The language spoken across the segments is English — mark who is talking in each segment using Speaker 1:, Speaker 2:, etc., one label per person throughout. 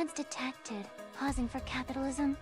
Speaker 1: Response detected. Pausing for capitalism.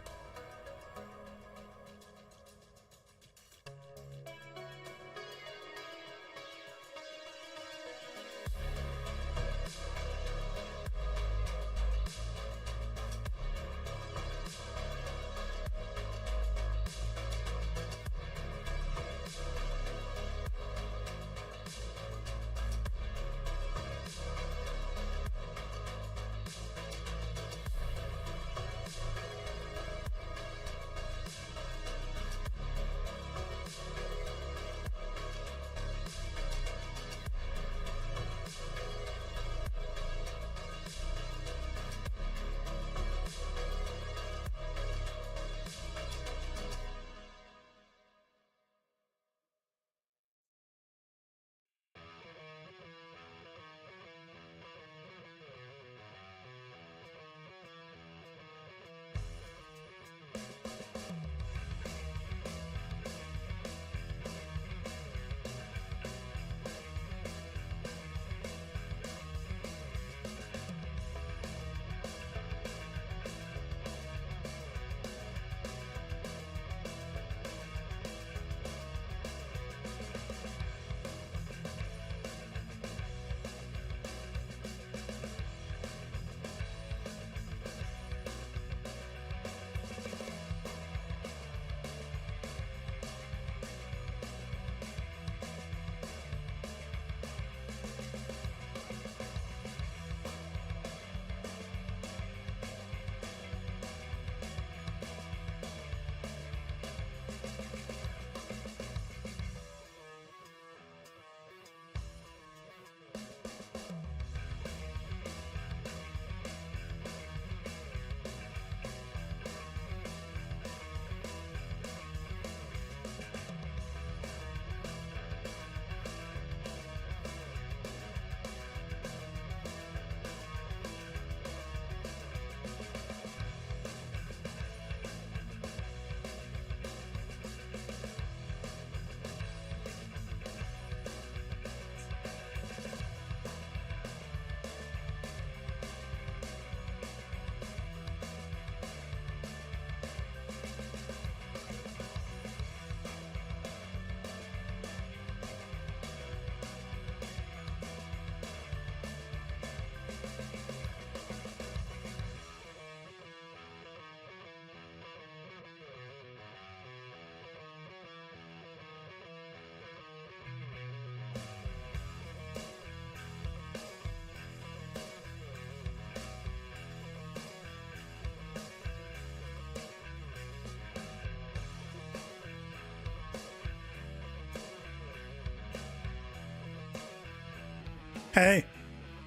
Speaker 2: Hey,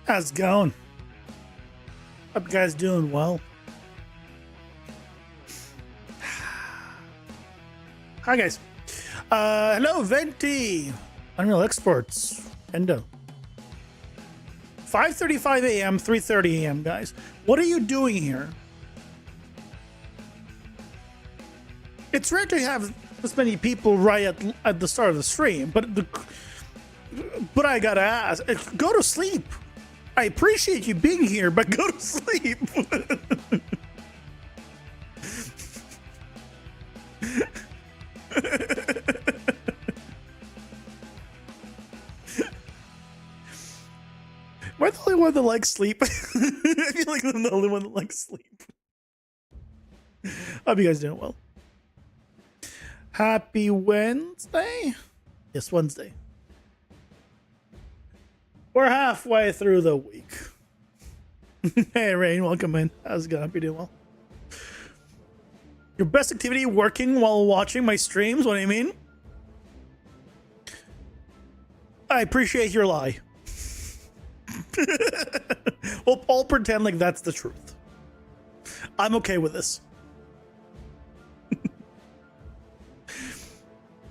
Speaker 2: how's it going? Hope you guys doing well. Hi guys. Hello Venti. Unreal Exports. Endo. 5:35 a.m., 3:30 a.m. guys. What are you doing here? It's rare to have this many people right at the start of the stream, but I gotta ask, go to sleep. I appreciate you being here, but go to sleep. Am I the only one that likes sleep? I feel like I'm the only one that likes sleep. Hope you guys doing well. Happy Wednesday? Yes, Wednesday. We're halfway through the week. Hey, Rain, welcome in. How's it going? Hope you're doing well. Your best activity working while watching my streams? What do you mean? I appreciate your lie. Well, I'll pretend like that's the truth. I'm okay with this.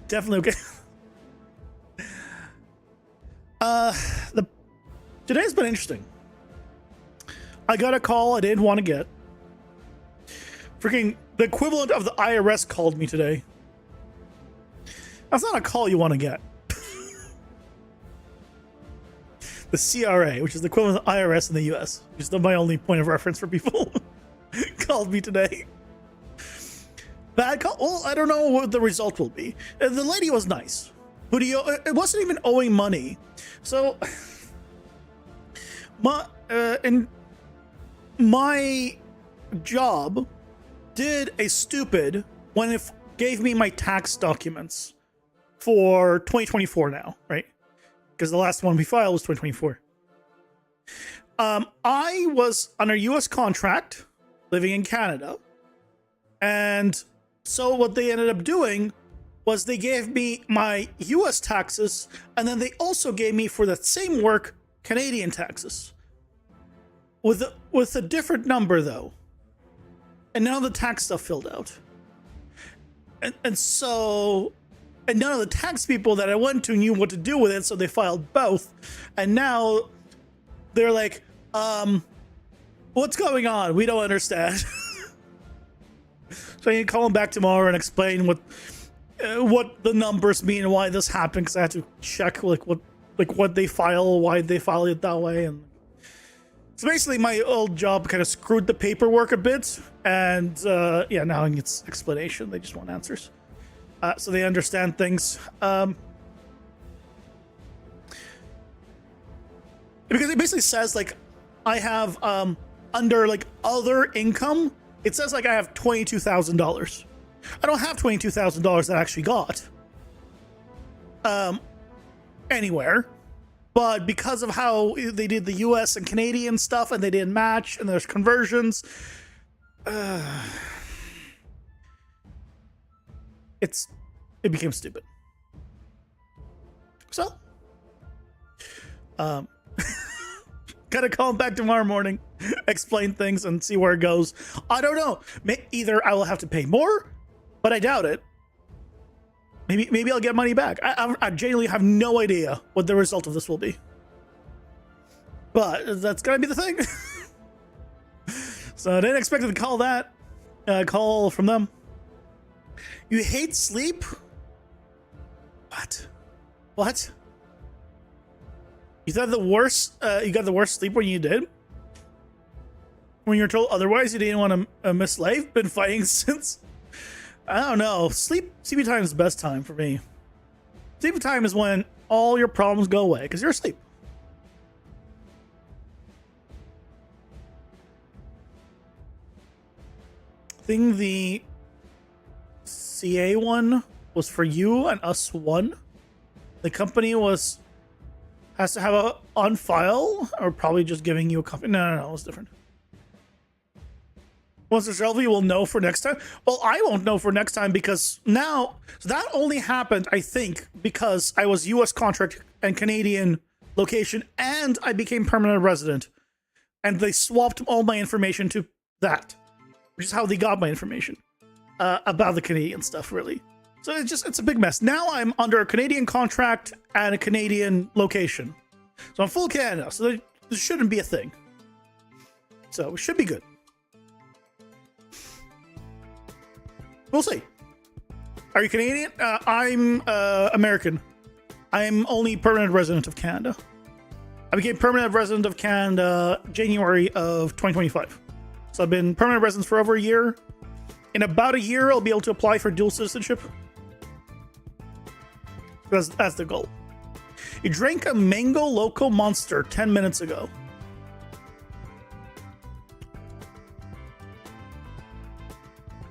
Speaker 2: Definitely okay. Today's been interesting. I got a call I didn't want to get. Freaking the equivalent of the IRS called me today. That's not a call you want to get. The CRA, which is the equivalent of the IRS in the US, which is my only point of reference for people. called me today. Bad call. Well, I don't know what the result will be. The lady was nice, but it wasn't even owing money. So my job did a stupid when it gave me my tax documents for 2024 now, right? Because the last one we filed was 2024. I was on a US contract living in Canada. And so what they ended up doing was they gave me my US taxes, and then they also gave me, for the same work, Canadian taxes. With a different number, though. And none of the tax stuff filled out. And so none of the tax people that I went to knew what to do with it, so they filed both. And now they're like, what's going on? We don't understand. So I need to call them back tomorrow and explain what the numbers mean and why this happened, because I had to check what they file, why they file it that way. And so basically my old job kind of screwed the paperwork a bit, and yeah, now it's explanation. They just want answers, so they understand things. Because it basically says, like, I have under, like, other income, it says, like, I have $22,000. I don't have $22,000 that I actually got anywhere. But because of how they did the US and Canadian stuff, and they didn't match, and there's conversions, it became stupid. So, gotta call him back tomorrow morning, explain things, and see where it goes. I don't know. Either I will have to pay more, but I doubt it. Maybe I'll get money back. I genuinely have no idea what the result of this will be. But that's gotta be the thing. So I didn't expect to call that. Call from them. You hate sleep? What? You thought the worst? You got the worst sleep when you did? When you're told otherwise, you didn't want to miss life? Been fighting since? I don't know. Sleepy time is the best time for me. Sleepy time is when all your problems go away because you're asleep. I think the CA one was for you and us one. The company has to have a on file, or probably just giving you a copy. No, it's different. Once it's relevant, you will know for next time. Well, I won't know for next time because now, so that only happened, I think, because I was US contract and Canadian location, and I became permanent resident. And they swapped all my information to that, which is how they got my information about the Canadian stuff, really. So it's a big mess. Now I'm under a Canadian contract and a Canadian location. So I'm full Canada, so this shouldn't be a thing. So it should be good. We'll see. Are you Canadian? I'm American. I'm only permanent resident of Canada. I became permanent resident of Canada January of 2025. So I've been permanent resident for over a year. In about a year, I'll be able to apply for dual citizenship. That's the goal. You drank a Mango Loco Monster 10 minutes ago.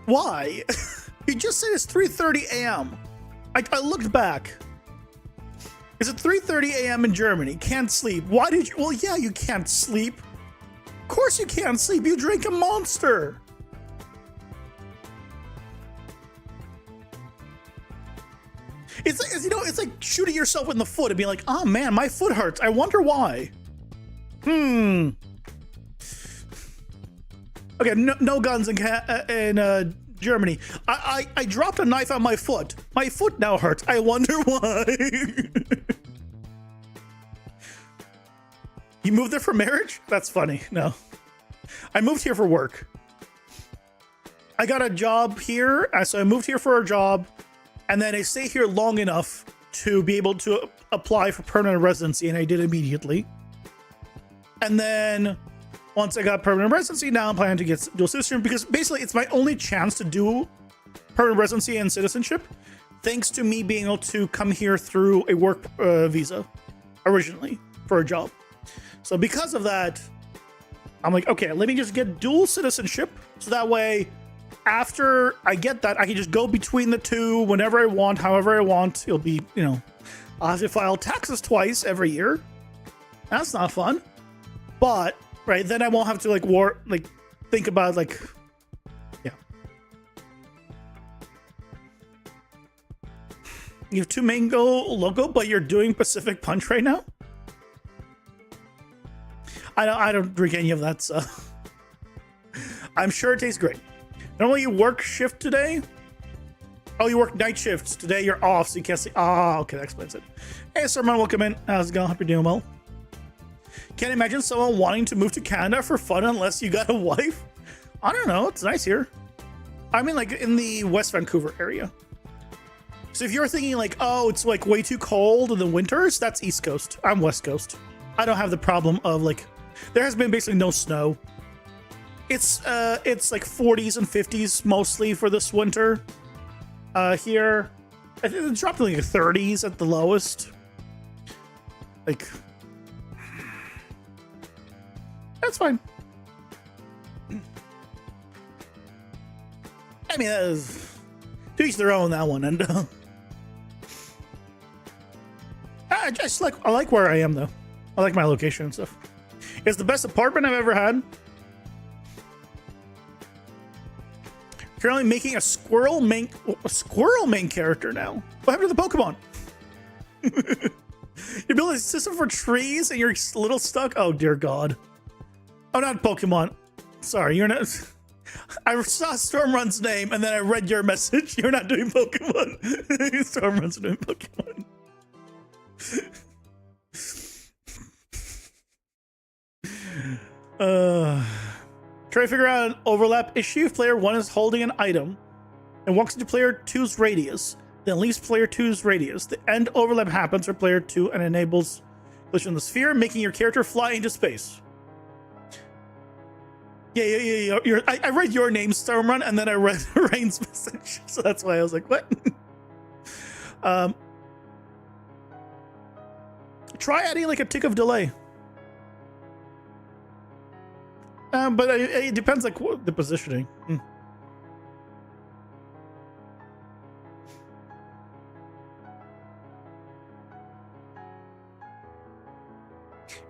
Speaker 2: Why? You just said it's 3:30 a.m. I looked back. Is it 3:30 a.m. in Germany? Can't sleep. Why did you? Well, yeah, you can't sleep. Of course you can't sleep. You drink a Monster. It's like shooting yourself in the foot and being like, oh man, my foot hurts. I wonder why. Okay, no guns in Germany. I dropped a knife on my foot. My foot now hurts. I wonder why. You moved there for marriage? That's funny. No. I moved here for work. I got a job here, so I moved here for a job. And then I stay here long enough to be able to apply for permanent residency, and I did immediately. And then once I got permanent residency, now I'm planning to get dual citizenship because basically it's my only chance to do permanent residency and citizenship, thanks to me being able to come here through a work visa originally for a job. So because of that, I'm like, okay, let me just get dual citizenship so that way after I get that, I can just go between the two whenever I want, however I want. It'll be, you know, I'll have to file taxes twice every year. That's not fun. But right, then I won't have to think about yeah. You have two mango logo, but you're doing Pacific Punch right now? I don't drink any of that, so I'm sure it tastes great. Normally you work shift today? Oh, you work night shifts. Today you're off, so you can't see. Ah, okay, that explains it. Hey, Sir Man, welcome in. How's it going? Hope you're doing well. Can't imagine someone wanting to move to Canada for fun unless you got a wife. I don't know. It's nice here. I mean, like in the West Vancouver area. So if you're thinking like, oh, it's like way too cold in the winters, that's East Coast. I'm West Coast. I don't have the problem of like, there has been basically no snow. It's like 40s and 50s mostly for this winter. Here, I think it dropped to like 30s at the lowest. Like, that's fine. I mean, that is to each their own, that one. And I like where I am though. I like my location and stuff. It's the best apartment I've ever had. Currently making a squirrel main character now. What happened to the Pokemon? You're building a system for trees and you're a little stuck. Oh dear God. Oh, not Pokemon. Sorry, you're not. I saw Stormrun's name and then I read your message. You're not doing Pokemon. Stormrun's doing Pokemon. Try to figure out an overlap issue if player 1 is holding an item and walks into player 2's radius, then leaves player 2's radius. The end overlap happens for player 2 and enables collision in the sphere, making your character fly into space. Yeah. I read your name, Stormrun, and then I read Rain's message, so that's why I was like, what? Try adding like a tick of delay. But it depends like the positioning. You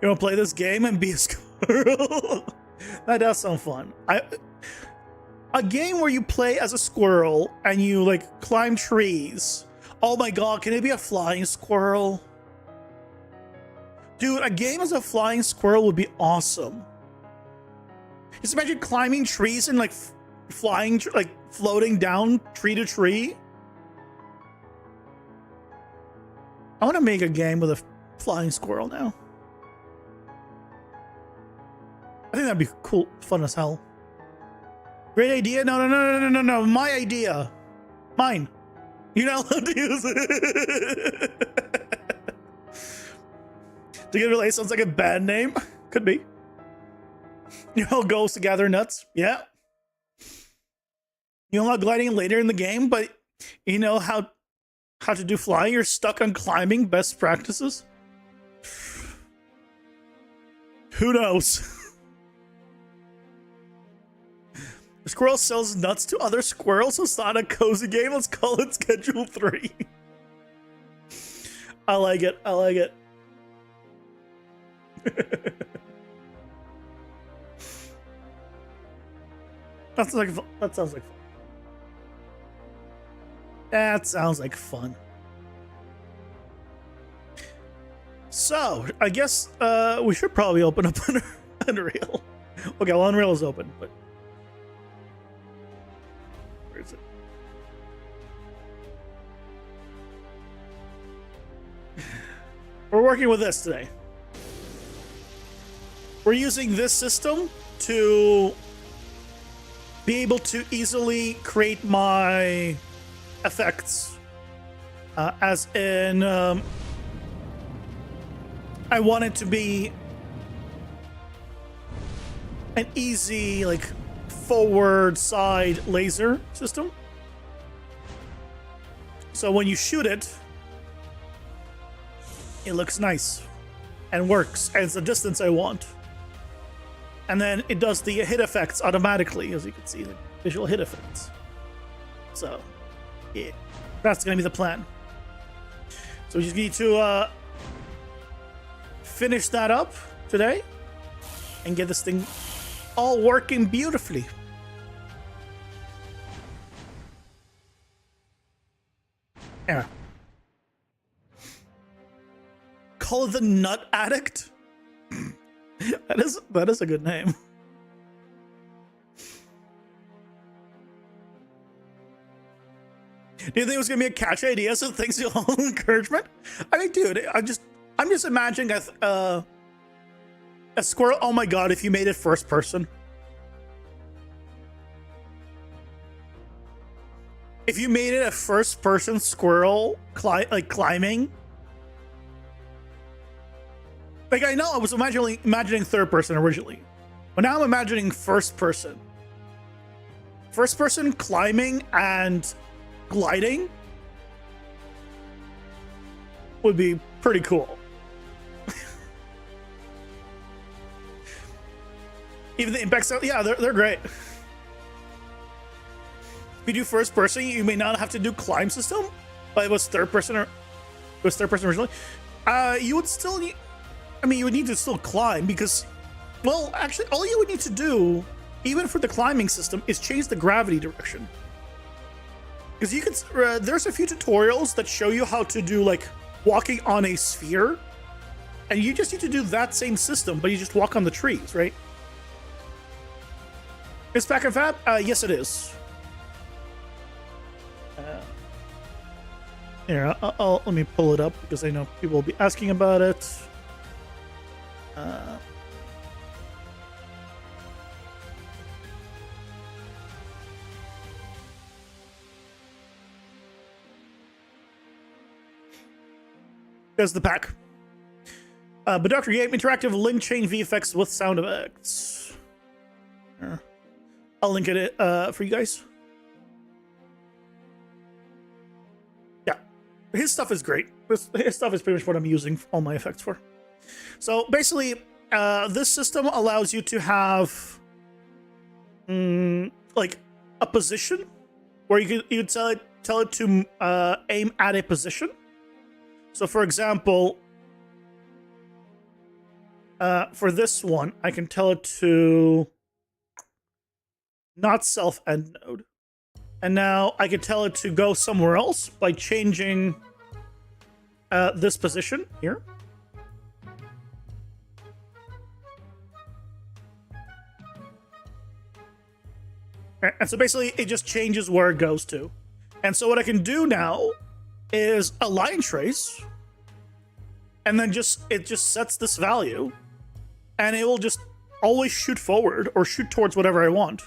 Speaker 2: want to play this game and be a squirrel? That does sound fun. A game where you play as a squirrel and you like climb trees. Oh my God, can it be a flying squirrel? Dude, a game as a flying squirrel would be awesome. Just imagine climbing trees and like flying, like floating down tree to tree. I want to make a game with a flying squirrel now. I think that'd be cool, fun as hell. Great idea? No. My idea. Mine. You're not allowed to use it. Together Relay sounds like a bad name. Could be. You know, goes to gather nuts. Yeah. You unlock gliding later in the game, but you know how to do flying. You're stuck on climbing. Best practices. Who knows? The squirrel sells nuts to other squirrels, so it's not a cozy game. Let's call it Schedule 3. I like it. I like it. That sounds like fun. That sounds like fun. That sounds like fun. So, I guess we should probably open up Unreal. Okay, well, Unreal is open, but where is it? We're working with this today. We're using this system to be able to easily create my effects. As in, I want it to be an easy like forward side laser system. So when you shoot it, it looks nice and works, and it's the distance I want. And then it does the hit effects automatically, as you can see, the visual hit effects. So, yeah, that's gonna be the plan. So we just need to finish that up today and get this thing all working beautifully. Yeah. Call it the Nut Addict. That is a good name. Do you think it was gonna be a catchy idea? So thanks to all encouragement. I mean, dude, I'm just imagining a squirrel. Oh my god, if you made it first person. If you made it a first person squirrel climbing. Like, I know I was imagining third person originally, but now I'm imagining first person. First person climbing and gliding would be pretty cool. Even the impact sound, yeah, they're great. If you do first person, you may not have to do climb system, but it was third person originally. You would still need. I mean, you would need to still climb because, well, actually, all you would need to do, even for the climbing system, is change the gravity direction. Because you could, there's a few tutorials that show you how to do like walking on a sphere, and you just need to do that same system, but you just walk on the trees, right? Is Pack and Fab? Yes, it is. Here, let me pull it up because I know people will be asking about it. There's the pack. But Dr. Game interactive link chain VFX with sound effects. I'll link it for you guys. Yeah, his stuff is great. His stuff is pretty much what I'm using all my effects for. So basically, this system allows you to have like a position where you could tell it to aim at a position. So for example, for this one, I can tell it to not self end node. And now I can tell it to go somewhere else by changing this position here. And so basically it just changes where it goes to. And so what I can do now is a line trace, and then it just sets this value, and it will just always shoot forward or shoot towards whatever I want.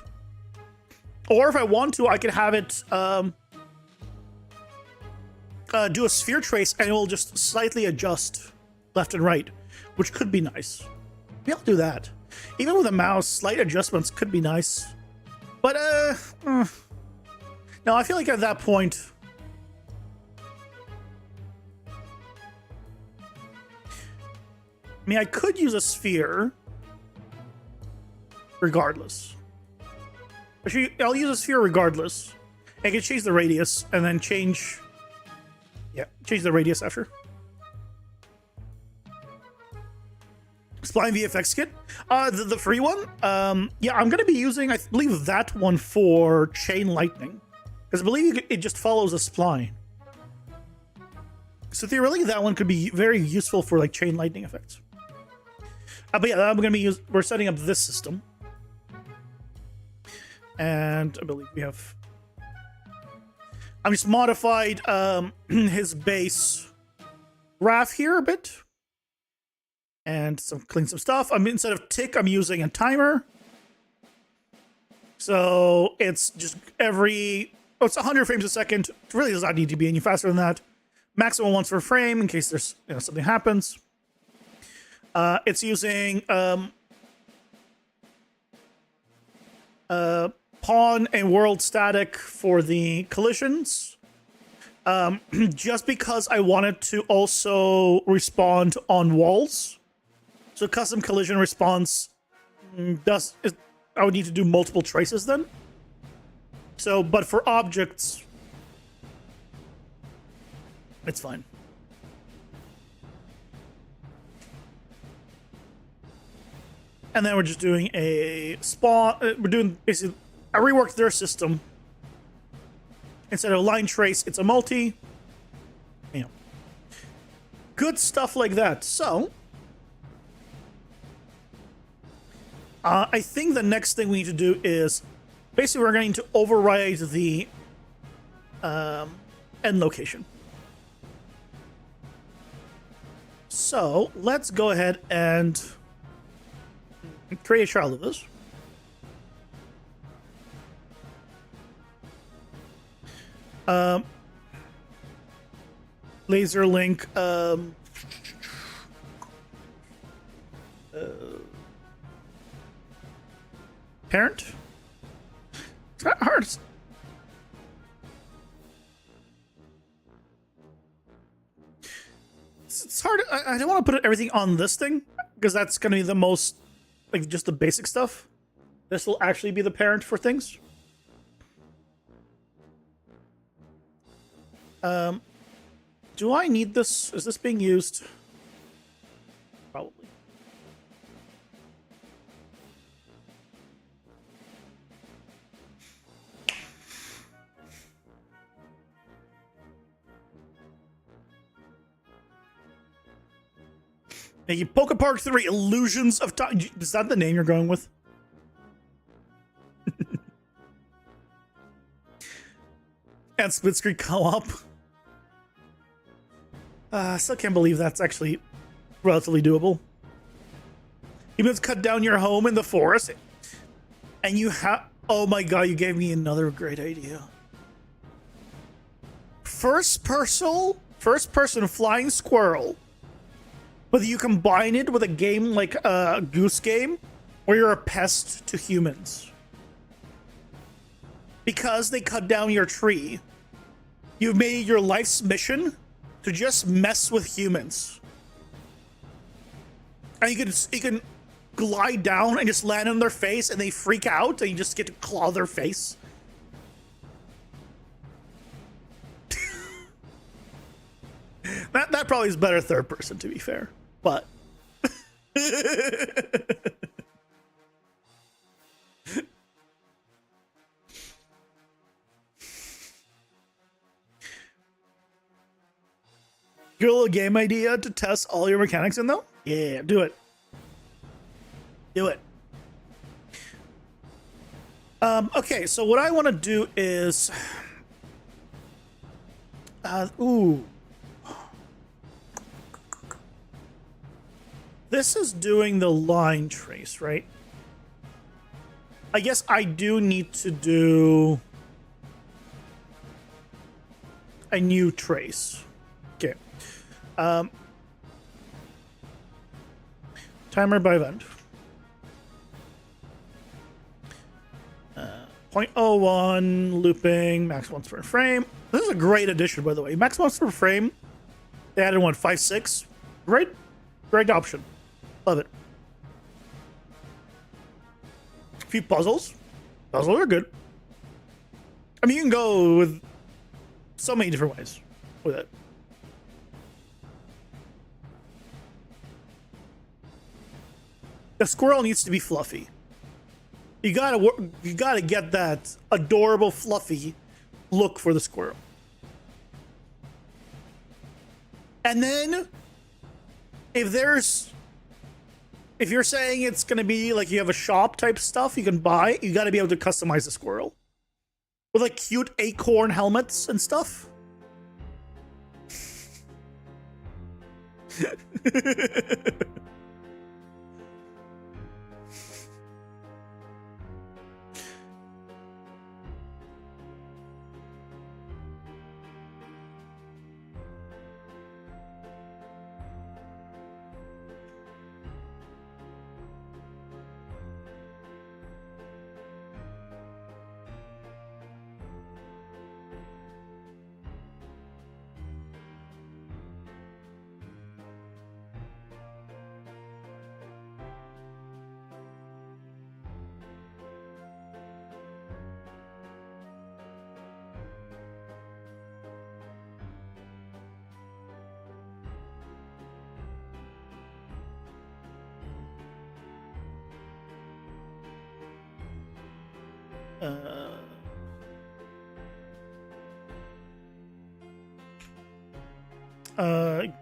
Speaker 2: Or if I want to, I can have it do a sphere trace, and it will just slightly adjust left and right, which could be nice. Maybe I'll do that. Even with a mouse, slight adjustments could be nice. But, no, I feel like at that point, I mean, I could use a sphere regardless. Actually, I'll use a sphere regardless. I can change the radius and then change the radius after. Spline VFX kit. The free one. Yeah, I'm gonna be using, I believe, that one for chain lightning, because I believe it just follows a spline. So theoretically, that one could be very useful for like chain lightning effects. But yeah, we're setting up this system, and I believe we have. I've just modified his base graph here a bit. And clean some stuff. Instead of tick, I'm using a timer. So it's just it's 100 frames a second. It really does not need to be any faster than that. Maximum once per frame in case there's something happens. It's using pawn and world static for the collisions. Just because I wanted to also respond on walls. So custom collision response I would need to do multiple traces then. So, but for objects, it's fine. And then we're just doing a spawn. We're doing basically, I reworked their system. Instead of line trace, it's a multi. You know, good stuff like that. So, I think the next thing we need to do is basically we're going to override the end location. So let's go ahead and create a child of this. Laser link. Parent? It's not hard. It's hard. I don't want to put everything on this thing because that's going to be the most, like, just the basic stuff. This will actually be the parent for things. Do I need this? Is this being used? Probably. Hey, Poke Park 3 Illusions of Time. Is that the name you're going with? And split screen co-op. I still can't believe that's actually relatively doable. You must cut down your home in the forest. And you have... Oh my god, you gave me another great idea. First person flying squirrel. But you combine it with a game like a Goose Game, where you're a pest to humans. Because they cut down your tree, you've made your life's mission to just mess with humans. And you can glide down and just land on their face and they freak out and you just get to claw their face. That probably is better third person, to be fair. But your little game idea to test all your mechanics in, though? Yeah, do it. Do it. Okay, so what I want to do is... This is doing the line trace, right? I guess I do need to do a new trace. Okay. Timer by event. 0.01 looping, max once per frame. This is a great addition, by the way. Max once per frame. They added one, 5.6. Great option. Love it. A few puzzles. Puzzles are good. I mean, you can go with so many different ways with it. The squirrel needs to be fluffy. You gotta get that adorable, fluffy look for the squirrel. And then, if you're saying it's gonna be like you have a shop type stuff you can buy, you gotta be able to customize the squirrel. With like cute acorn helmets and stuff.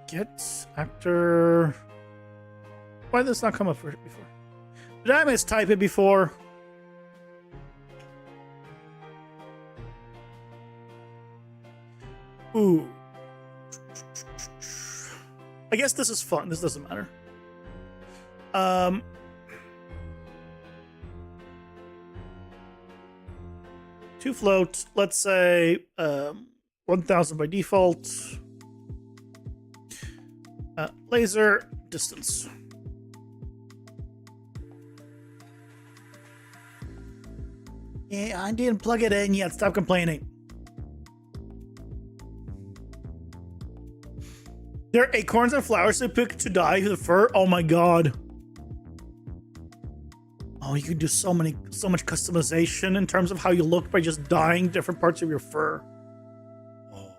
Speaker 2: Get actor. Why did this not come up before? Did I mistype it before? Ooh. I guess this is fun. This doesn't matter. Two float. Let's say 1,000 by default. Laser distance. Yeah, I didn't plug it in yet. Stop complaining. There are acorns and flowers to pick to dye the fur. Oh my god. Oh, you can do so much customization in terms of how you look by just dyeing different parts of your fur. Oh.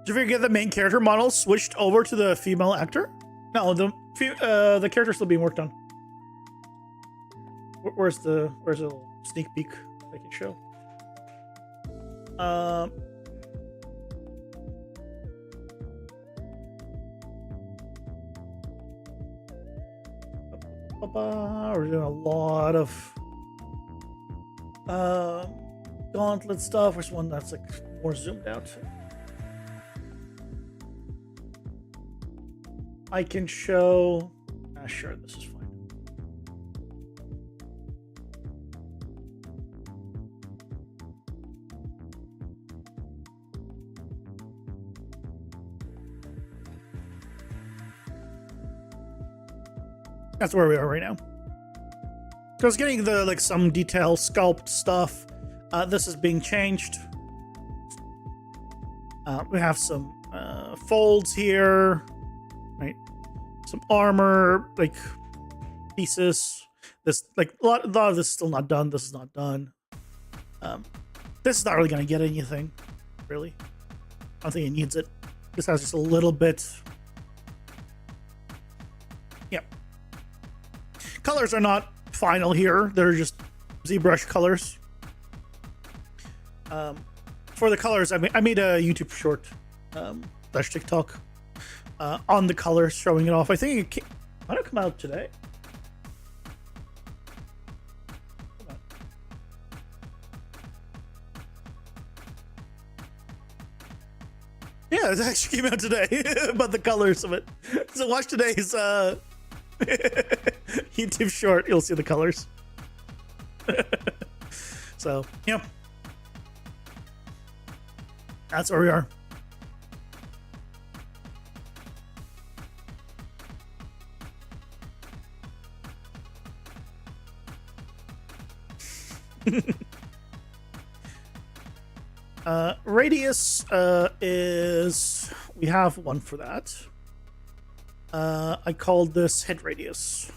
Speaker 2: Did you forget the main character model switched over to the female actor? No, the character's still being worked on. Where's a little sneak peek I can show? We're doing a lot of gauntlet stuff. There's one that's like more zoomed out. I can show. Sure, this is fine. That's where we are right now. So I was getting the like some detail sculpt stuff. This is being changed. We have some folds here, right? Some armor like pieces. This like a lot of this is still not done. This is not done. This is not really gonna get anything, really. I don't think it needs it. This has just a little bit. Yep. Colors are not final here. They're just ZBrush colors. For the colors, I made a YouTube short / TikTok on the colors, showing it off. I think it might have come out today. Yeah, it actually came out today about the colors of it. So watch today's YouTube short. You'll see the colors. So, yeah. That's where we are. Radius is, we have one for that. I called this head radius.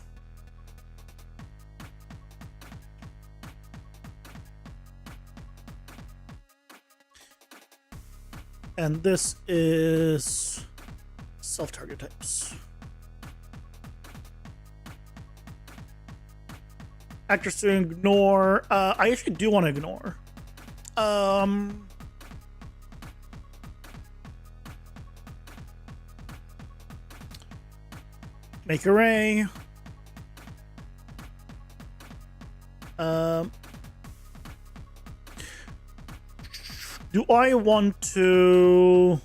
Speaker 2: And this is self-target types. Actors to ignore. I actually do want to ignore. Make array. Do I want to?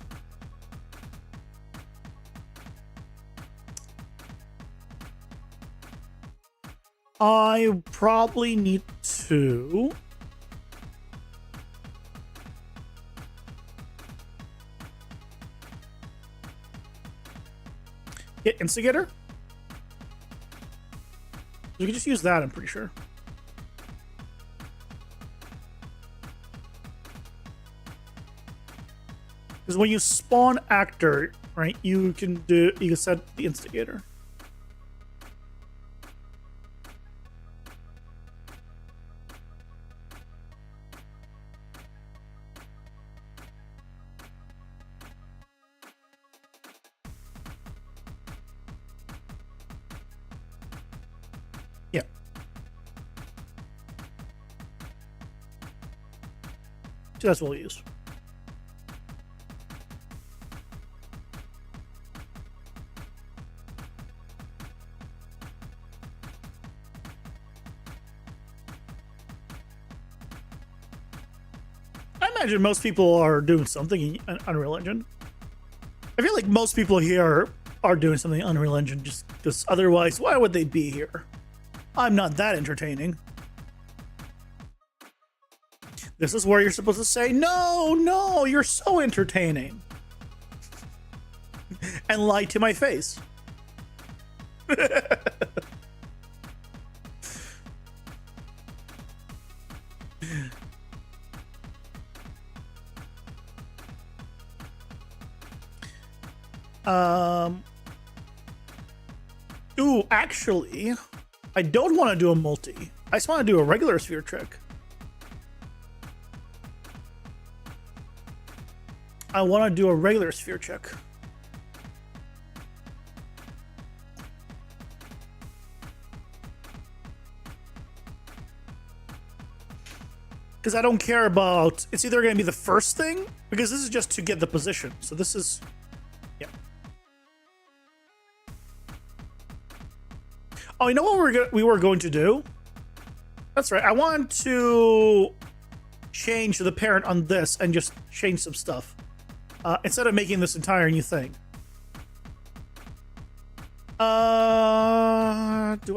Speaker 2: I probably need to. Get instigator. You can just use that, I'm pretty sure. Because when you spawn actor, right, you can set the instigator. Yeah. So that's what we'll use. I imagine most people are doing something in Unreal Engine. I feel like most people here are doing something in Unreal Engine just because otherwise, why would they be here? I'm not that entertaining. This is where you're supposed to say, no, no, you're so entertaining. And lie to my face. Ooh, actually, I don't want to do a multi. I just want to do a regular sphere trick. I want to do a regular sphere check. Because I don't care about... It's either going to be the first thing, because this is just to get the position. So this is... Yeah. Oh, you know what we were going to do? That's right. I want to change the parent on this and just change some stuff. Instead of making this entire new thing. Do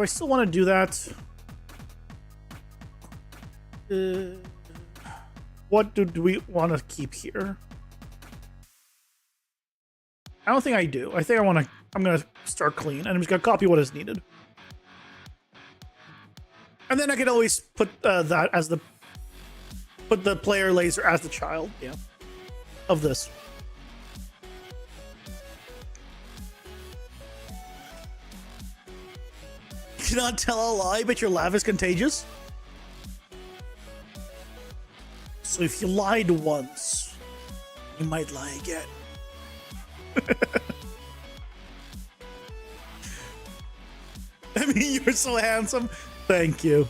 Speaker 2: I still want to do that? What do we want to keep here? I don't think I do. I think I'm gonna start clean, and I'm just gonna copy what is needed. And then I can always put that as put the player laser as the child, yeah, of this. You cannot tell a lie, but your laugh is contagious. So if you lied once, you might lie again. I mean, you're so handsome. Thank you.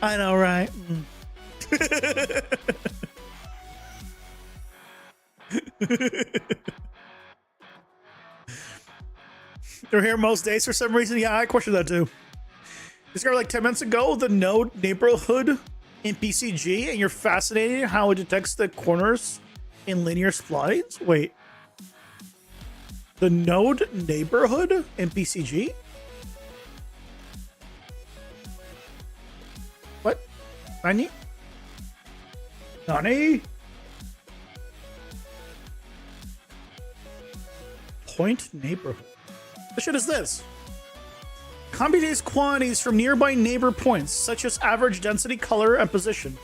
Speaker 2: I know, right? They're here most days for some reason. Yeah, I question that too. Discovered like 10 minutes ago the node neighborhood in PCG, and you're fascinated how it detects the corners in linear splines. Wait. The node neighborhood in PCG? What? Nani? Nani? Point neighborhood. What shit is this? Computes quantities from nearby neighbor points, such as average density, color, and position.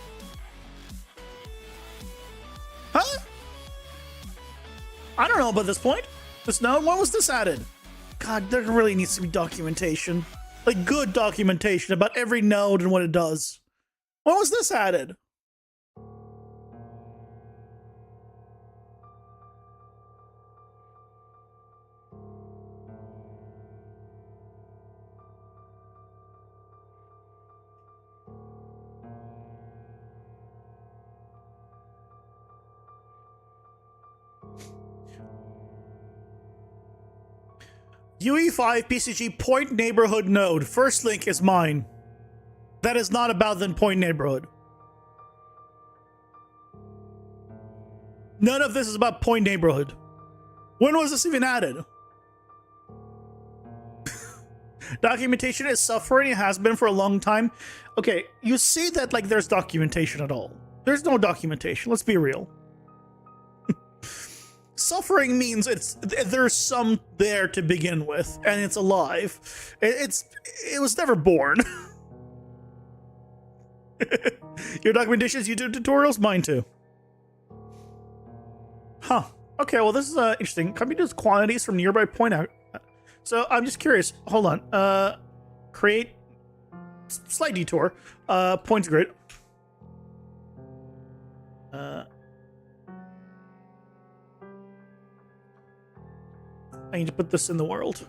Speaker 2: Huh? I don't know about this point. This node? When was this added? God, there really needs to be documentation. Like, good documentation about every node and what it does. When was this added? UE5 PCG point neighborhood node. First link is mine. That is not about the point neighborhood. None of this is about point neighborhood. When was this even added? Documentation is suffering. It has been for a long time. Okay, you see that like there's documentation at all. There's no documentation. Let's be real. Suffering means there's some there to begin with, and it's alive. It was never born. Your documentations, YouTube tutorials, mine too. Huh. Okay, well this is interesting. Compute quantities from nearby point out. So I'm just curious. Hold on. Create slight detour. Points grid. I need to put this in the world.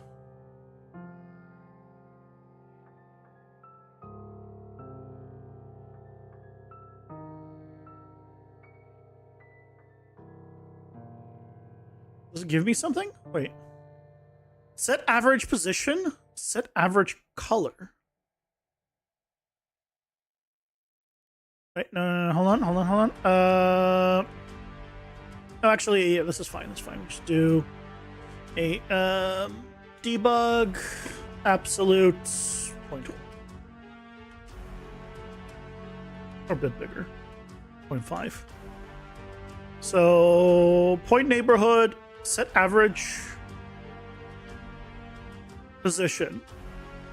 Speaker 2: Does it give me something? Wait. Set average position. Set average color. Wait, no, hold on. No, actually, yeah, this is fine. That's fine. We just do a debug absolute point. Or a bit bigger. 0.5. So point neighborhood, set average position.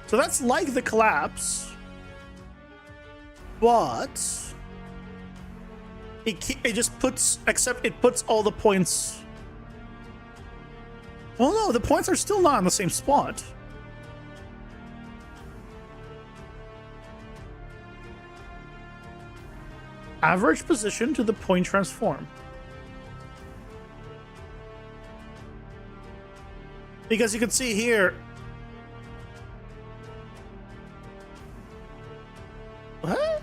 Speaker 2: So that's like the collapse, but it just puts, except it puts all the points. Well, no, the points are still not in the same spot. Average position to the point transform. Because you can see here. What?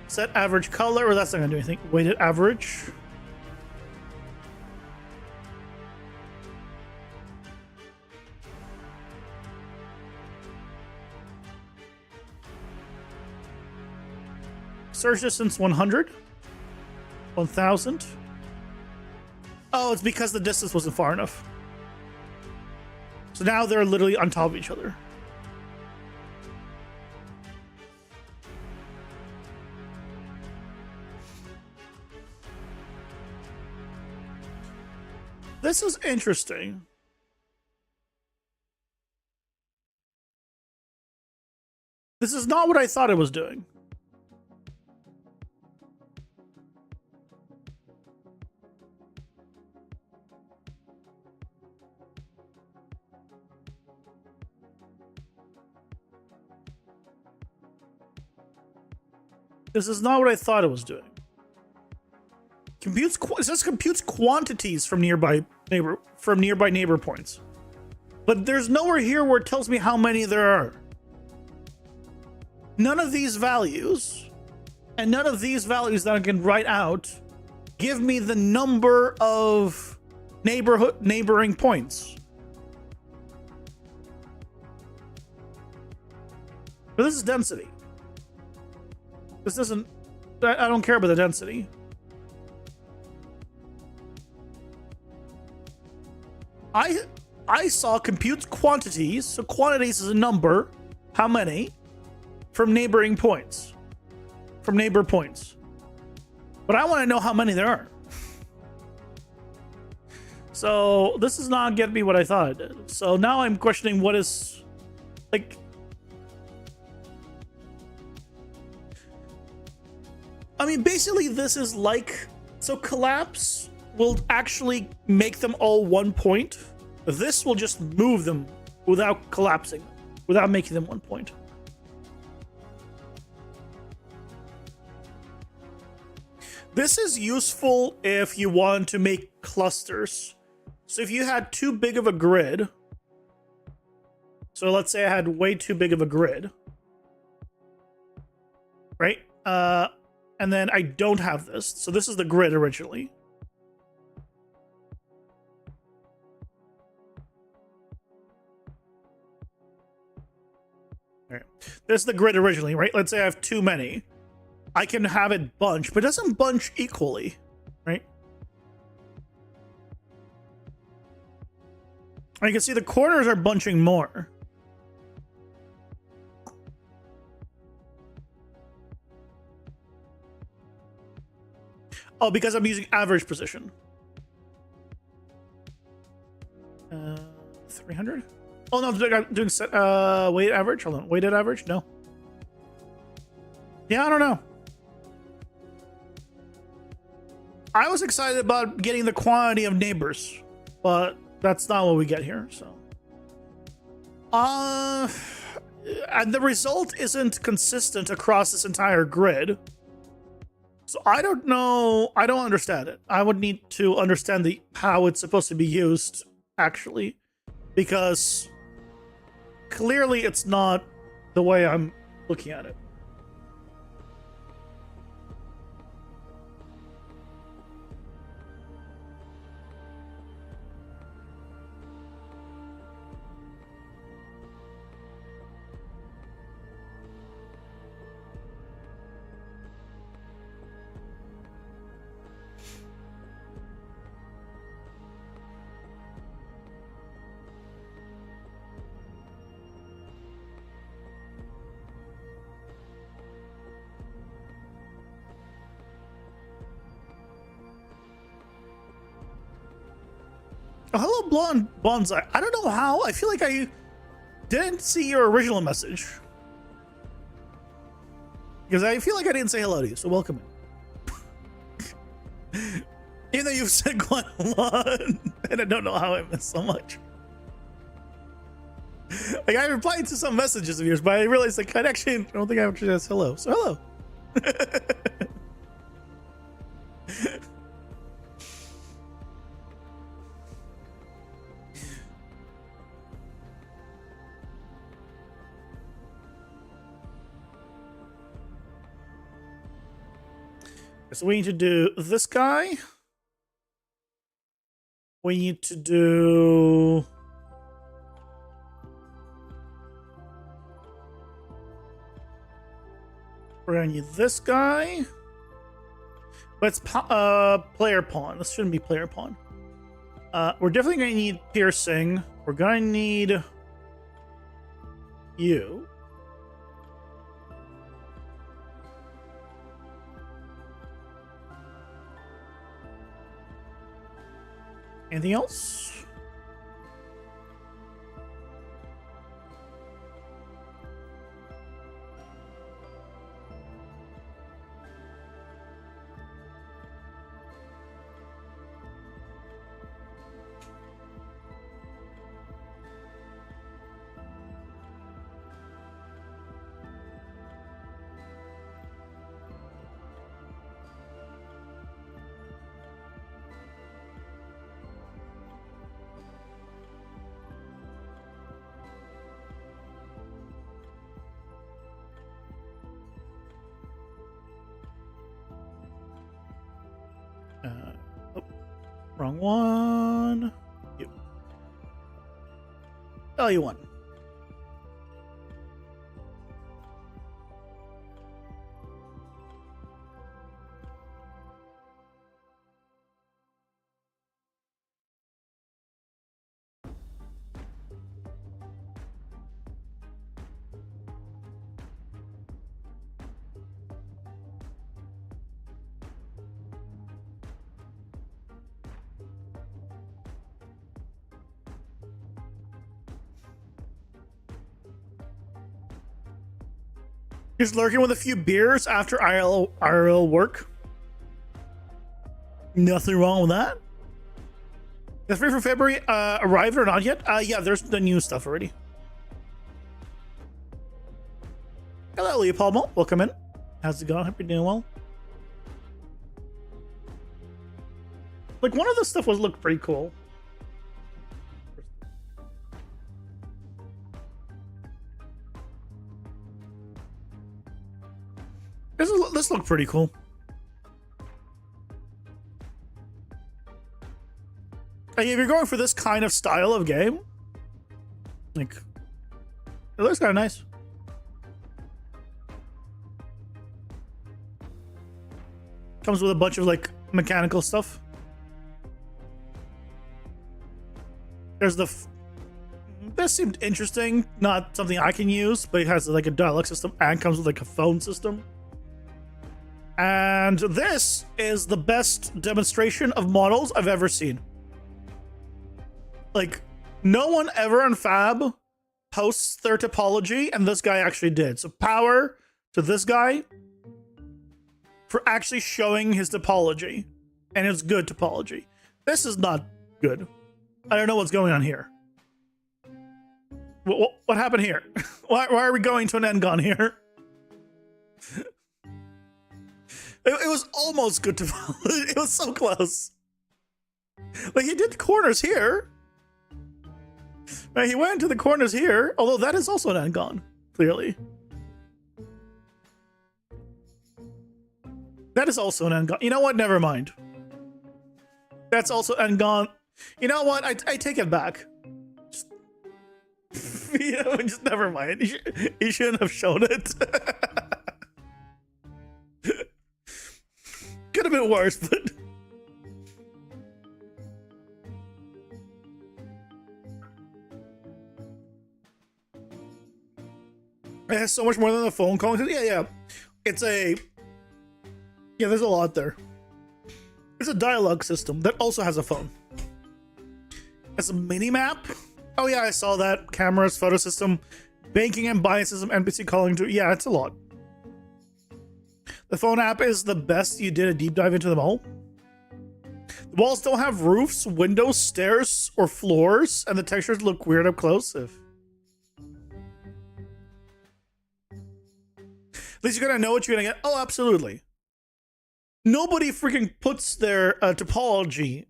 Speaker 2: Set average color, or that's not gonna do anything. Weighted average. Surge distance 100. 1000. Oh, it's because the distance wasn't far enough. So now they're literally on top of each other. This is interesting. This is not what I thought it was doing. This is not what I thought it was doing. It says computes quantities from nearby neighbor points, but there's nowhere here where it tells me how many there are. None of these values, and none of these values that I can write out, give me the number of neighboring points. But this is density. This doesn't. I don't care about the density. I saw computes quantities. So quantities is a number. How many? From neighboring points. From neighbor points. But I want to know how many there are. So this is not getting me what I thought it did. So now I'm questioning what is, like, I mean, basically this is like, so collapse will actually make them all 1 point. This will just move them without collapsing, without making them 1 point. This is useful if you want to make clusters. So if you had too big of a grid, so let's say I had way too big of a grid, right? And then I don't have this. So this is the grid originally. All right. This is the grid originally, right? Let's say I have too many. I can have it bunch, but it doesn't bunch equally, right? And you can see the corners are bunching more. Oh, because I'm using average position. 300? Oh, no, I'm doing set, weighted average? Hold on, weighted average? No. Yeah, I don't know. I was excited about getting the quantity of neighbors, but that's not what we get here, so. And the result isn't consistent across this entire grid. So I don't know. I don't understand it. I would need to understand how it's supposed to be used, actually, because clearly it's not the way I'm looking at it. Oh, hello, blonde bonsai. I don't know how. I feel like I didn't see your original message. Because I feel like I didn't say hello to you, so welcome in. Even though you've said quite a lot, and I don't know how I missed so much. Like, I replied to some messages of yours, but I realized like, I don't think I actually said hello. So hello. So we need to do this guy. We need to do... We're gonna need this guy. But it's player pawn. This shouldn't be player pawn. We're definitely gonna need piercing. We're gonna need you. Anything else? Oh, wrong one. You. Oh, you won. Just lurking with a few beers after IRL work. Nothing wrong with that. The 3 for February arrived or not yet? Yeah, there's the new stuff already. Hello, Leopoldo. Welcome in. How's it going? Hope you're doing well. Like, one of the stuff was looked pretty cool. This looked pretty cool. Like, if you're going for this kind of style of game, like, it looks kind of nice. Comes with a bunch of like mechanical stuff. There's this seemed interesting, not something I can use, but it has like a dialogue system and comes with like a phone system. And this is the best demonstration of models I've ever seen. Like, no one ever on Fab posts their topology, and this guy actually did. So power to this guy for actually showing his topology. And it's good topology. This is not good. I don't know what's going on here. What happened here? Why are we going to an N-gon here? It was almost good topology. It was so close. Like, he did corners here. Right, he went into the corners here, although that is also an N-gon, clearly. That is also an N-gon. You know what? Never mind. That's also N-gon. You know what? I take it back. Just, you know, just never mind. You shouldn't have shown it. Could have been worse, but... It has so much more than the phone call. Yeah. It's a... Yeah, there's a lot there. It's a dialogue system that also has a phone. As a mini map? Oh yeah, I saw that. Cameras, photo system, banking and buying system, NPC calling to. Yeah, it's a lot. The phone app is the best. You did a deep dive into them all. The walls don't have roofs, windows, stairs, or floors, and the textures look weird up close. At least you're gonna know what you're gonna get. Oh, absolutely. Nobody freaking puts their topology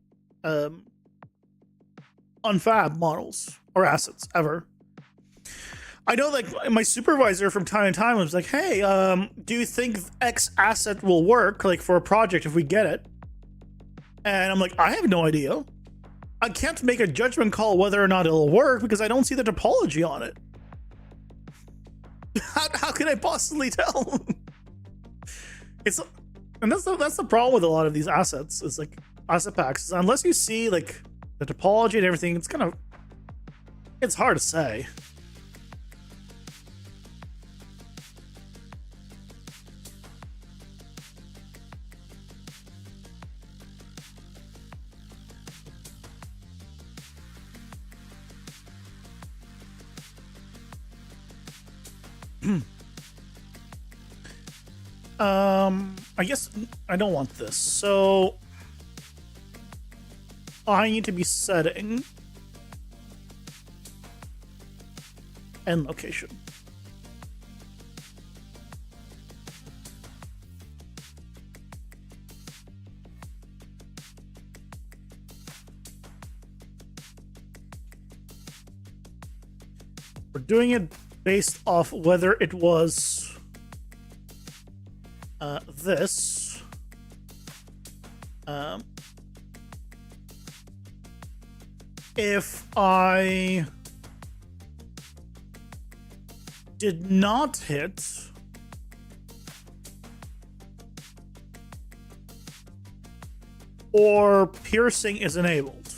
Speaker 2: on fab models or assets ever. I know, like, my supervisor from time to time was like, hey, do you think X asset will work, like, for a project if we get it? And I'm like, I have no idea. I can't make a judgment call whether or not it'll work because I don't see the topology on it. How can I possibly tell? And that's the problem with a lot of these assets. It's like asset packs. Is unless you see like the topology and everything, it's hard to say. I guess I don't want this, so I need to be setting end location. We're doing it based off whether it was this. If I did not hit or piercing is enabled,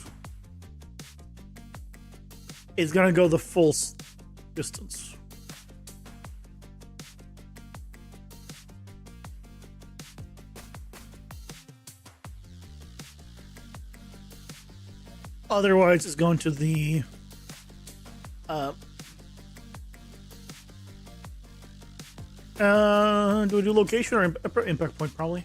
Speaker 2: it's gonna go the full distance. Otherwise, it's going to the do we do location or impact point? Probably.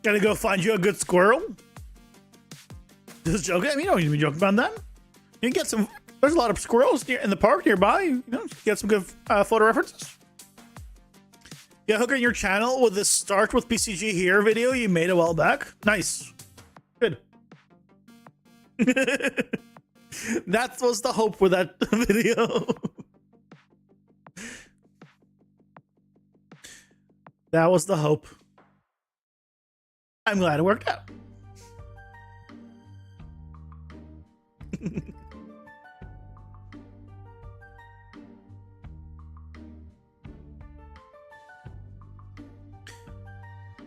Speaker 2: Gotta go find you a good squirrel. Just joking. I mean, you don't need to be joking about that. You can get some. There's a lot of squirrels in the park nearby. You know, get some good photo references. Yeah, hooking your channel with this "Start with PCG Here" video you made a while back. Nice, good. That was the hope with that video. That was the hope. I'm glad it worked out.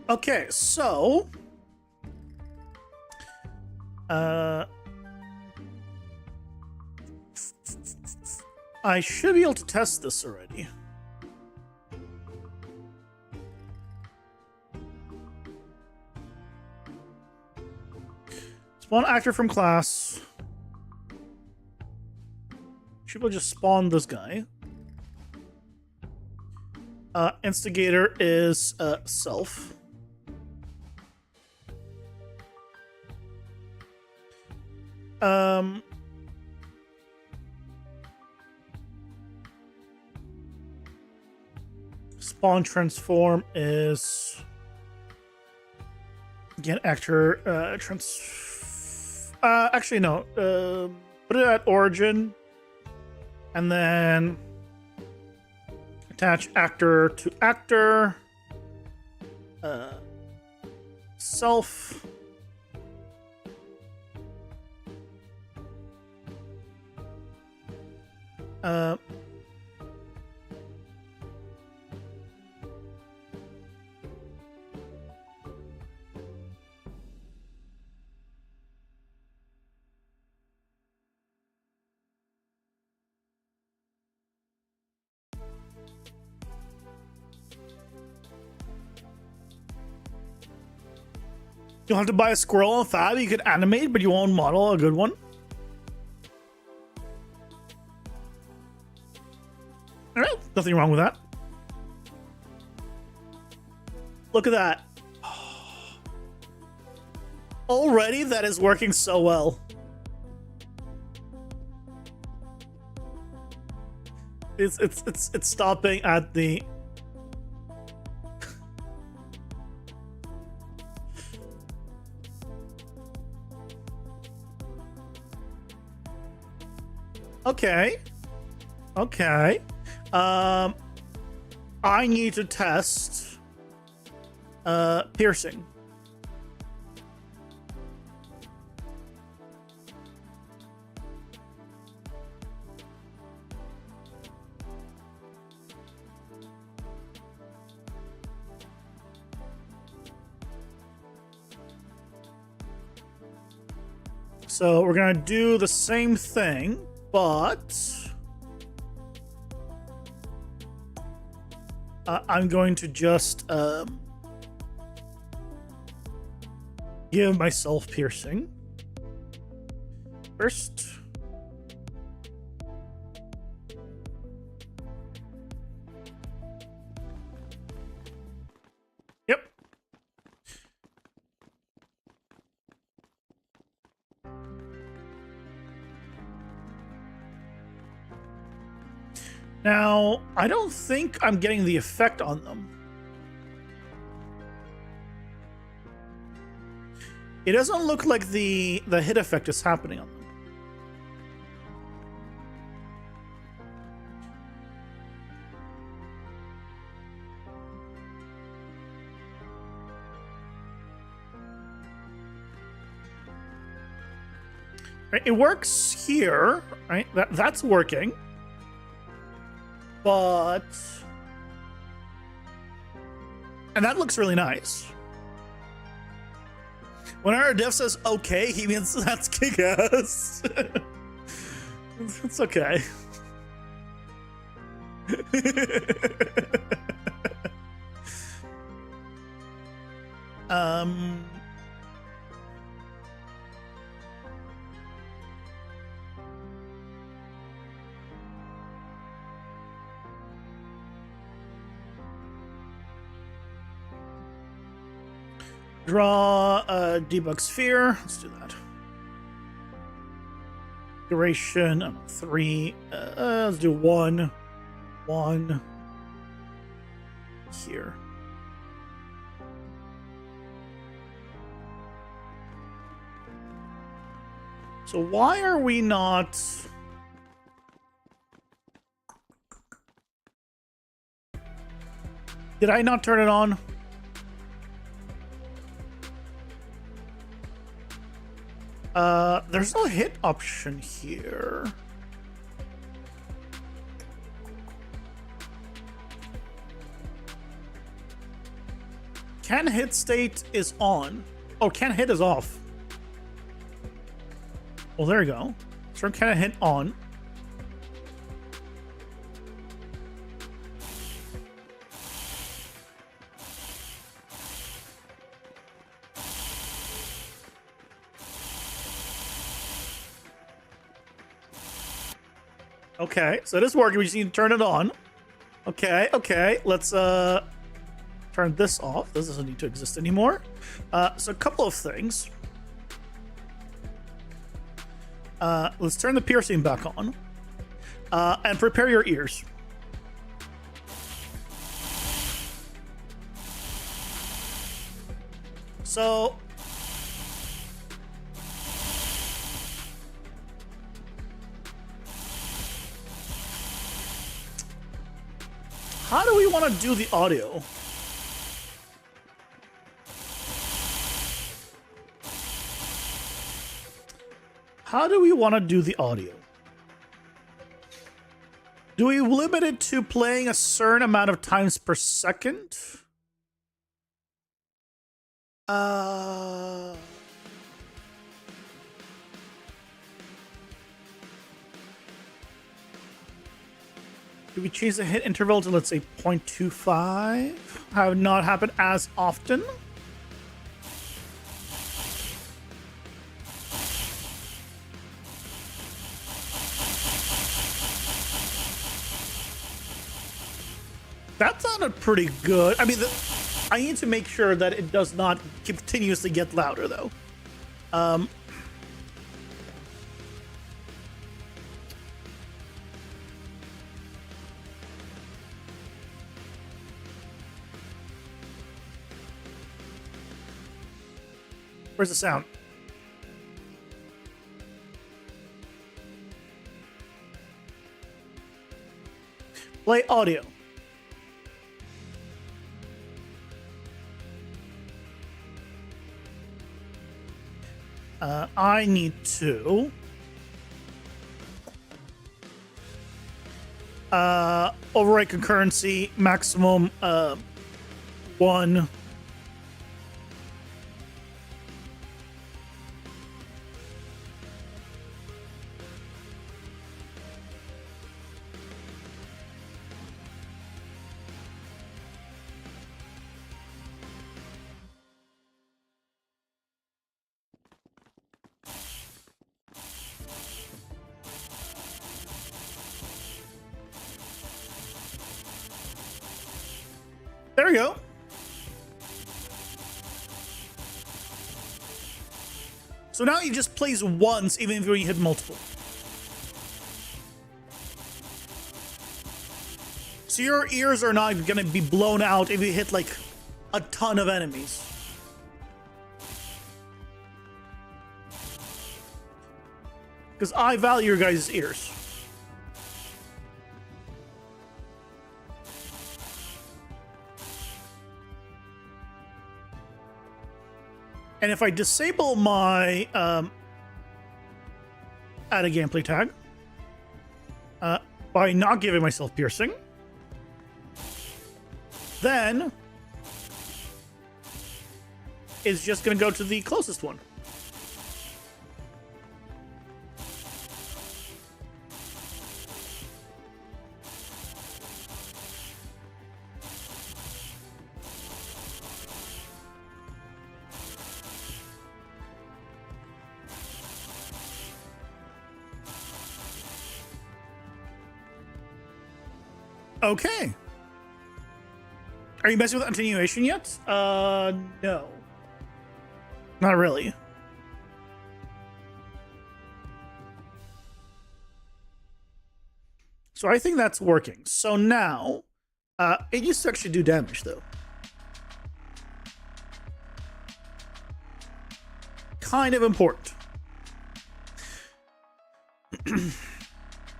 Speaker 2: Okay, so I should be able to test this already. Spawn actor from class. Should we just spawn this guy? Instigator is self. Spawn transform is again actor actually no, put it at origin and then attach actor to actor, self, You'll have to buy a squirrel on Fab. You could animate, but you won't model a good one. All right, nothing wrong with that. Look at that. Already, that is working so well. It's stopping at the. Okay. Okay. I need to test piercing. So we're gonna do the same thing, but I'm going to just give myself piercing first. Yep. Now, I don't think I'm getting the effect on them. It doesn't look like the hit effect is happening on them. Right, it works here, right? That's working. But... and that looks really nice. When our dev says okay, he means that's kick-ass. It's okay. Draw a debug sphere. Let's do that. Duration 3. Let's do 1. 1 here. So why are we not... did I not turn it on? There's no hit option here. Can hit state is on. Oh, can hit is off. Well, there you go. So can hit on. Okay, so it is working. We just need to turn it on. Okay, okay. Let's turn this off. This doesn't need to exist anymore. So a couple of things. Let's turn the piercing back on. And prepare your ears. So... how do we want to do the audio? How do we want to do the audio? Do we limit it to playing a certain amount of times per second? Do we change the hit interval to, let's say, 0.25? Have not happened as often. That sounded pretty good. I mean, I need to make sure that it does not continuously get louder, though. Where's the sound? Play audio. I need to overwrite concurrency maximum 1. There we go. So now he just plays once, even if you hit multiple. So your ears are not gonna be blown out if you hit like a ton of enemies. Because I value your guys' ears. And if I disable my add a gameplay tag by not giving myself piercing, then it's just going to go to the closest one. Okay. Are you messing with attenuation yet? No. Not really. So I think that's working. So now, it used to actually do damage, though. Kind of important.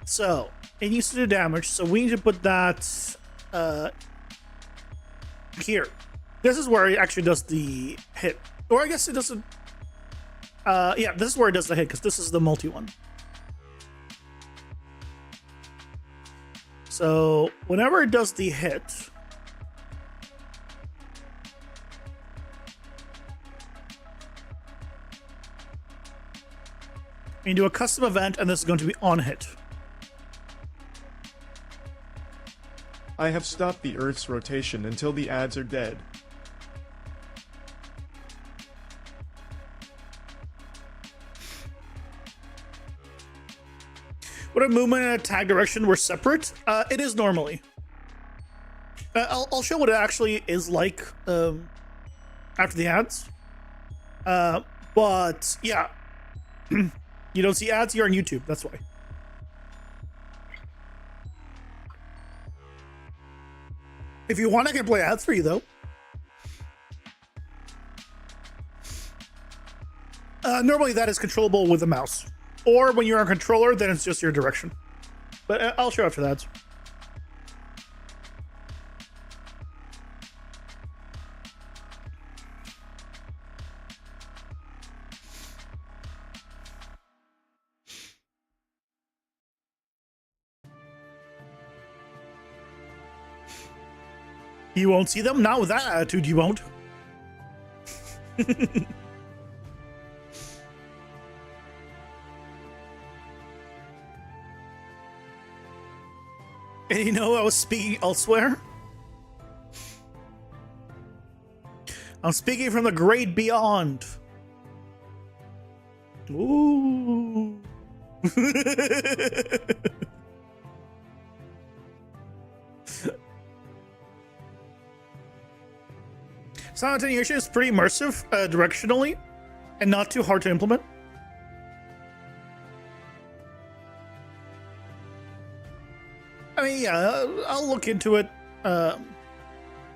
Speaker 2: So, it used to do damage, so we need to put that here. This is where it actually does the hit. Or I guess it doesn't. Yeah, this is where it does the hit, because this is the multi one. So, whenever it does the hit, you do a custom event, and this is going to be on hit.
Speaker 3: I have stopped the Earth's rotation until the ads are dead.
Speaker 2: Would a movement and attack direction were separate? It is normally. I'll show what it actually is like after the ads. But yeah, you don't see ads here on YouTube. That's why. If you want, I can play ads for you, though. Normally, that is controllable with a mouse. Or when you're on controller, then it's just your direction. But I'll show after that. You won't see them? Not with that attitude, you won't. And you know I was speaking elsewhere? I'm speaking from the great beyond. Ooh. Sound attenuation is pretty immersive directionally and not too hard to implement. I mean, yeah, I'll look into it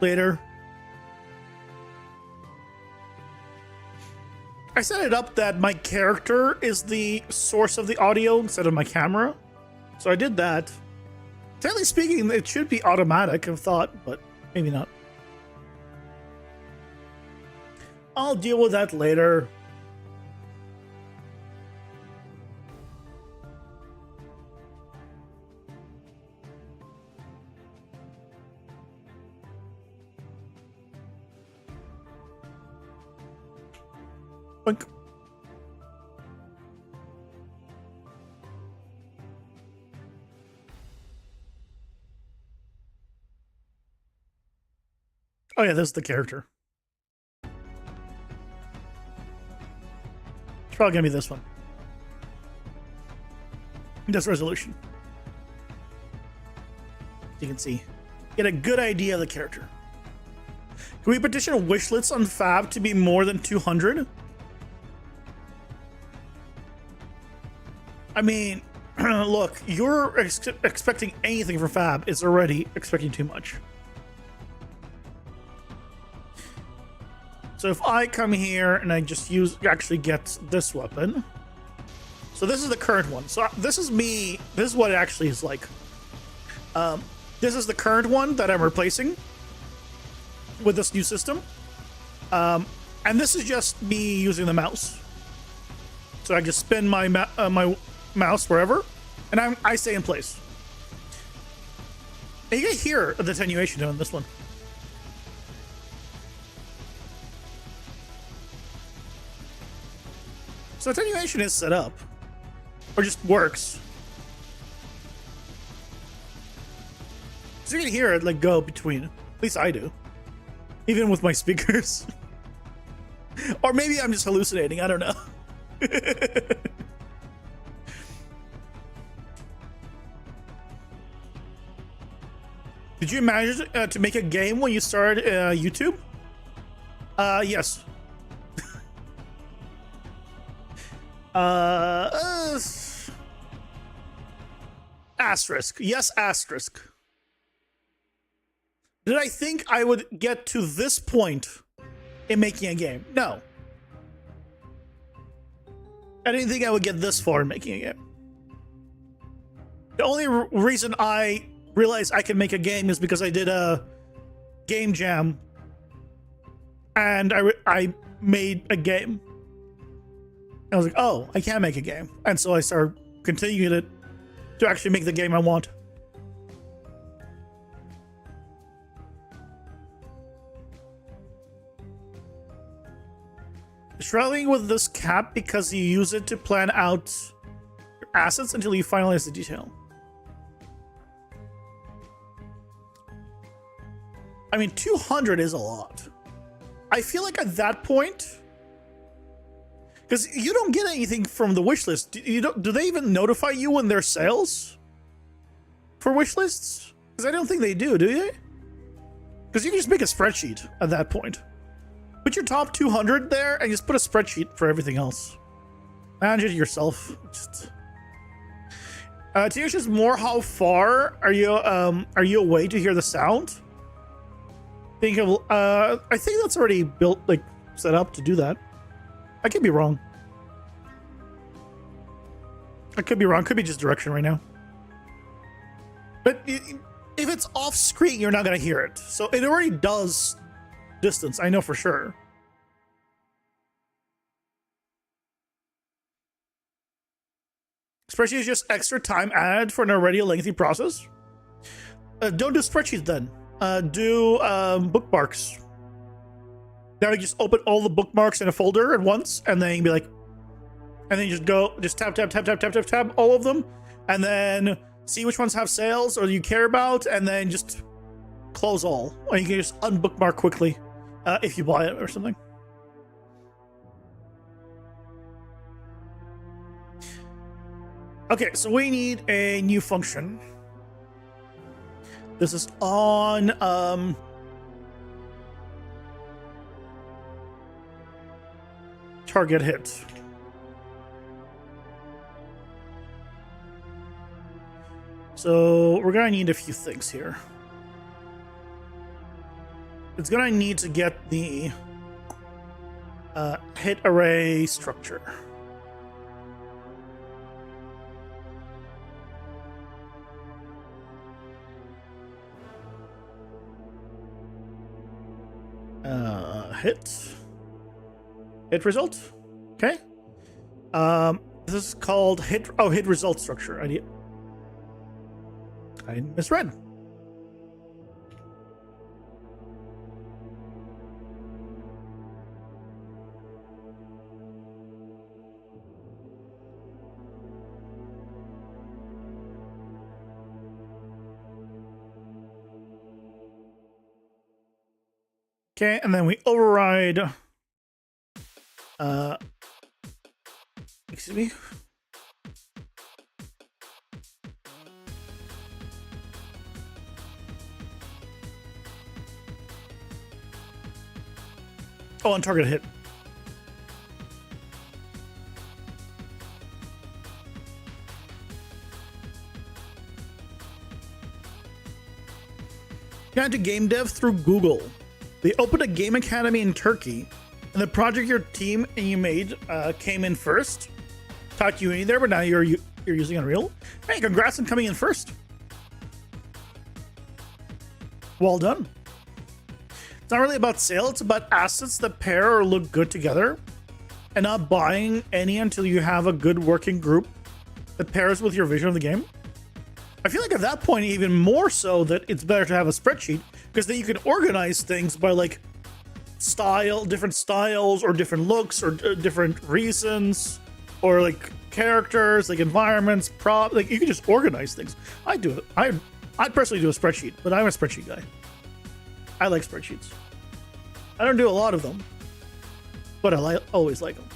Speaker 2: later. I set it up that my character is the source of the audio instead of my camera. So I did that. Technically speaking, it should be automatic, I've thought, but maybe not. I'll deal with that later. Boink. Oh yeah, this is the character. It's probably gonna be this one. This resolution. You can see. Get a good idea of the character. Can we petition wish lists on Fab to be more than 200? I mean, look, you're expecting anything from Fab is already expecting too much. So if I come here and I just actually get this weapon. So this is the current one. So this is me. This is what it actually is like. This is the current one that I'm replacing with this new system. And this is just me using the mouse. So I just spin my my mouse wherever, and I stay in place. And you can hear the attenuation on this one. So attenuation is set up, or just works. So you can hear it like go between. At least I do, even with my speakers. Or maybe I'm just hallucinating. I don't know. Did you imagine to make a game when you started YouTube? Yes. Asterisk. Yes, asterisk. Did I think I would get to this point in making a game? No. I didn't think I would get this far in making a game. The only reason I realized I can make a game is because I did a game jam and I made a game. I was like, oh, I can make a game. And so I started continuing it to actually make the game I want. Struggling with this cap because you use it to plan out your assets until you finalize the detail. I mean, 200 is a lot. I feel like at that point, because you don't get anything from the wish list. Do they even notify you when there's sales for wish lists? Because I don't think they do they? Because you can just make a spreadsheet at that point. Put your top 200 there and just put a spreadsheet for everything else. Manage it yourself. Just... to use just more, how far are you away to hear the sound? Think of I think that's already built, like set up to do that. I could be wrong. I could be wrong. Could be just direction right now. But if it's off screen, you're not gonna hear it. So it already does distance. I know for sure. Spreadsheet is just extra time added for an already lengthy process. Don't do spreadsheets then. Do bookmarks. Now you just open all the bookmarks in a folder at once, and then you can be like, and then you just tab all of them, and then see which ones have sales or you care about, and then just close all. Or you can just unbookmark quickly if you buy it or something. Okay, so we need a new function. This is on target hit. So we're gonna need a few things here. It's gonna need to get the hit array structure. Hit result. Okay. This is called hit result structure. I misread. Okay, and then we override. Excuse me. Oh, on target hit. Got into game dev through Google. They opened a game academy in Turkey, and the project your team and you made came in first. Taught you in there, but now you're using Unreal. Hey, congrats on coming in first. Well done. It's not really about sale, it's about assets that pair or look good together, and not buying any until you have a good working group that pairs with your vision of the game. I feel like at that point, even more so, that it's better to have a spreadsheet, because then you can organize things by like different styles or different looks or different reasons or like characters, like environments, like you can just organize things. I do it. I personally do a spreadsheet, but I'm a spreadsheet guy. I like spreadsheets. I don't do a lot of them, but I always like them.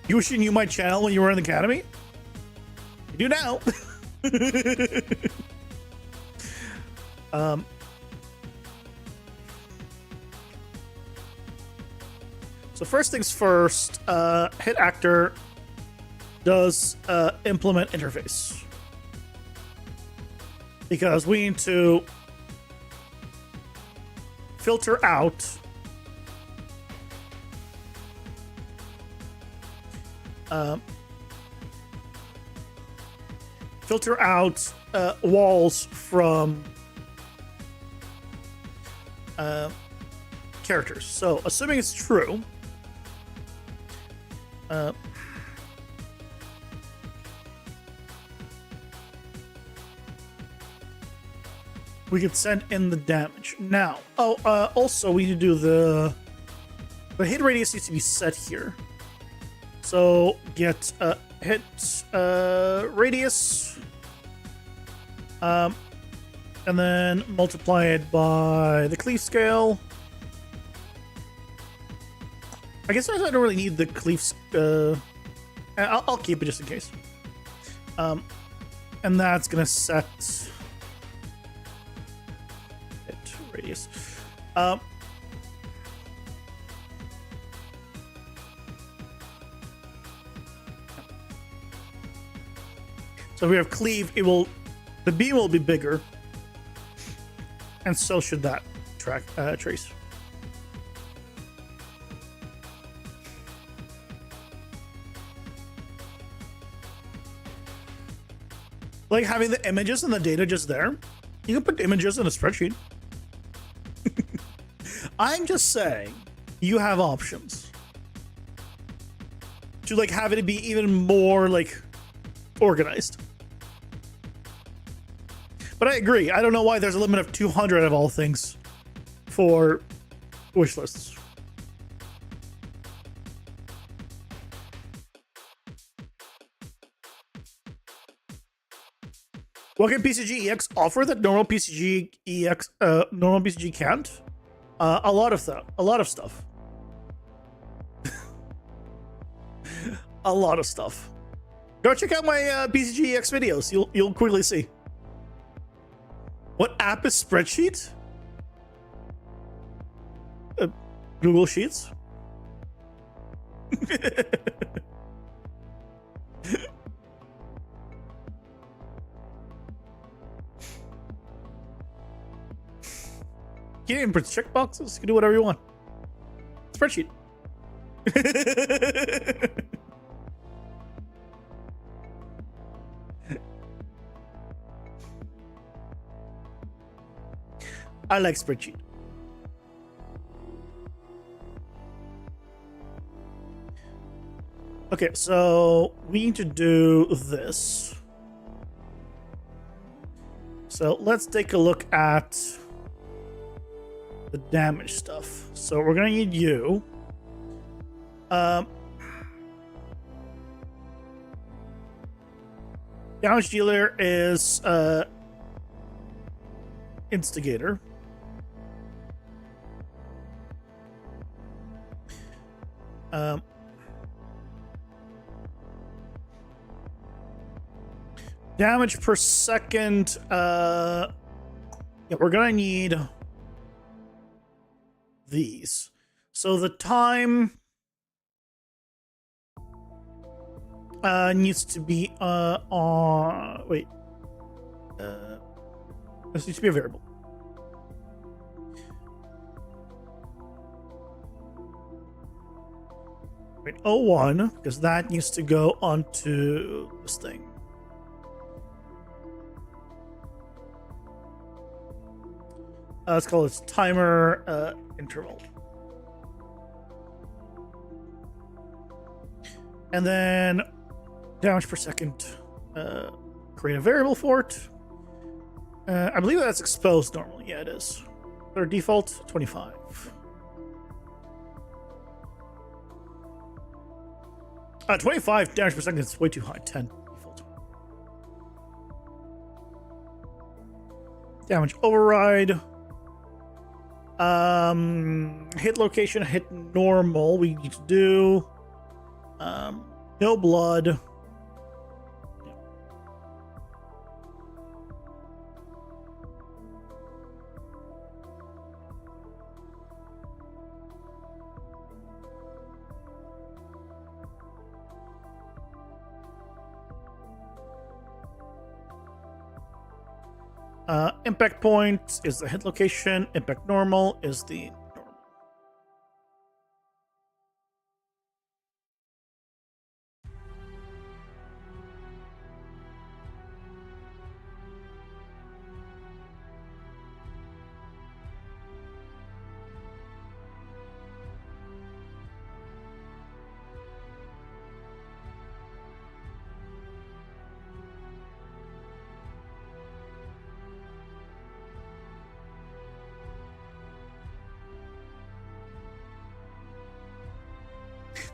Speaker 2: You wishing you knew my channel when you were in the academy? You do now. So first things first, hit actor does implement interface, because we need to filter out walls from characters. So assuming it's true, we could send in the damage. Now, also we need to do the hit radius needs to be set here. So get hit radius, and then multiply it by the cleave scale. I guess I don't really need the cleave. I'll keep it just in case. And that's gonna set hit radius. So if we have cleave, the beam will be bigger, and so should that trace. Like having the images and the data just there. You can put images in a spreadsheet. I'm just saying, you have options to like have it be even more like organized. But I agree. I don't know why there's a limit of 200 of all things for wish lists. What can PCG EX offer that normal PCG EX normal PCG can't? A lot of stuff. A lot of stuff. Go check out my BCGX videos. You'll quickly see. What app is Spreadsheet? Google Sheets. You can even print checkboxes. You can do whatever you want. Spreadsheet. I like spreadsheet. Okay, so we need to do this. So let's take a look at the damage stuff. So we're gonna need you. Damage dealer is instigator. Damage per second. Yeah, we're gonna need these. So the time needs to be on. Wait. This needs to be a variable. Wait, 01, because that needs to go onto this thing. Let's call this timer interval. And then damage per second. Create a variable for it. I believe that's exposed normally. Yeah, it is. Their default 25. Uh, 25 damage per second is way too high. 10 default. Damage override. Hit location, hit normal. We need to do no blood. Impact point is the hit location. Impact normal is the normal.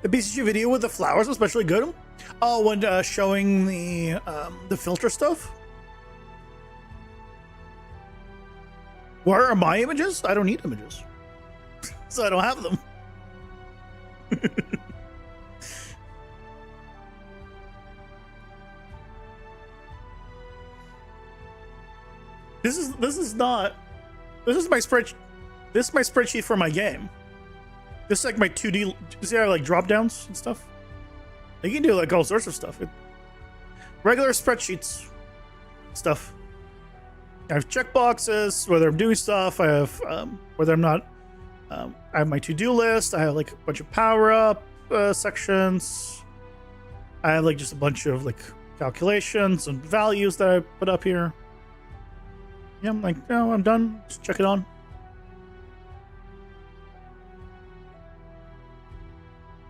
Speaker 2: The BCG video with the flowers was especially good. Oh, when showing the filter stuff. Where are my images? I don't need images, so I don't have them. This is my spreadsheet. This is my spreadsheet for my game. This is like my 2D. See how I like drop downs and stuff? You can do like all sorts of stuff. Regular spreadsheets stuff. I have checkboxes, whether I'm doing stuff. I have whether I'm not. I have my to-do list. I have like a bunch of power-up sections. I have like just a bunch of like calculations and values that I put up here. Yeah, I'm like, no, I'm done. Just check it on.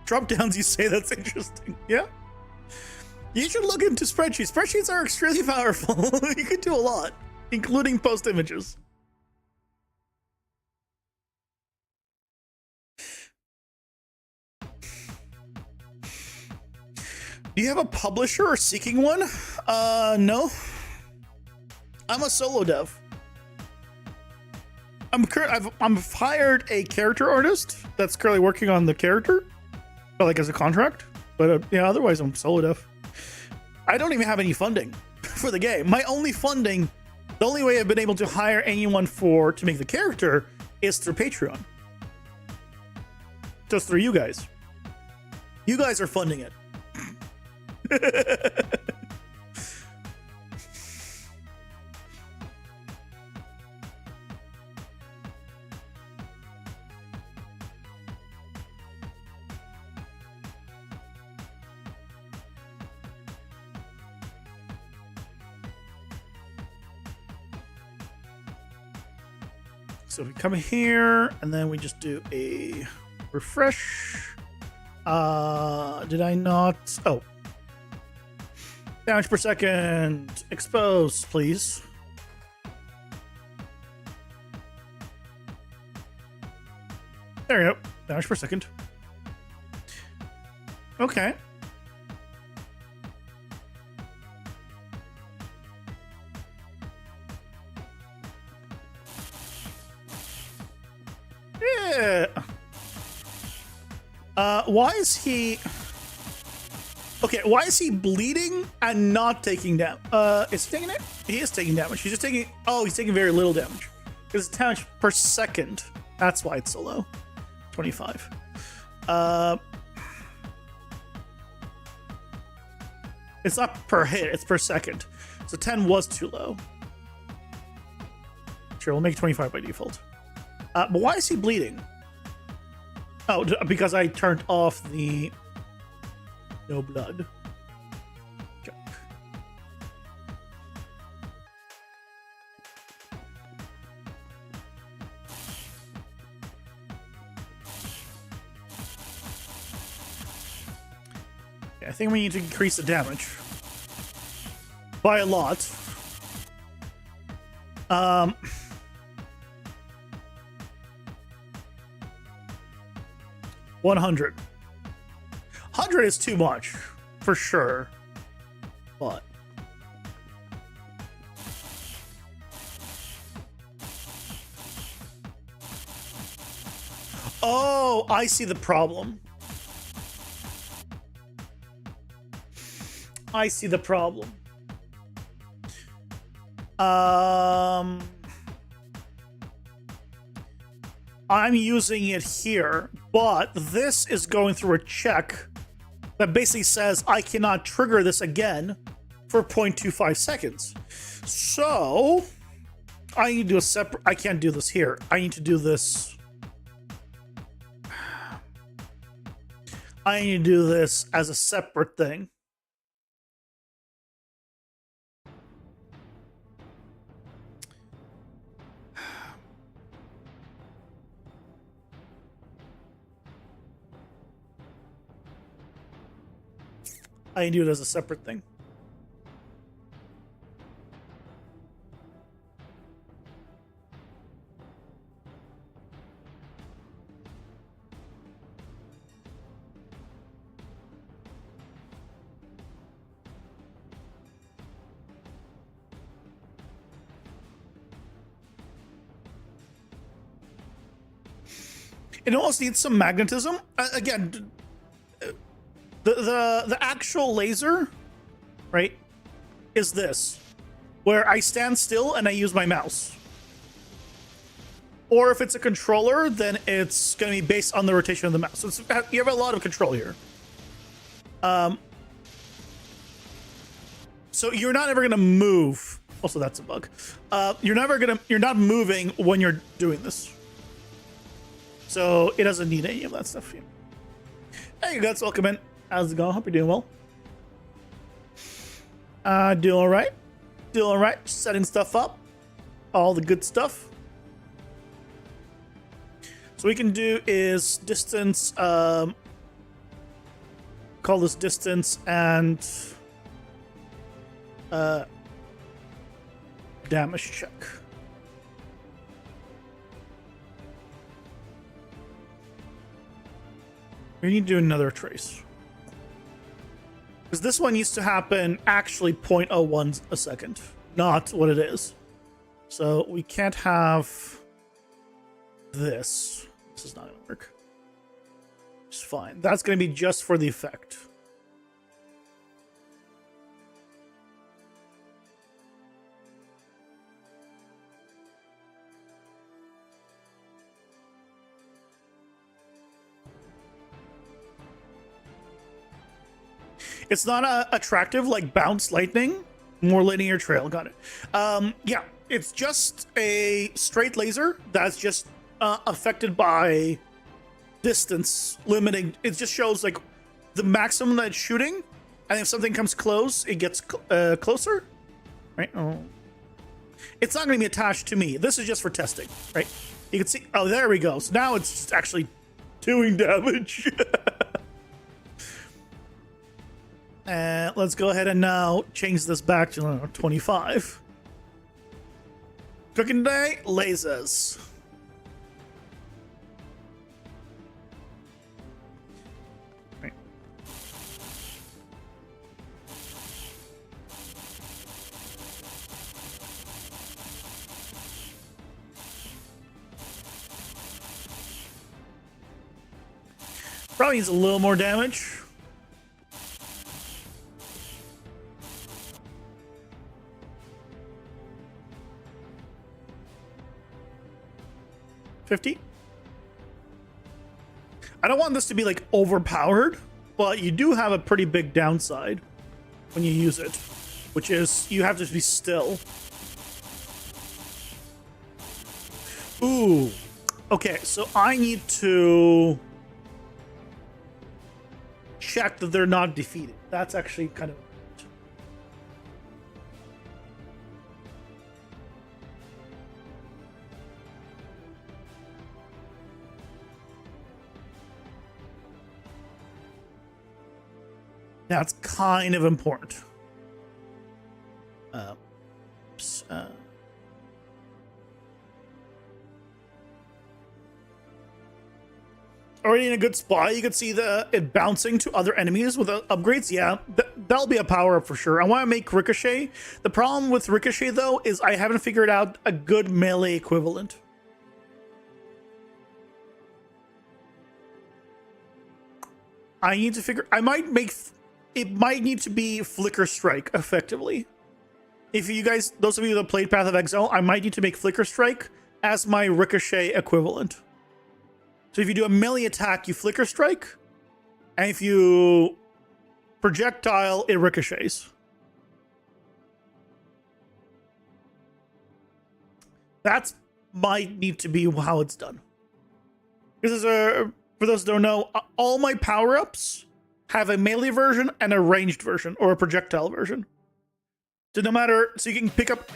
Speaker 2: Drop downs, you say? That's interesting. Yeah. You should look into spreadsheets. Spreadsheets are extremely powerful. You can do a lot, including post images. Do you have a publisher or seeking one? No. I'm a solo dev. I've hired a character artist that's currently working on the character, but like as a contract. But yeah, otherwise I'm solo dev. I don't even have any funding for the game. My only funding, the only way I've been able to hire anyone to make the character is through Patreon. Just through you guys. You guys are funding it. So we come here and then we just do a refresh. Did I not? Oh. Damage per second. Expose, please. There we go. Damage per second. Okay. Yeah. Why is he... Okay, why is he bleeding and not taking damage? Is he taking it? He is taking damage. He's just taking... Oh, he's taking very little damage. Because it's damage per second. That's why it's so low. 25. It's not per hit, it's per second. So 10 was too low. Sure, we'll make 25 by default. But why is he bleeding? Oh, because I turned off the no blood. Check. Okay, I think we need to increase the damage by a lot. 100. 100 is too much, for sure. But oh, I see the problem. I see the problem. I'm using it here, but this is going through a check that basically says I cannot trigger this again for 0.25 seconds. So I need to do a separate... I can't do this here. I need to do this... I need to do this as a separate thing. I can do it as a separate thing. It almost needs some magnetism. Again, the actual laser, right, is this, where I stand still and I use my mouse. Or if it's a controller, then it's going to be based on the rotation of the mouse. So you have a lot of control here. So you're not ever going to move. Also, that's a bug. You're not moving when you're doing this. So it doesn't need any of that stuff here. Hey, you guys, welcome in. How's it going? Hope you're doing well. Doing all right. Doing all right. Setting stuff up. All the good stuff. So what we can do is distance. Call this distance and damage check. We need to do another trace. Because this one needs to happen actually 0.01 a second, not what it is. So we can't have this. This is not going to work. It's fine. That's going to be just for the effect. It's not attractive like bounce lightning, more linear trail. Got it. Yeah, it's just a straight laser that's just affected by distance limiting. It just shows like the maximum that it's shooting, and if something comes close, it gets closer. Right? Oh. It's not going to be attached to me. This is just for testing, right? You can see. Oh, there we go. So now it's just actually doing damage. And let's go ahead and now change this back to 25. Cooking day, lasers. Right. Probably needs a little more damage. $50. I don't want this to be like overpowered, but you do have a pretty big downside when you use it, which is you have to be still. Ooh. Okay, so I need to check that they're not defeated. That's actually kind of... That's kind of important. Oops, already in a good spot. You can see it bouncing to other enemies with upgrades. Yeah, that'll be a power up for sure. I want to make Ricochet. The problem with Ricochet though is I haven't figured out a good melee equivalent. I need to figure. I might make. It might need to be Flicker Strike, effectively. If you guys, those of you that played Path of Exile, I might need to make Flicker Strike as my Ricochet equivalent. So if you do a melee attack, you Flicker Strike, and if you projectile, it ricochets. That's might need to be how it's done. This is for those who don't know, all my power-ups have a melee version and a ranged version, or a projectile version. So no matter, so you can pick up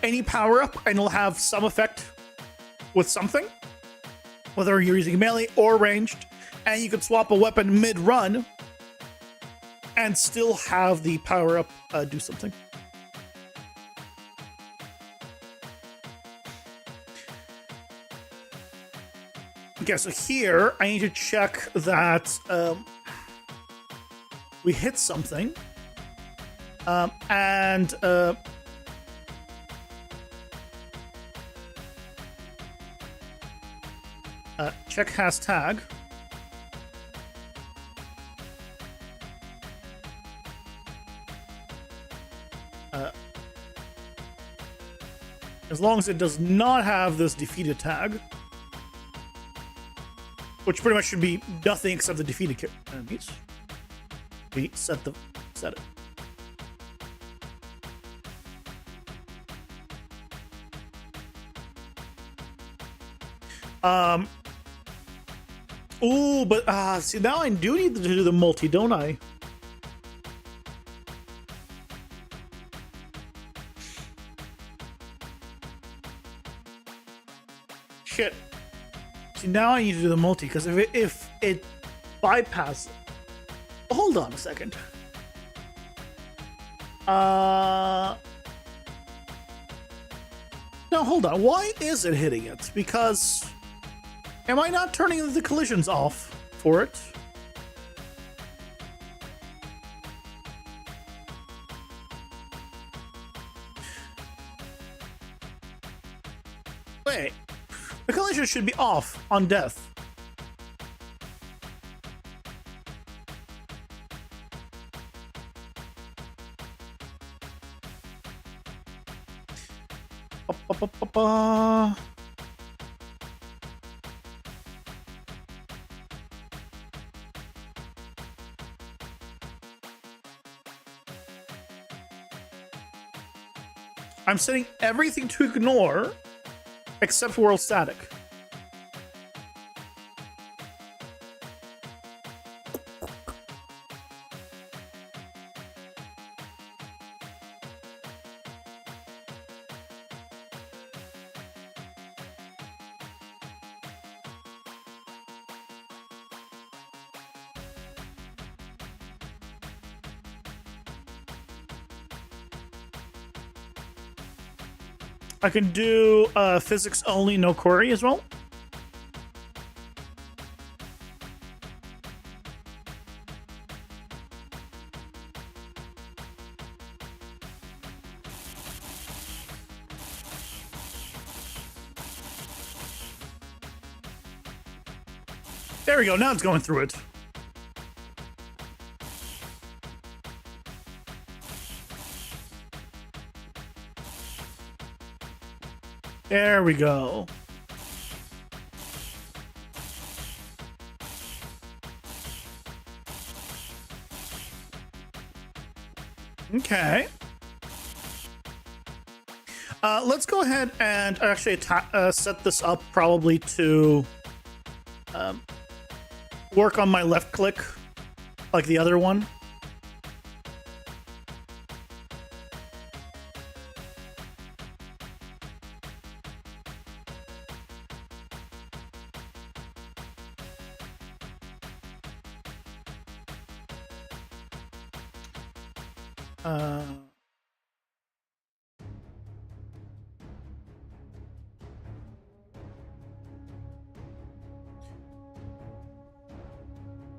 Speaker 2: any power-up and it'll have some effect with something, whether you're using melee or ranged, and you can swap a weapon mid-run and still have the power-up do something. Okay, so here I need to check that we hit something, and check hashtag. As long as it does not have this defeated tag, which pretty much should be nothing except the defeated enemies. We set it. Ooh, but see, now I do need to do the multi, don't I? Shit. See, now I need to do the multi, because if it bypasses... Hold on a second. No, hold on. Why is it hitting it? Because... Am I not turning the collisions off for it? Wait. The collision should be off on death. I'm setting everything to ignore except world static. I can do physics only, no query as well. There we go. Now it's going through it. There we go. Okay. Let's go ahead and actually set this up probably to work on my left click like the other one.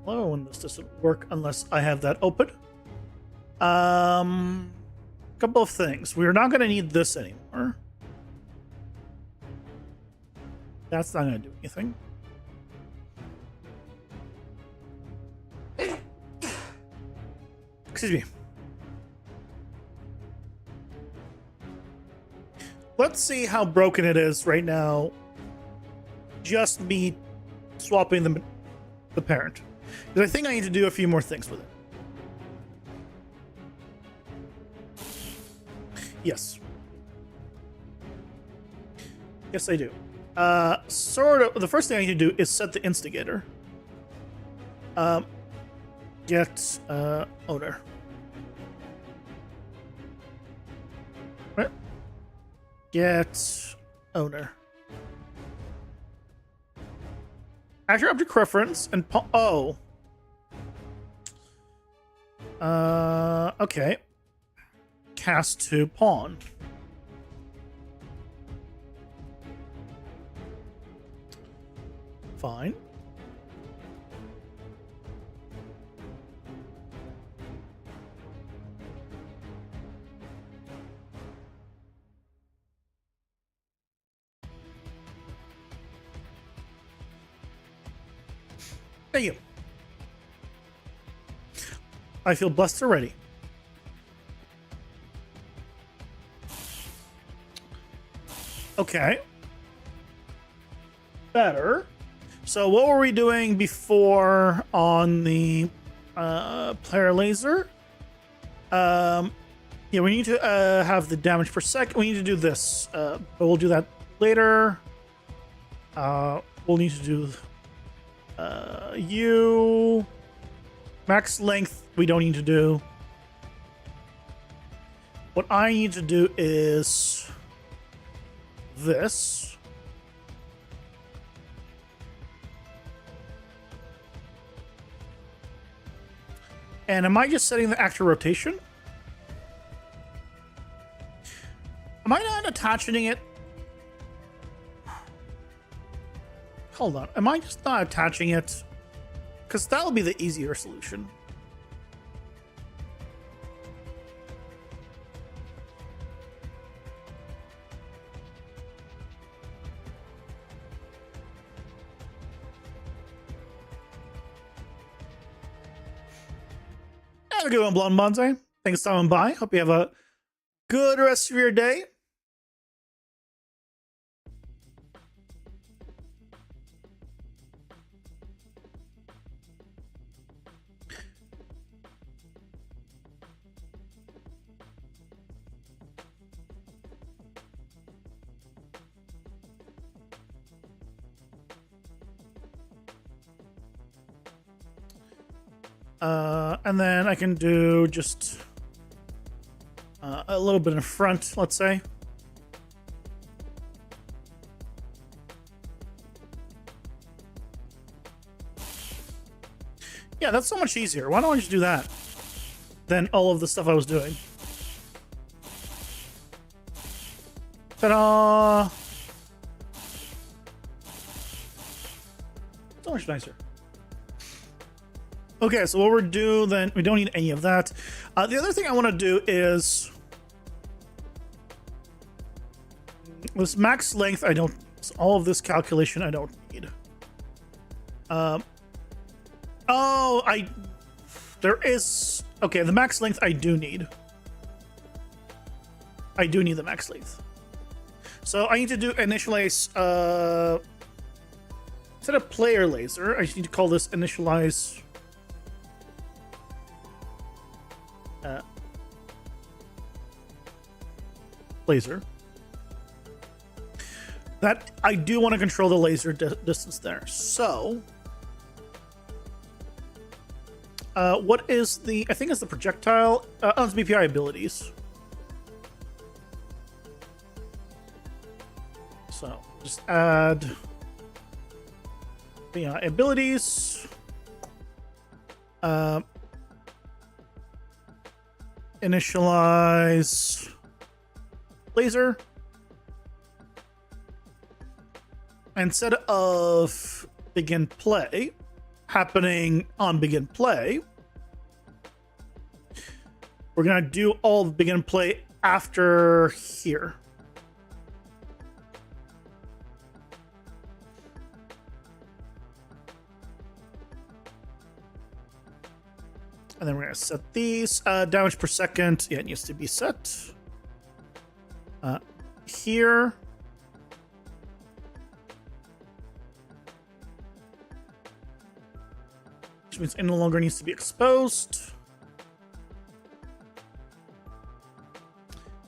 Speaker 2: Hello, and this doesn't work unless I have that open. Couple of things. We're not going to need this anymore. That's not going to do anything. Excuse me. Let's see how broken it is right now. Just me swapping the parent. Because I think I need to do a few more things with it. Yes. Yes, I do. Sort of. The first thing I need to do is set the instigator. Get owner. Right. Get owner. Actor object reference and oh. Okay. Cast to pawn. Fine. Thank you. I feel blessed already. Okay. Better. So what were we doing before on the player laser? Yeah, we need to have the damage per second. We need to do this, but we'll do that later. We'll need to do you. Max length, we don't need to do. What I need to do is this. And am I just setting the actor rotation? Am I not attaching it? Hold on. Am I just not attaching it? Because that'll be the easier solution. Have a good one, Blonde Bonsai. Thanks for stopping by. Hope you have a good rest of your day. And then I can do just a little bit in front, let's say. Yeah, that's so much easier. Why don't I just do that than all of the stuff I was doing? Ta-da! So much nicer. Okay, so what we're doing then, we don't need any of that. The other thing I want to do is this max length. I don't. All of this calculation I don't need. Oh, there is, okay, the max length I do need. I do need the max length. So I need to do initialize, instead of player laser, I just need to call this initialize laser. That, I do want to control the laser distance there. So what is the, I think it's the projectile, oh, it's BPI abilities. So just add BPI abilities. Initialize laser. Instead of begin play happening on begin play, we're gonna do all the begin play after here. And then we're gonna set these damage per second. Yeah, it needs to be set here. Which means it no longer needs to be exposed.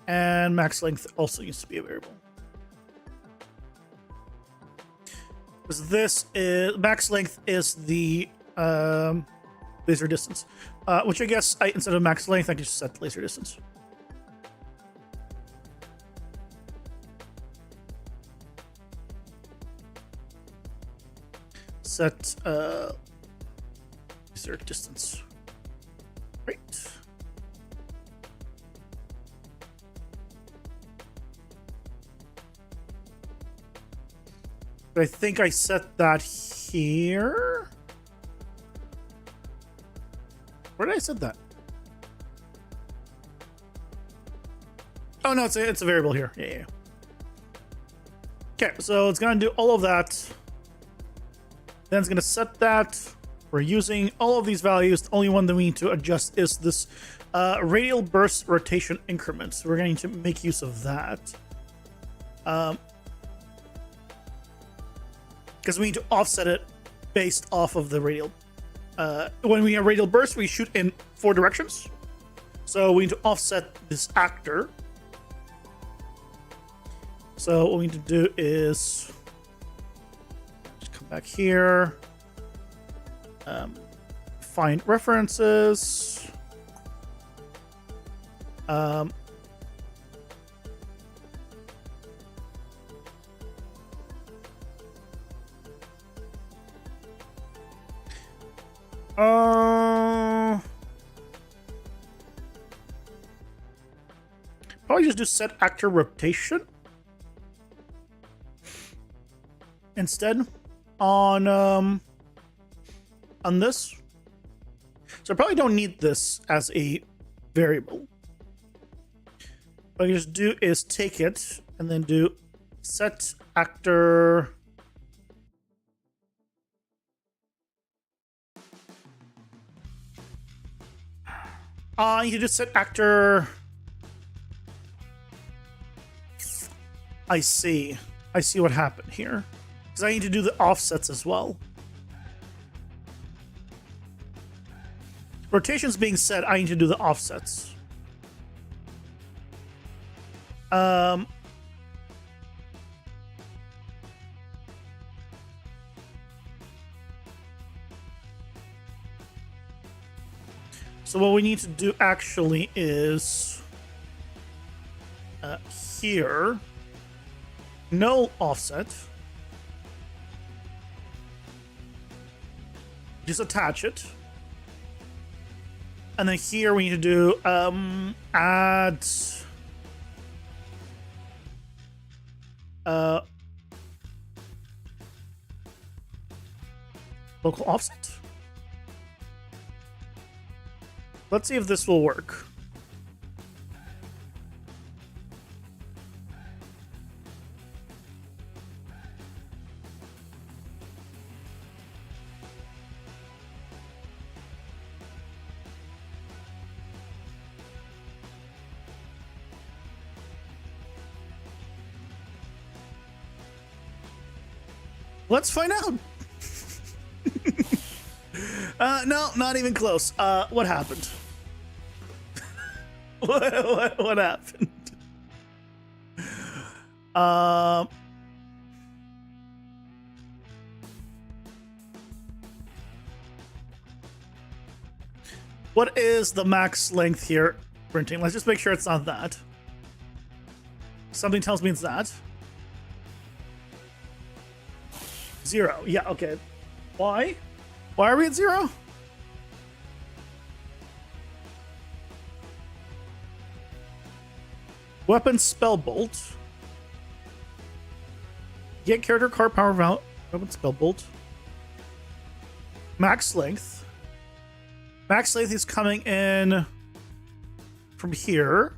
Speaker 2: And max length also needs to be a variable. Because this is, max length is the laser distance. Which I guess instead of max length, I can just set laser distance. Set laser distance. Right. But I think I set that here. Where did I set that? Oh no, it's a variable here. Yeah. Okay, so it's gonna do all of that. Then it's gonna set that. We're using all of these values. The only one that we need to adjust is this radial burst rotation increment. So we're going to make use of that. Because we need to offset it based off of the radial. When we have radial burst, we shoot in 4 directions. So we need to offset this actor. So what we need to do is just come back here. Find references. Probably just do set actor rotation instead on this. So I probably don't need this as a variable. What I can just do is take it and then do set actor you just set actor. I see what happened here. Because I need to do the offsets as well. Rotation's being set, I need to do the offsets. So what we need to do actually is here, no offset. Just attach it. And then here we need to do add local offset. Let's see if this will work. Let's find out. No, not even close. What happened? What happened? What is the max length here? Printing. Let's just make sure it's not that. Something tells me it's that. 0. Yeah, okay. Why? Why are we at 0? Weapon spell bolt. Get character card power value. Weapon spell bolt. Max length. Max length is coming in from here.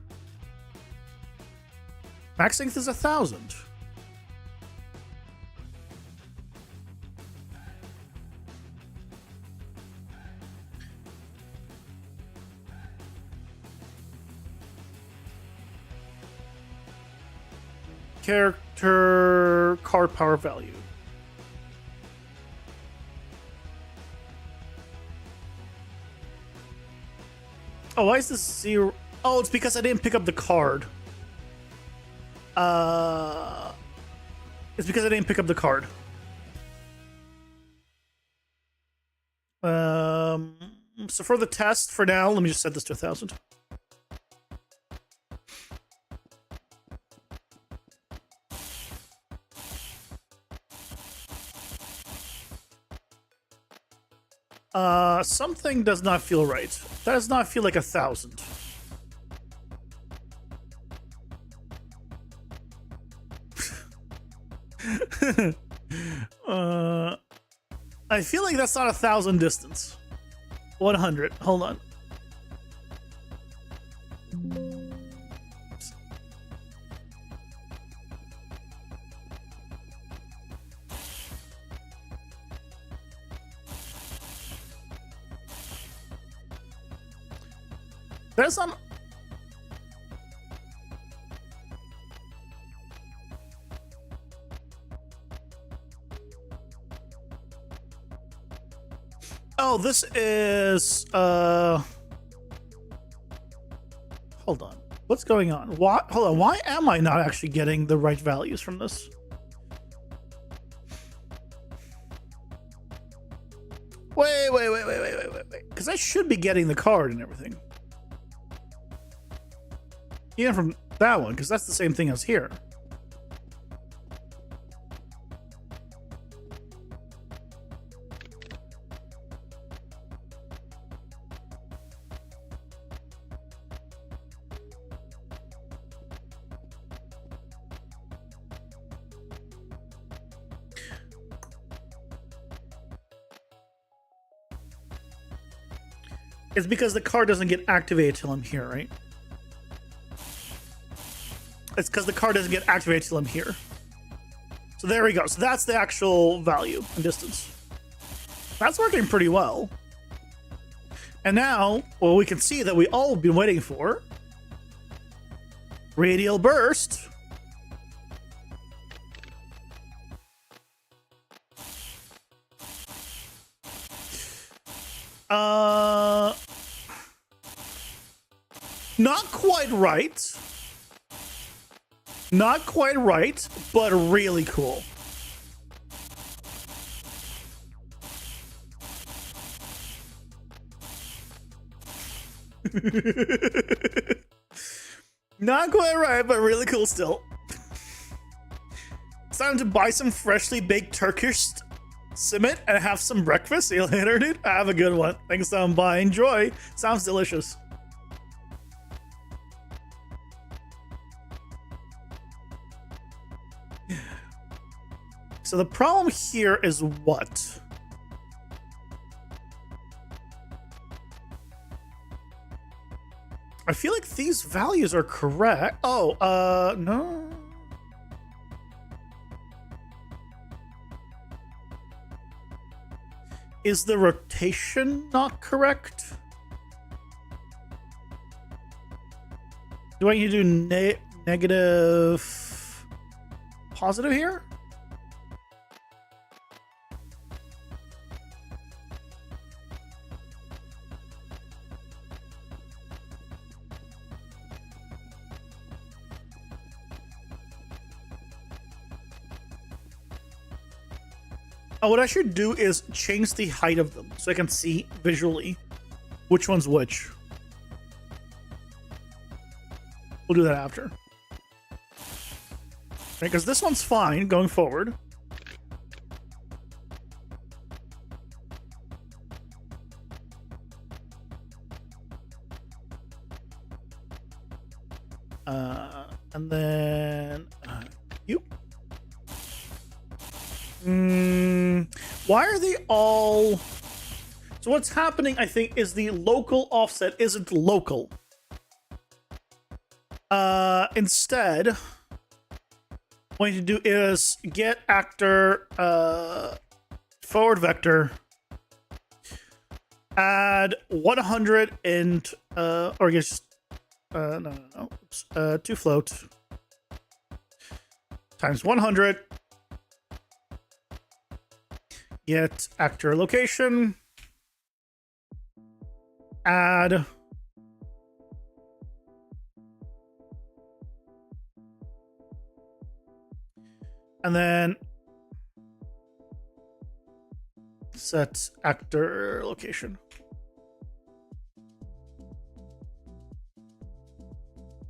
Speaker 2: Max length is 1,000. Character card power value. Oh, why is this 0? Oh, it's because I didn't pick up the card. It's because I didn't pick up the card. So for the test, for now, let me just set this to 1,000. Something does not feel right. That does not feel like 1,000. I feel like that's not 1,000 distance. 100. Hold on. There's some. Oh, this is hold on. What's going on? Why? Hold on. Why am I not actually getting the right values from this? Wait. Because I should be getting the card and everything. Even from that one, because that's the same thing as here. It's because the card doesn't get activated till I'm here, right? It's because the card doesn't get activated till I'm here. So there we go. So that's the actual value and distance. That's working pretty well. And now, well, we can see that we all have been waiting for. Radial burst. Not quite right. Not quite right, but really cool. Not quite right, but really cool still. It's time to buy some freshly baked Turkish simit and have some breakfast. See you later, dude. Have a good one. Thanks, bye. Enjoy. Sounds delicious. So the problem here is what? I feel like these values are correct. Oh, no. Is the rotation not correct? Do I need to do negative positive here? Oh, what I should do is change the height of them so I can see visually which one's which. We'll do that after. Because this one's fine going forward. And then you. Why are they all... So what's happening, I think, is the local offset isn't local. Instead, what I need to do is get actor forward vector, add 100 and or I guess no. Oops, to float times 100. Get actor location, add and then set actor location.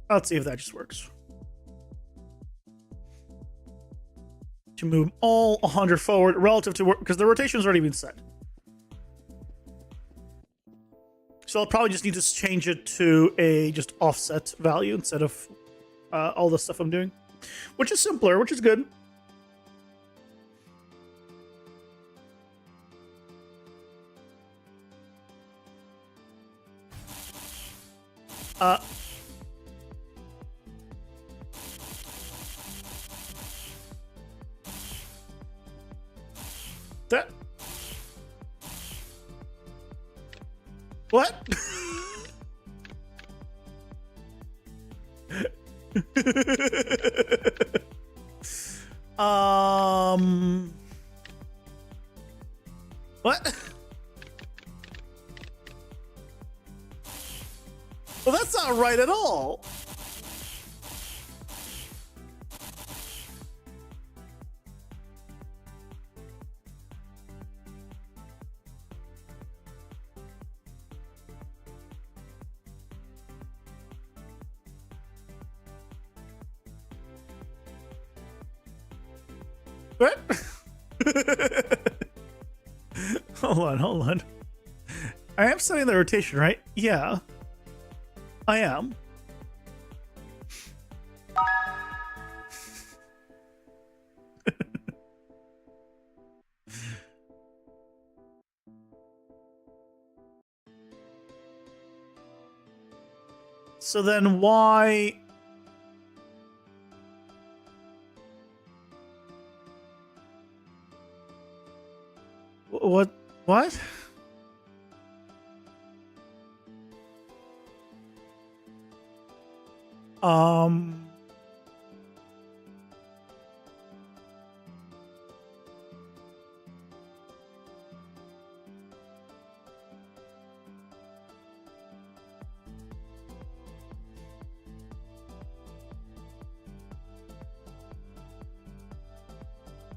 Speaker 2: Let's see if that just works. To move all 100 forward relative to work, because the rotation's already been set. So I'll probably just need to change it to a just offset value instead of all the stuff I'm doing, which is simpler, which is good. That... What? What? Well, that's not right at all. What? Hold on. I am setting the rotation, right? Yeah. I am. So then why... What?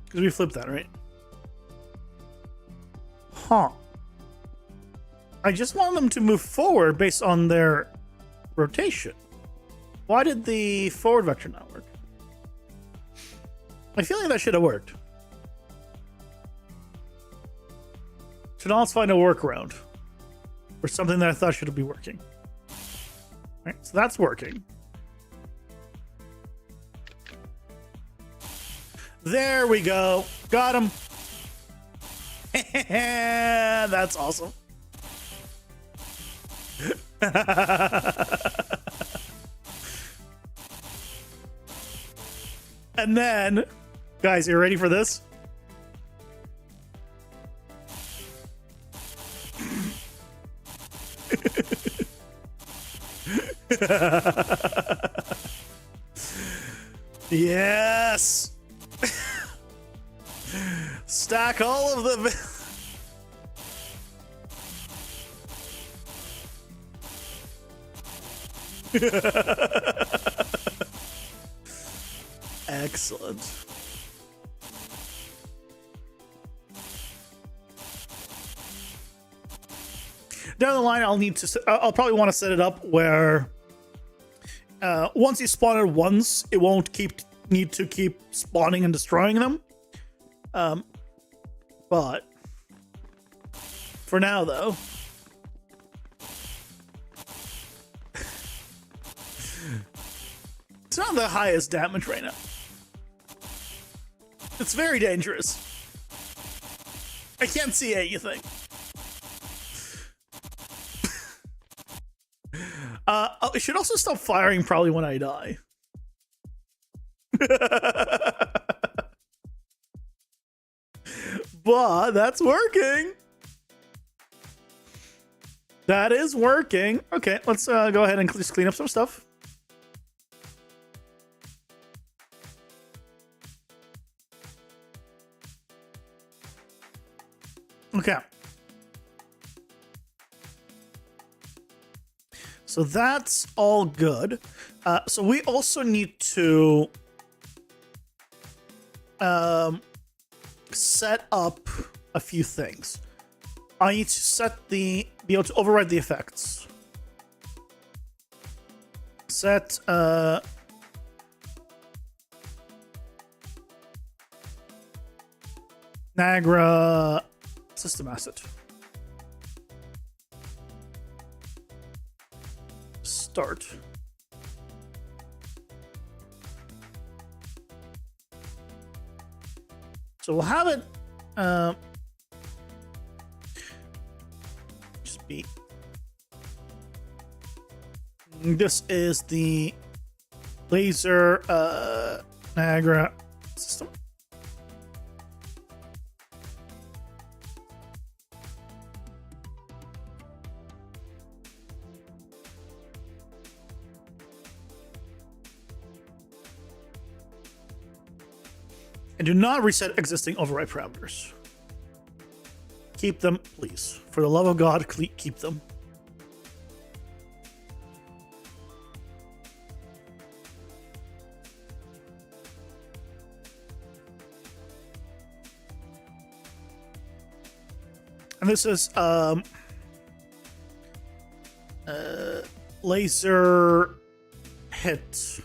Speaker 2: Because we flipped that, right? Huh. I just want them to move forward based on their rotation. Why did the forward vector not work? I feel like that should have worked. So now let's find a workaround for something that I thought should be working. All right, so that's working. There we go. Got him. That's awesome. And then, guys, you ready for this? Yes. Stack all of them. Excellent. Down the line, I'll probably want to set it up where once you spawn it once, it won't need to keep spawning and destroying them. But for now, though, it's not the highest damage right now. It's very dangerous. I can't see anything. I should also stop firing probably when I die. But that's working. That is working. Okay, let's go ahead and just clean up some stuff. Okay. So that's all good. So we also need to set up a few things. I need to be able to override the effects. Set Nagra system asset. Start. So we'll have it just be. This is the laser Niagara system. And do not reset existing override parameters. Keep them, please. For the love of God, keep them. And this is laser hit.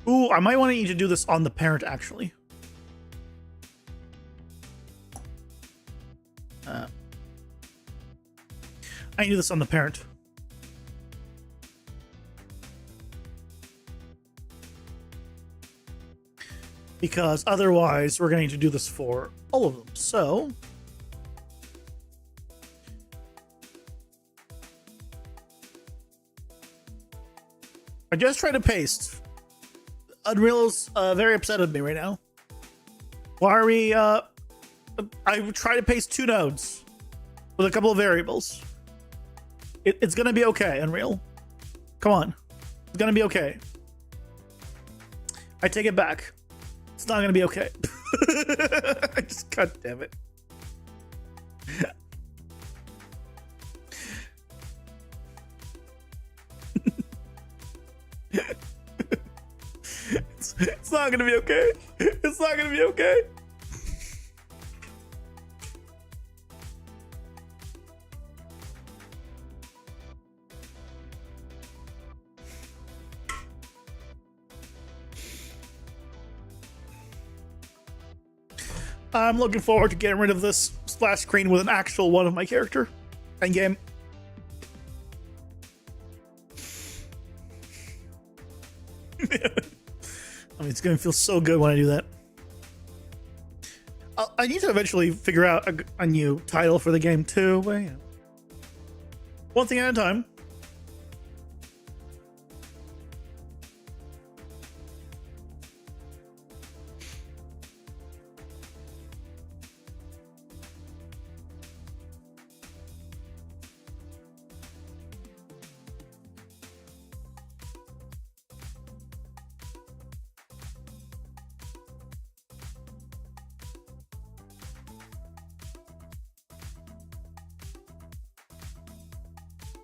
Speaker 2: Ooh, I might want you to do this on the parent, actually. I can do this on the parent. Because otherwise, we're going to do this for all of them. So I just tried to paste. Unreal's very upset at me right now. Why are we I try to paste 2 nodes with a couple of variables. It's gonna be okay, Unreal. Come on. It's gonna be okay. I take it back. It's not gonna be okay. I just, god damn it. It's not gonna be okay. It's not gonna be okay. I'm looking forward to getting rid of this splash screen with an actual one of my character. Endgame. I mean, it's gonna feel so good when I do that. I need to eventually figure out a new title for the game too, but yeah. One thing at a time.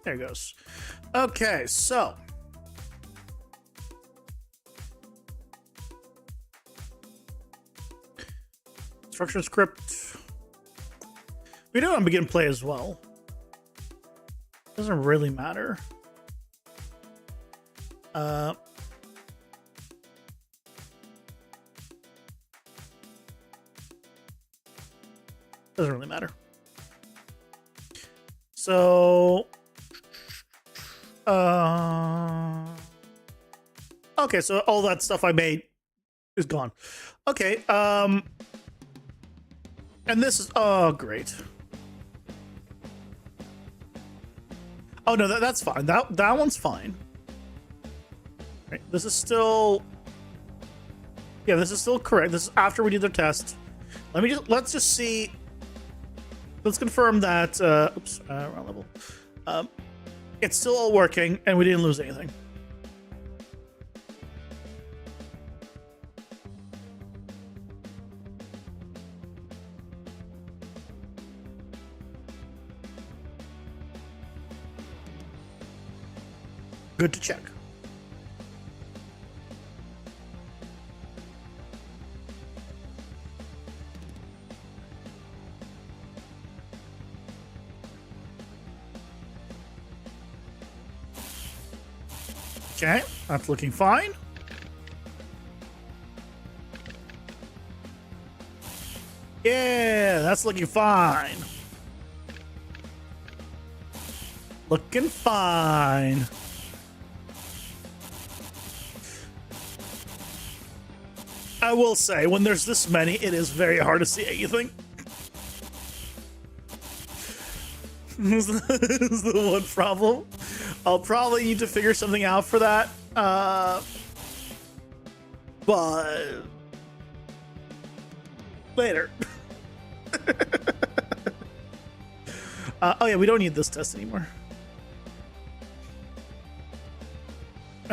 Speaker 2: There it goes. Okay, so structure script. We don't want to begin play as well. Doesn't really matter. Doesn't really matter. So okay, so all that stuff I made is gone. Okay, and this is, oh great. Oh no, that's fine. That one's fine. Right, this is still, yeah, this is still correct. This is after we do the test. Let's just see. Let's confirm that. Oops, wrong level. It's still all working, and we didn't lose anything. Good to check. Okay, that's looking fine. Yeah, that's looking fine. Looking fine. I will say, when there's this many, it is very hard to see anything. This is the one problem. I'll probably need to figure something out for that. But later. Oh yeah, we don't need this test anymore.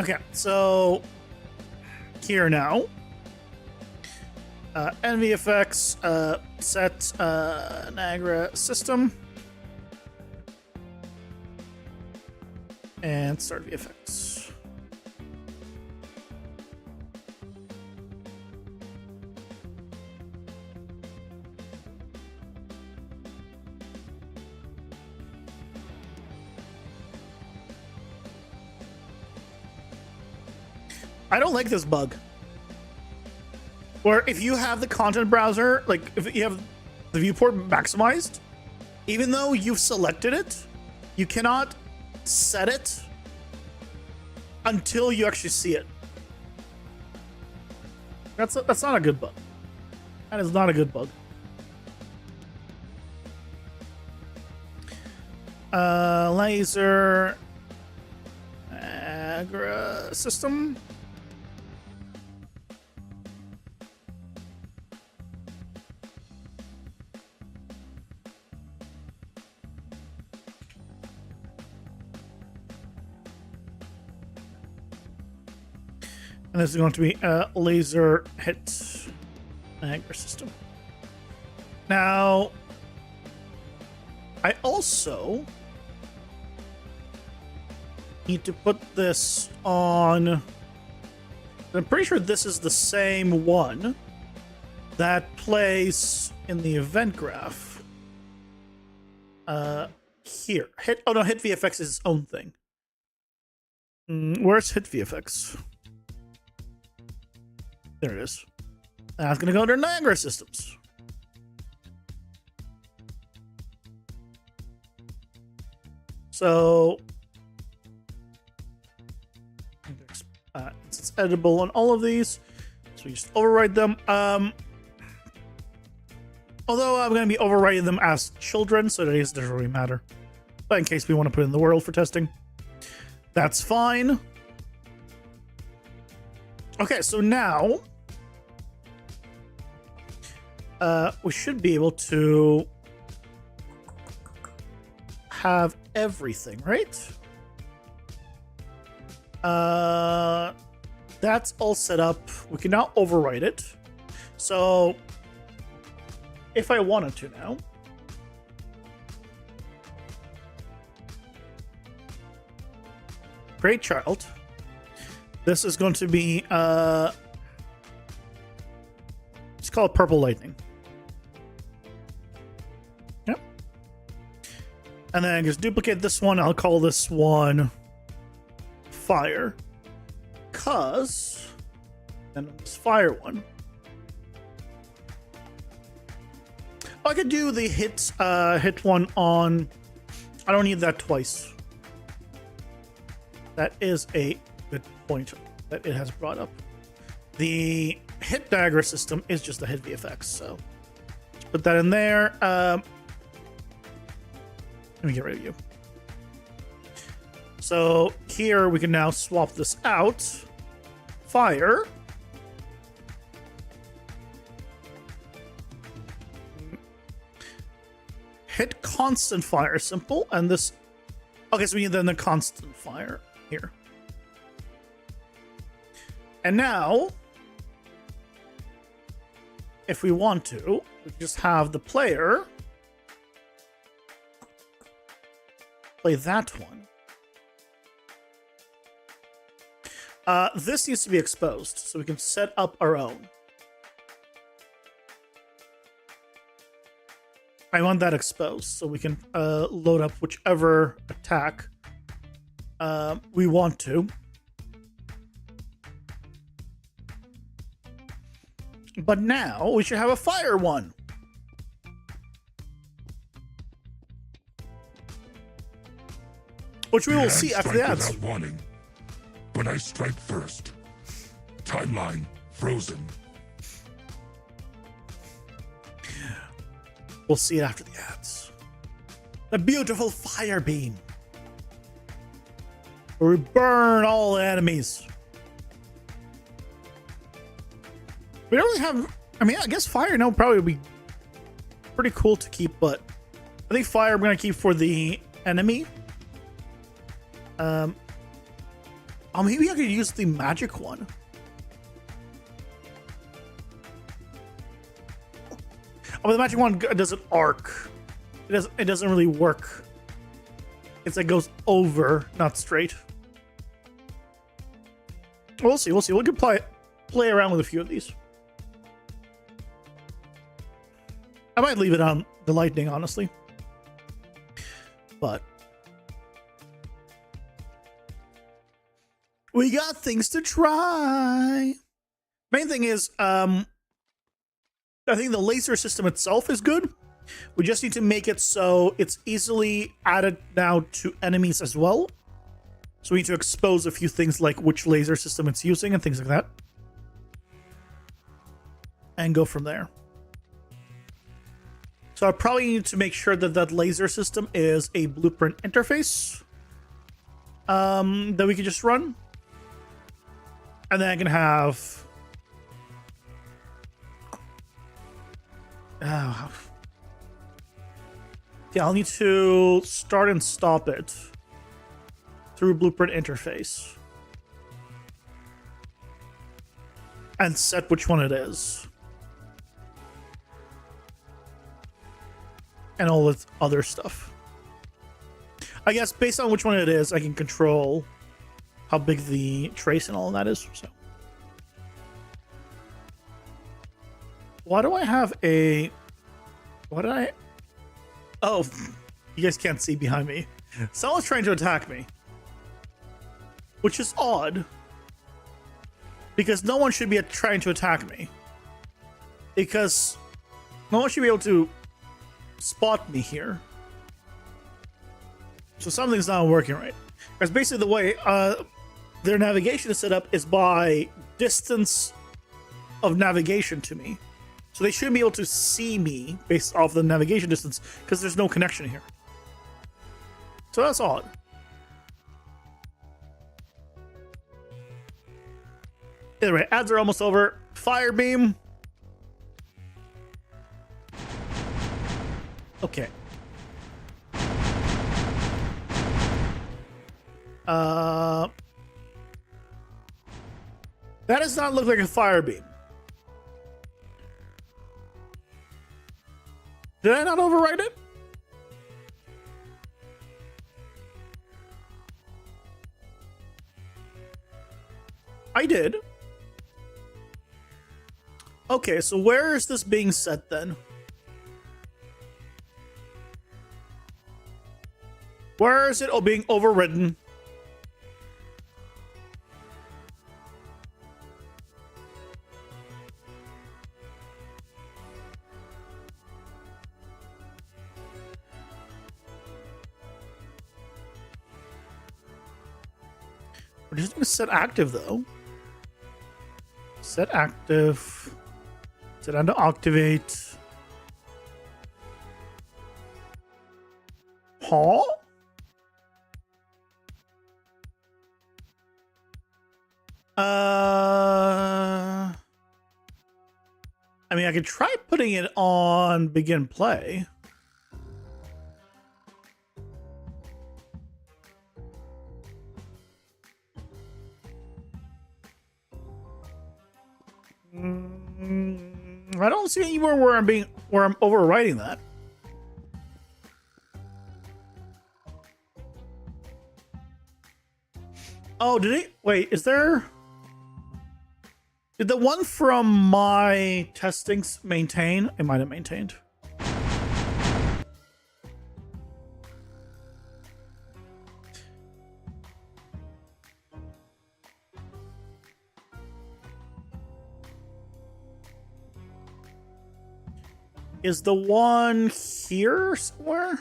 Speaker 2: Okay, so here now. NVFX, set Niagara system. And start VFX. I don't like this bug. Where if you have the content browser, like if you have the viewport maximized, even though you've selected it, you cannot set it until you actually see it. That's not a good bug. That is not a good bug. Laser Agra system. And this is going to be a laser hit Niagara system. Now, I also need to put this on I'm pretty sure this is the same one that plays in the event graph. Here. Hit VFX is its own thing. Where's hit VFX? There it is. That's gonna go under Niagara Systems. So it's editable on all of these, so we just override them. Although I'm going to be overwriting them as children, so it doesn't really matter. But in case we want to put it in the world for testing, that's fine. Okay, so now we should be able to have everything, right? That's all set up. We can now overwrite it. So if I wanted to now, create child. This is going to be let's call it purple lightning. Yep. And then just duplicate this one. I'll call this one fire. Cause then this fire one. I could do the hit one on. I don't need that twice. That is a good point that it has brought up. The hit dagger system is just the hit VFX, so put that in there. Let me get rid of you. So here we can now swap this out. Fire. Hit constant fire, simple, and this. Okay, so we need then the constant fire here. And now, if we want to, we just have the player play that one. This needs to be exposed, so we can set up our own. I want that exposed, so we can load up whichever attack we want to. But now we should have a fire one. Which we will see after the ads.
Speaker 4: Without warning, but I strike first. Timeline frozen.
Speaker 2: We'll see it after the ads. The beautiful fire beam. Where we burn all the enemies. We don't really have. I mean, I guess fire now probably would be pretty cool to keep, but I think fire I'm going to keep for the enemy. Maybe I could use the magic one. Oh, but the magic one doesn't arc. It doesn't really work. It's like goes over, not straight. We'll see. We'll see. We can play around with a few of these. I might leave it on the lightning, honestly. But we got things to try. Main thing is, I think the laser system itself is good. We just need to make it so it's easily added now to enemies as well. So we need to expose a few things like which laser system it's using and things like that. And go from there. So I probably need to make sure that that laser system is a blueprint interface that we can just run. And then I can have... yeah, I'll need to start and stop it through blueprint interface. And set which one it is. And all the other stuff. I guess based on which one it is, I can control how big the trace and all of that is. So Why do I have a... What did I... Oh, you guys can't see behind me. Someone's trying to attack me. Which is odd. Because no one should be trying to attack me. Because no one should be able to spot me here. So something's not working right. Because basically the way their navigation is set up is by distance of navigation to me. So they shouldn't be able to see me based off the navigation distance because there's no connection here. So that's odd. Either way, ads are almost over. Fire beam. Okay. That does not look like a fire beam. Did I not overwrite it? I did. Okay, so where is this being set then? Where is it being overridden? We're just going to set active though. Set active. Set on to activate. Huh? I mean, I could try putting it on begin play. I don't see anywhere where I'm overwriting that. Oh, did he? Wait, is there? Did the one from my testings maintain? It might have maintained. Is the one here somewhere?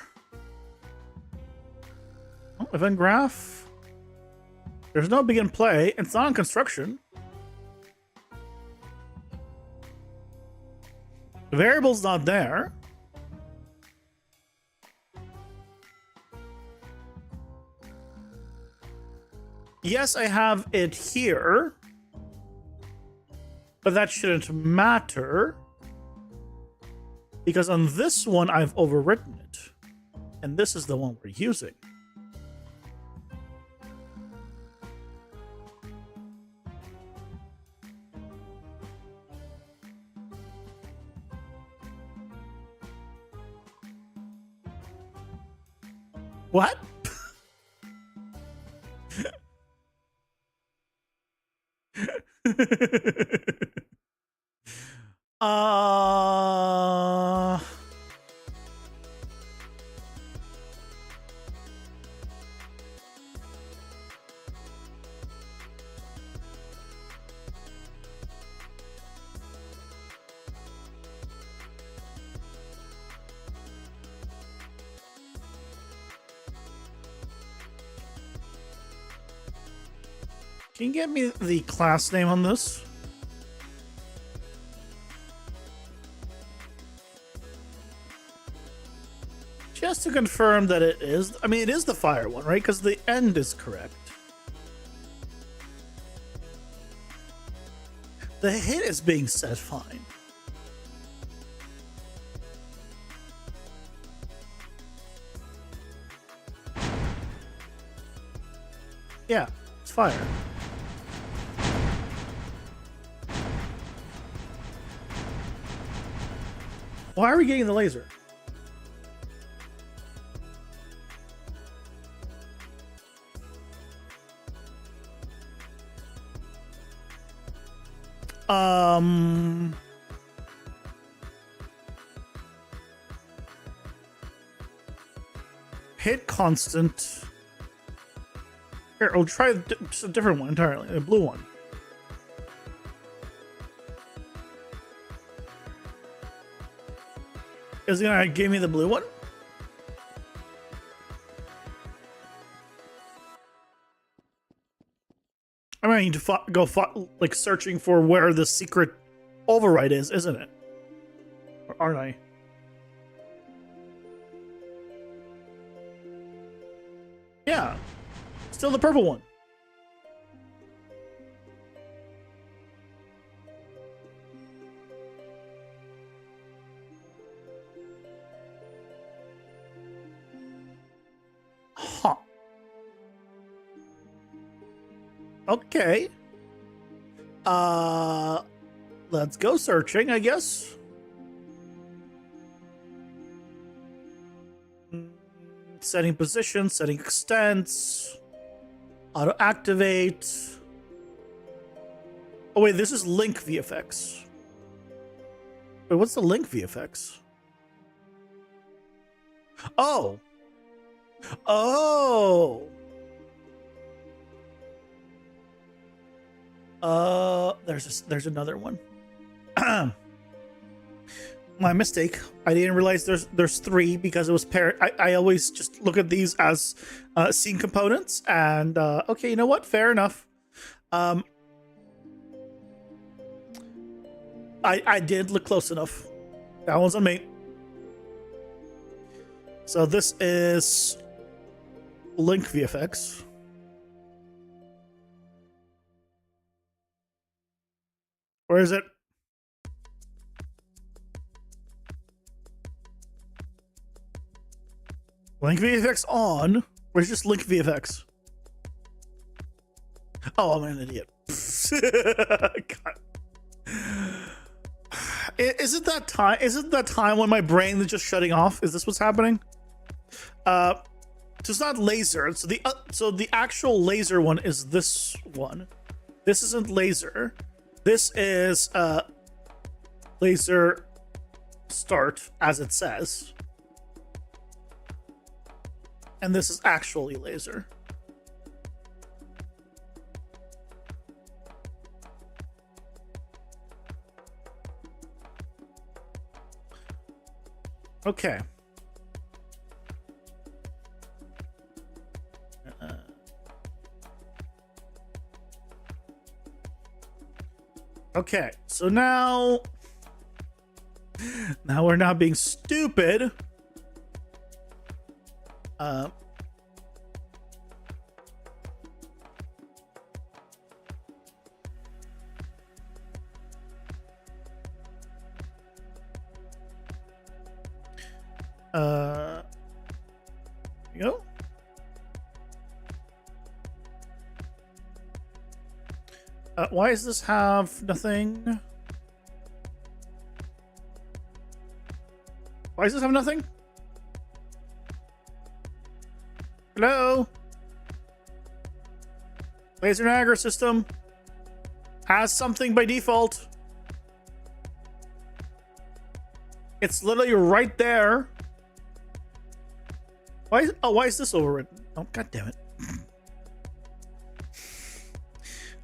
Speaker 2: Oh, event graph. There's no begin play. It's not on construction. The variable's not there. Yes, I have it here. But that shouldn't matter. Because on this one, I've overwritten it. And this is the one we're using. What? Can you get me the class name on this? Just to confirm that it is. I mean, it is the fire one, right? Because the end is correct. The hit is being set fine. Yeah, it's fire. Why are we getting the laser? Hit constant. Here, I'll try just a different one entirely. A blue one. Is it gonna give me the blue one? I mean, I need to go like searching for where the secret override is, isn't it? Or aren't I? Yeah, still the purple one. Huh. Okay. Let's go searching, I guess. Setting position, setting extents, auto activate. Oh wait, this is link VFX. Wait, what's the link VFX? Oh. Oh. There's another one. My mistake. I didn't realize there's three because it was paired. I always just look at these as scene components. And okay, you know what? Fair enough. I did look close enough. That one's on me. So this is Link VFX. Where is it? Link VFX on? Where's just Link VFX? Oh, I'm an idiot. God. Isn't that time? Isn't that time when my brain is just shutting off? Is this what's happening? So it's not laser. So the actual laser one is this one. This isn't laser. This is laser start, as it says. And this is actually laser. Okay. Okay, so now we're not being stupid. There you go. Why does this have nothing? Why does this have nothing? Hello? Laser Niagara system has something by default. It's literally right there. Why is this overwritten? Oh, god damn it.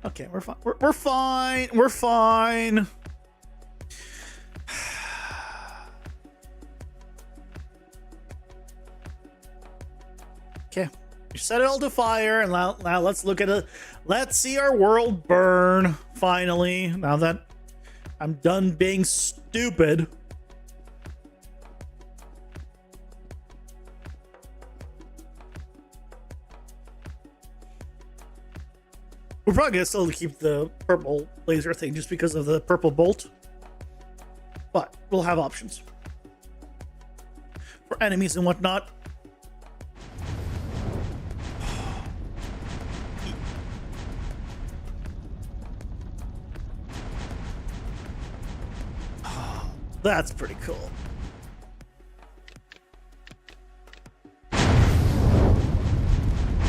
Speaker 2: Okay, we're fine. We're fine. We're fine. Okay, we set it all to fire, and now let's look at it. Let's see our world burn. Finally, now that I'm done being stupid. We're probably gonna still keep the purple laser thing just because of the purple bolt, but we'll have options for enemies and whatnot. That's pretty cool.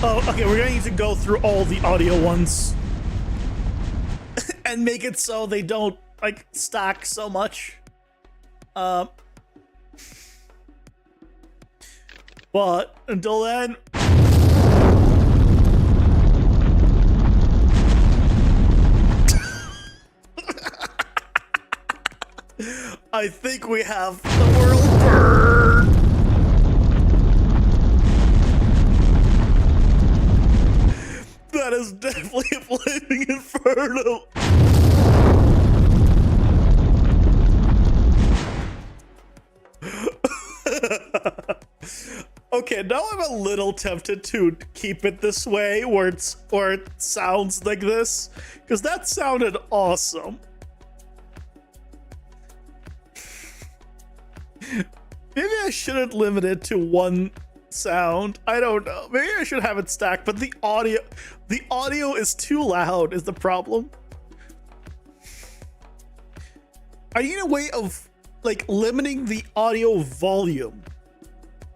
Speaker 2: Oh, okay, we're gonna need to go through all the audio ones and make it so they don't, like, stack so much. But But until then, I think we have the world burned. That is definitely a flaming inferno. Okay, now I'm a little tempted to keep it this way, where it sounds like this, because that sounded awesome. Maybe I shouldn't limit it to one sound. I don't know. Maybe I should have it stacked, but the audio is too loud is the problem. I need a way of like limiting the audio volume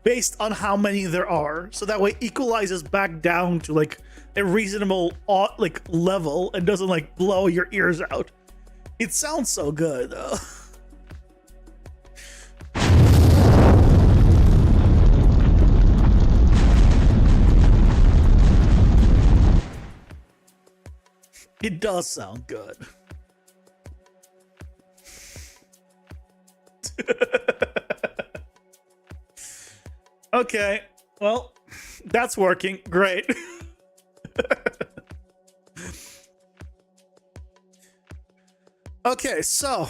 Speaker 2: based on how many there are, so that way equalizes back down to like a reasonable like level and doesn't like blow your ears out. It sounds so good though. It does sound good. Okay, well, that's working. Great. Okay, so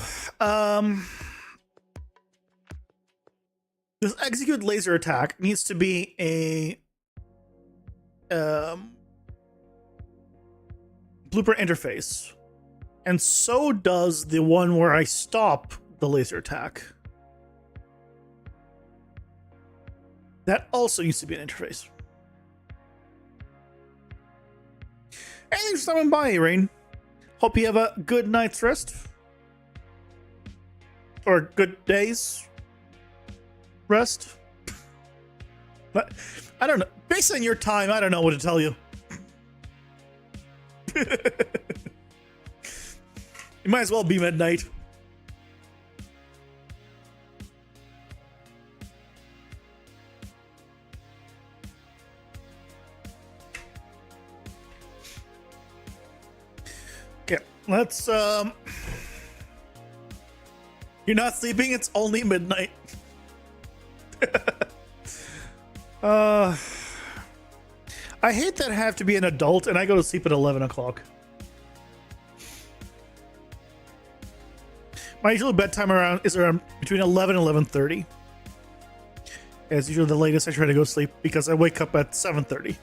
Speaker 2: this execute laser attack needs to be a blueprint interface, and so does the one where I stop the laser attack. That also needs to be an interface. Hey, thanks for stopping by, Rain. Hope you have a good night's rest. Or good day's rest. But I don't know. Based on your time, I don't know what to tell you. It might as well be midnight. Okay, let's you're not sleeping, it's only midnight. I hate that I have to be an adult and I go to sleep at 11 o'clock. My usual bedtime is around between 11 and 11:30. It's usually the latest I try to go to sleep because I wake up at 7:30.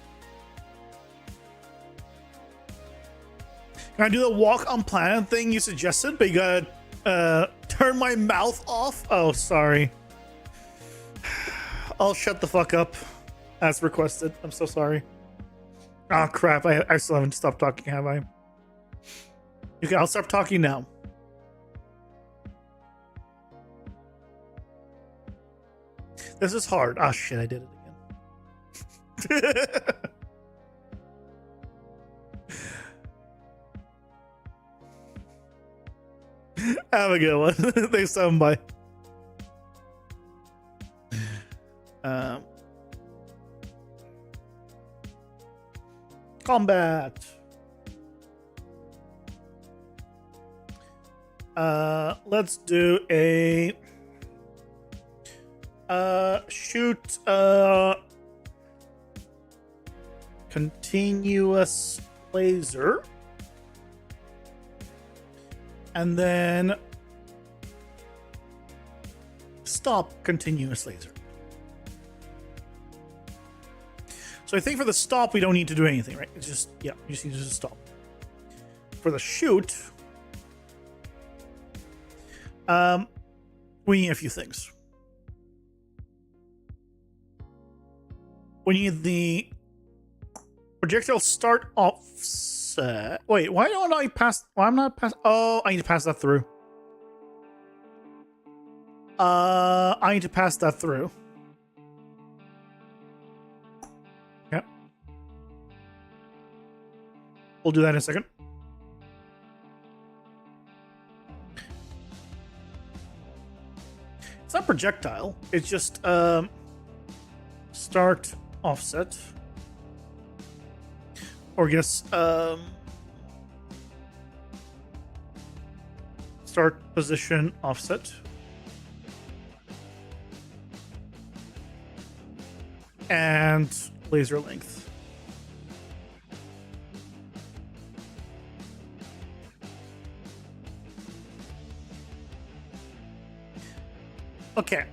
Speaker 2: Can I do the walk on planet thing you suggested? But you gotta turn my mouth off? Oh, sorry. I'll shut the fuck up as requested. I'm so sorry. Oh crap, I still haven't stopped talking, have I? Okay, I'll stop talking now. This is hard. Oh shit, I did it again. Have a good one. Thanks so much. Bye. Combat. Let's do a shoot continuous laser, and then stop continuous laser. So I think for the stop, we don't need to do anything, right? It's just, yeah, we just need to just stop. For the shoot, we need a few things. We need the projectile start offset. Wait, why don't I pass? Why I'm not pass? Oh, I need to pass that through. I need to pass that through. Yep. We'll do that in a second. It's not projectile. It's just start start offset. Or guess start position offset. And laser length. Okay.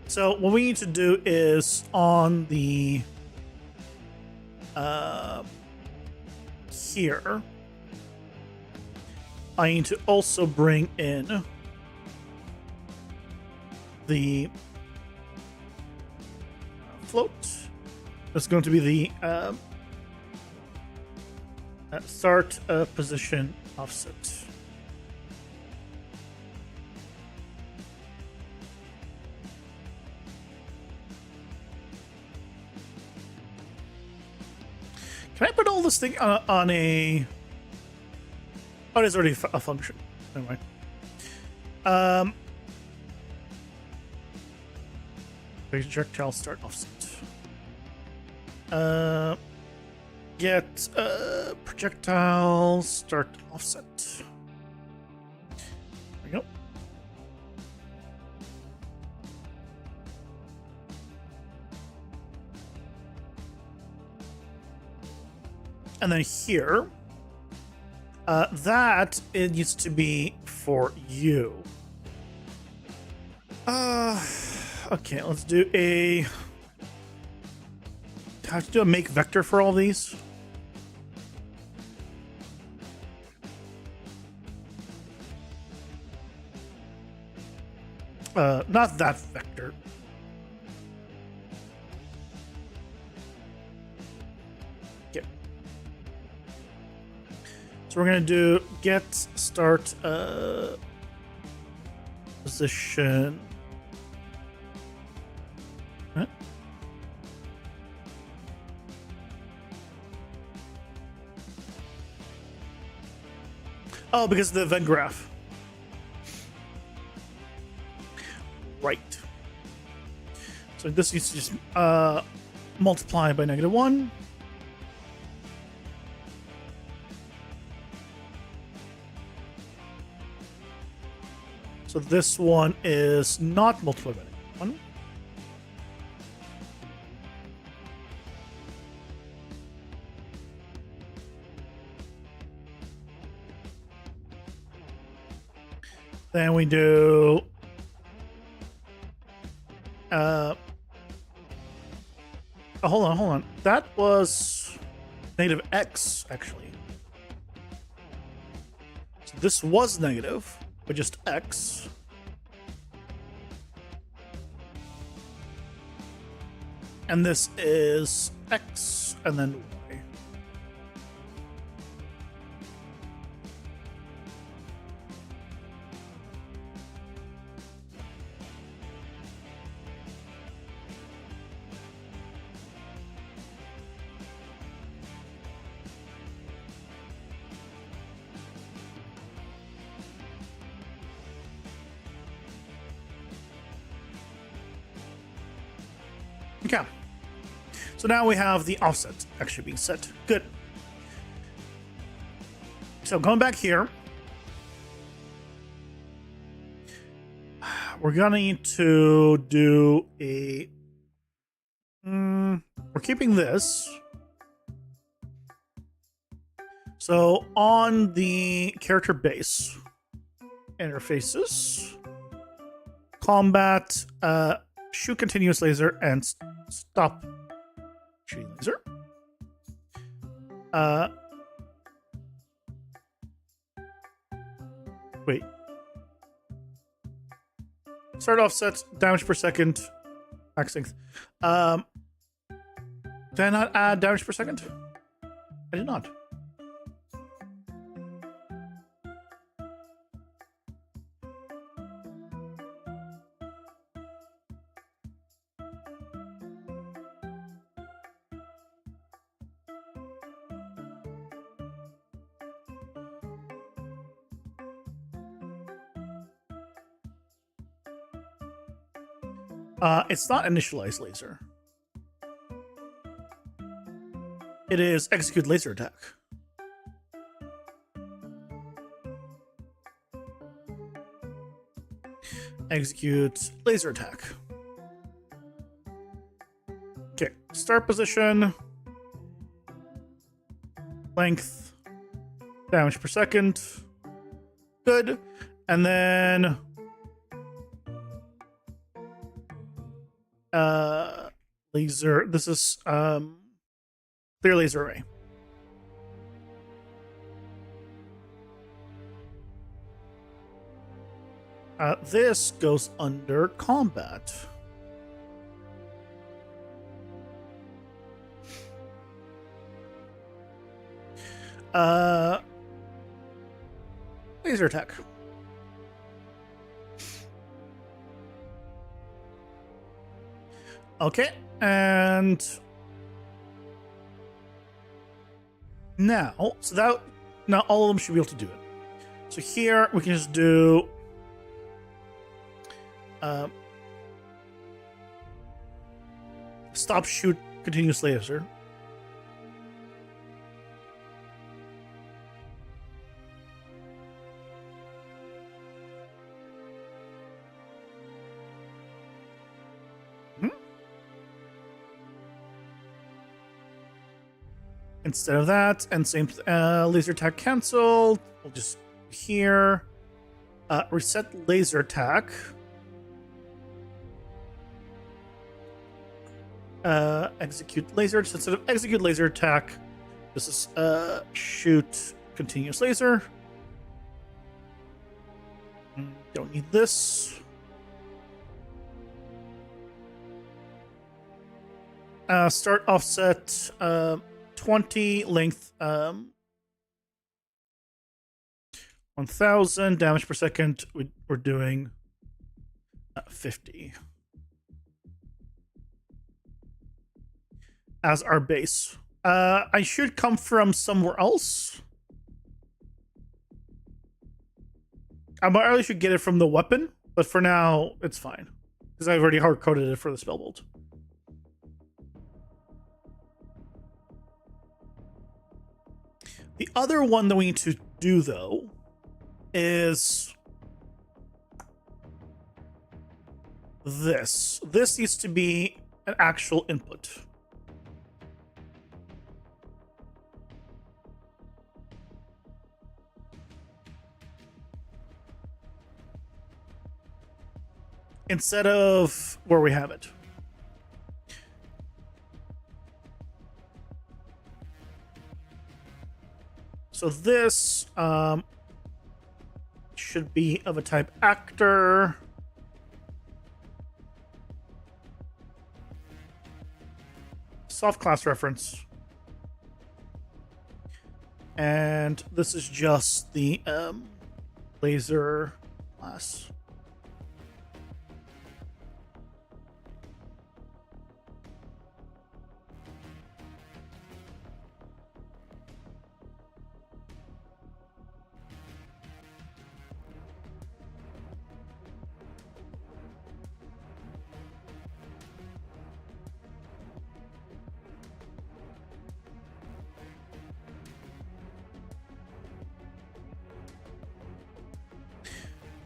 Speaker 2: So what we need to do is on the here, I need to also bring in the float. That's going to be the start position offset. Can I put all this thing on a... Oh, it is already a function. Never mind. Projectile start offset. Get projectile start offset. There we go. And then here, that it needs to be for you. Okay, let's do a... I have to do a make vector for all these. Not that vector. Okay. So we're gonna do get start position. Huh? Oh, because of the event graph. Right. So this needs to just multiply by -1. So this one is not multiplied by -1. Then we do oh, hold on. That was -x, actually. So this was negative, but just x. And this is x, and then y. Okay. So now we have the offset actually being set. Good. So going back here, we're gonna need to do a... we're keeping this. So on the character base, interfaces, combat, shoot continuous laser, and stop shooting laser. Wait. Start offset, damage per second, max length. Did I not add damage per second? I did not. It's not initialized laser. It is execute laser attack. Execute laser attack. Okay, start position. Length. Damage per second. Good. And then laser. This is clear laser array. This goes under combat. Laser attack. Okay, and now, so that now all of them should be able to do it. So here we can just do stop, shoot, continuous laser. Instead of that, and same laser attack cancel. We'll just here reset laser attack. Execute laser. So instead of execute laser attack, this is shoot continuous laser. Don't need this. Start offset 20, length 1000, damage per second. We're doing 50 as our base. I should come from somewhere else. I really should get it from the weapon, but for now it's fine because I've already hard coded it for the spellbolt. The other one that we need to do, though, is this. This needs to be an actual input. Instead of where we have it. So this should be of a type actor. Soft class reference. And this is just the laser class.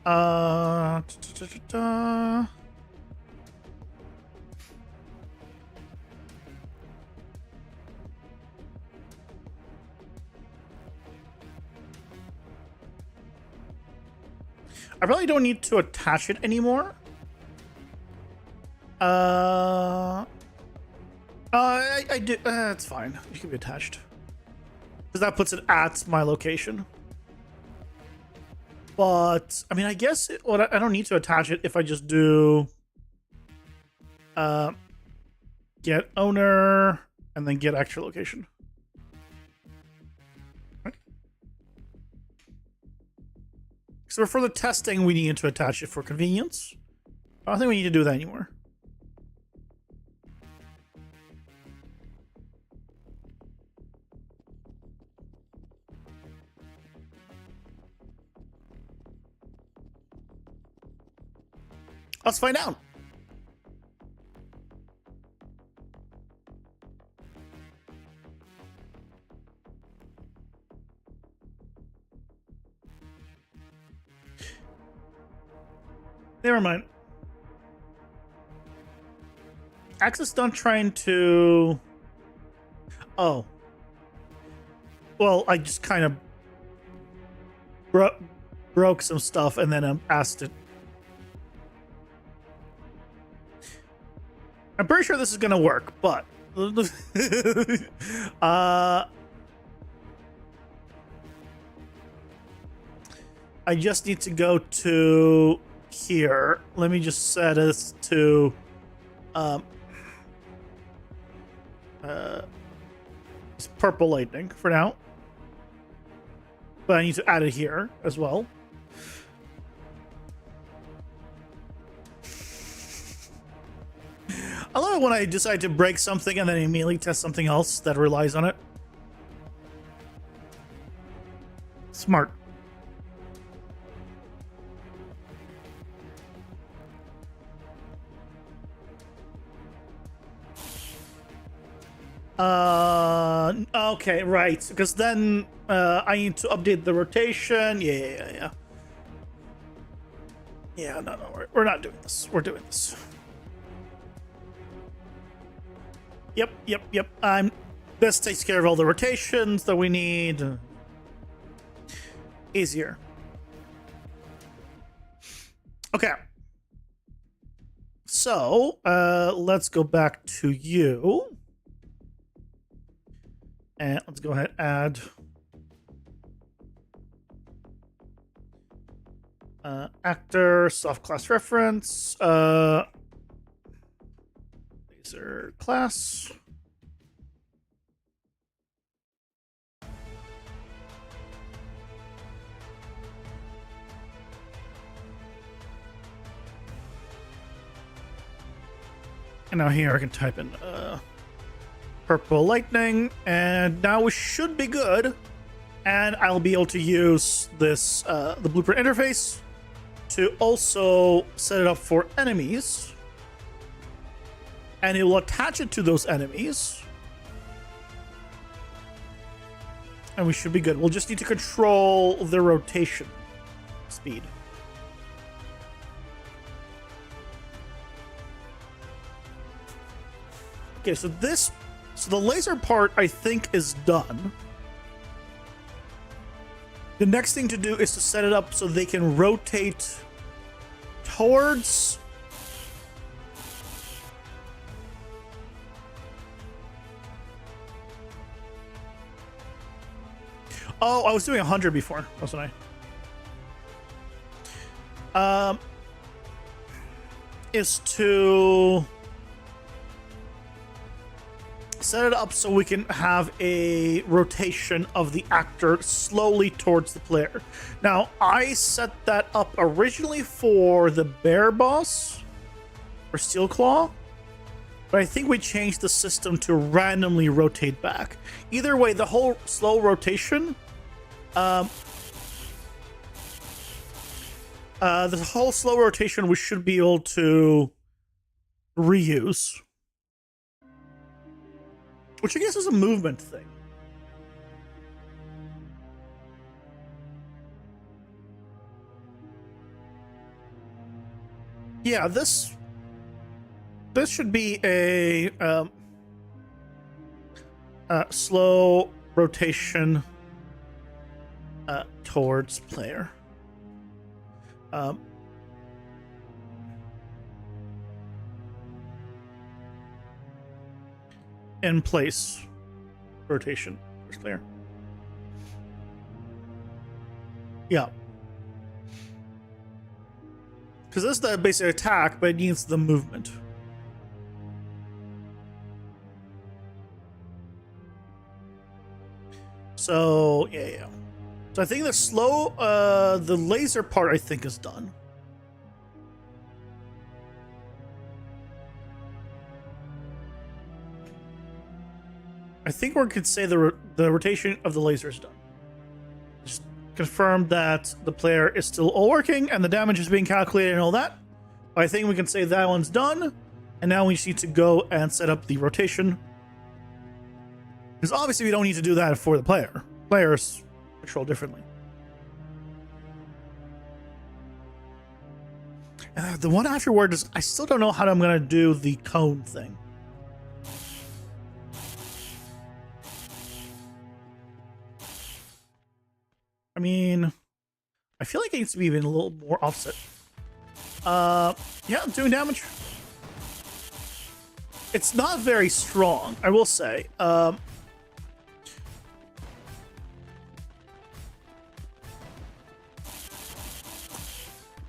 Speaker 2: I really don't need to attach it anymore. I do. It's fine. It can be attached because that puts it at my location. But I mean, I guess I don't need to attach it if I just do get owner and then get actual location. Right. So for the testing, we need to attach it for convenience. I don't think we need to do that anymore. Let's find out. Never mind. Axis done trying to... Oh. Well, I just kind of broke some stuff and then asked it. I'm pretty sure this is gonna work, but I just need to go to here. Let me just set this to it's purple lightning for now. But I need to add it here as well. I love it when I decide to break something and then immediately test something else that relies on it. Smart. Okay, right. Because then I need to update the rotation. Yeah. Yeah, no, we're not doing this. We're doing this. Yep. This takes care of all the rotations that we need. Easier. Okay. So, let's go back to you. And let's go ahead and add actor, soft class reference, laser class. And now here I can type in purple lightning, and now we should be good. And I'll be able to use this the blueprint interface to also set it up for enemies, and it will attach it to those enemies, and we should be good. We'll just need to control the rotation speed. Okay, so the laser part I think is done. The next thing to do is to set it up so they can rotate towards I was doing 100 before, wasn't I? Is to set it up so we can have a rotation of the actor slowly towards the player. Now, I set that up originally for the bear boss or Steel Claw, but I think we changed the system to randomly rotate back. Either way, the whole slow rotation, we should be able to reuse. Which I guess is a movement thing. Yeah, this should be a slow rotation towards player. In place rotation first player. Yeah. Because this is the basic attack, but it needs the movement. So, yeah. So I think the laser part I think is done. I think we could say the rotation of the laser is done. Just confirm that the player is still all working and the damage is being calculated and all that. I think we can say that one's done. And now we just need to go and set up the rotation. Because obviously we don't need to do that for the player. Players control differently. The one afterward is, I still don't know how I'm going to do the cone thing. I mean, I feel like it needs to be even a little more offset. Yeah, doing damage. It's not very strong, I will say.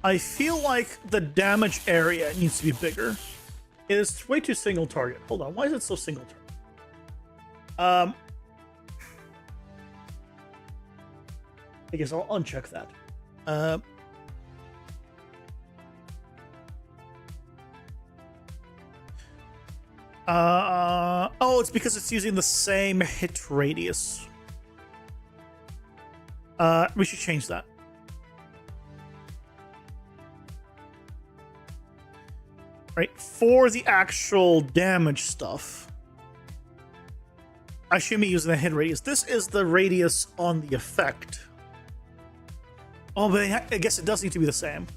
Speaker 2: I feel like the damage area needs to be bigger. It is way too single target. Hold on, why is it so single target? I guess I'll uncheck that. Oh, it's because it's using the same hit radius. We should change that. Right, for the actual damage stuff, I shouldn't be using the hit radius. This is the radius on the effect. Oh, but I guess it does need to be the same.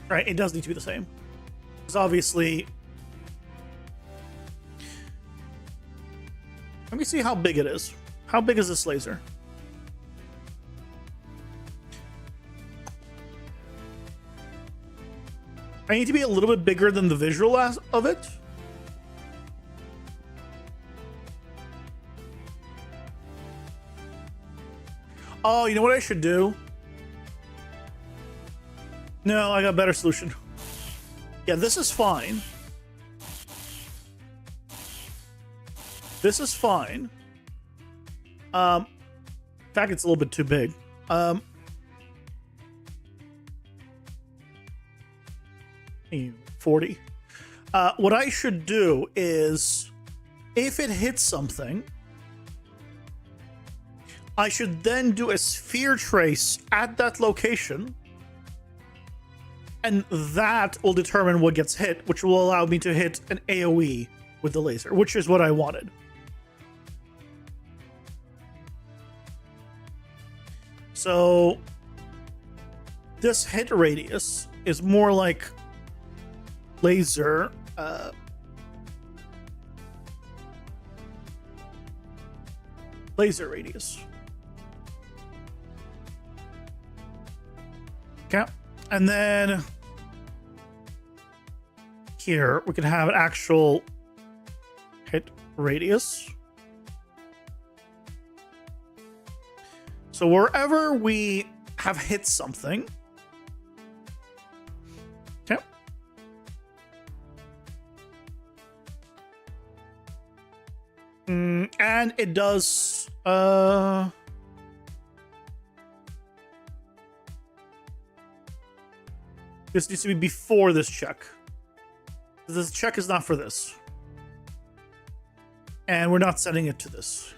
Speaker 2: Right, it does need to be the same. Because obviously... Let me see how big it is. How big is this laser? I need to be a little bit bigger than the visual of it. Oh, you know what I should do? No, I got a better solution. Yeah, this is fine. This is fine. In fact, it's a little bit too big. 40. What I should do is, if it hits something, I should then do a sphere trace at that location, and that will determine what gets hit, which will allow me to hit an AoE with the laser, which is what I wanted. So this hit radius is more like laser laser radius. Okay, and then here we can have an actual hit radius. So wherever we have hit something, okay, and it does this needs to be before this check. This check is not for this, and we're not setting it to this.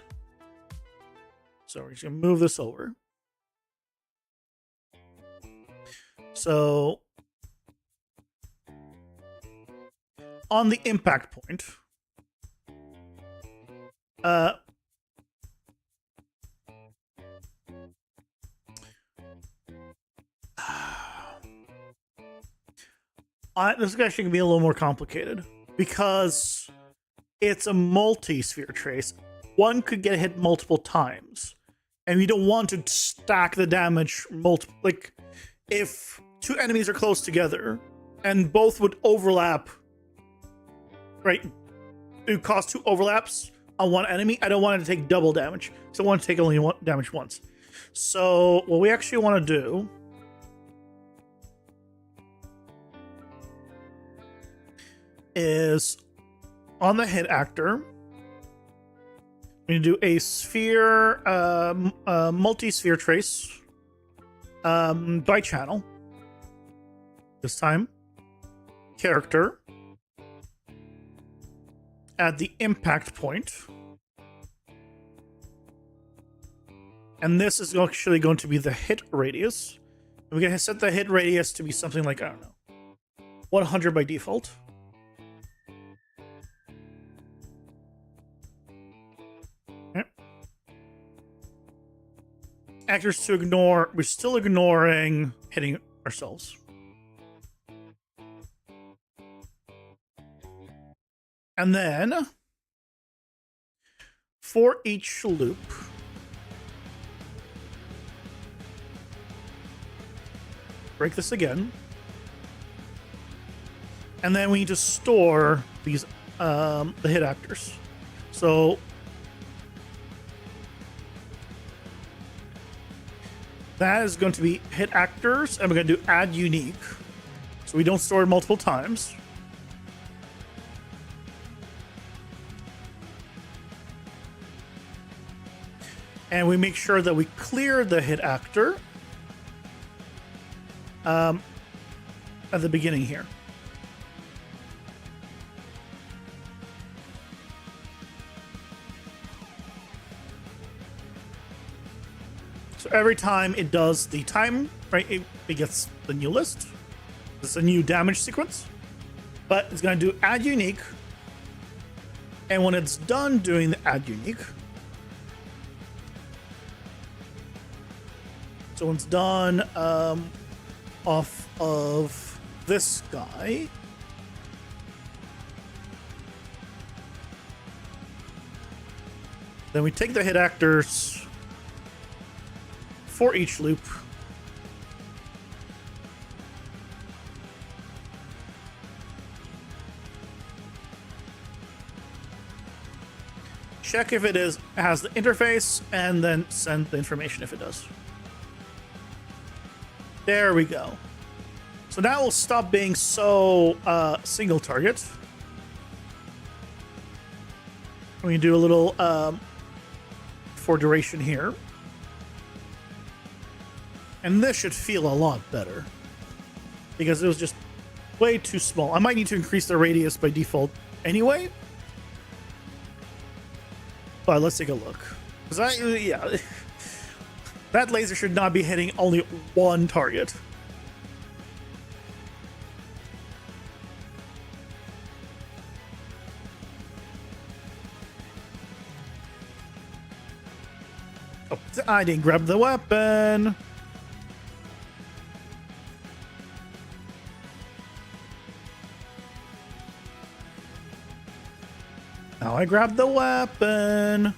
Speaker 2: So we're just gonna move this over. So on the impact point, this is actually gonna be a little more complicated because it's a multi-sphere trace. One could get hit multiple times, and you don't want to stack the damage like if two enemies are close together and both would overlap, right? It would cause two overlaps on one enemy. I don't want it to take double damage, so I want to take only one damage once. So what we actually want to do is on the hit actor, we do a sphere, multi-sphere trace by channel. This time, character at the impact point. And this is actually going to be the hit radius. We're going to set the hit radius to be something like, I don't know, 100 by default. actors to ignore. We're still ignoring hitting ourselves. And then for each loop, break this again. And then we need to store these the hit actors. So that is going to be hit actors, and we're going to do add unique. So we don't store it multiple times. And we make sure that we clear the hit actor at the beginning here. So every time it does the time, right, it gets the new list. This is a new damage sequence. But it's going to do add unique. And when it's done doing the add unique, so when it's done off of this guy, then we take the hit actors for each loop. Check if it has the interface, and then send the information if it does. There we go. So now we'll stop being so single target. We can do a little for duration here. And this should feel a lot better, because it was just way too small. I might need to increase the radius by default anyway. But let's take a look. Yeah, that laser should not be hitting only one target. Oh, I didn't grab the weapon. Now I grabbed the weapon.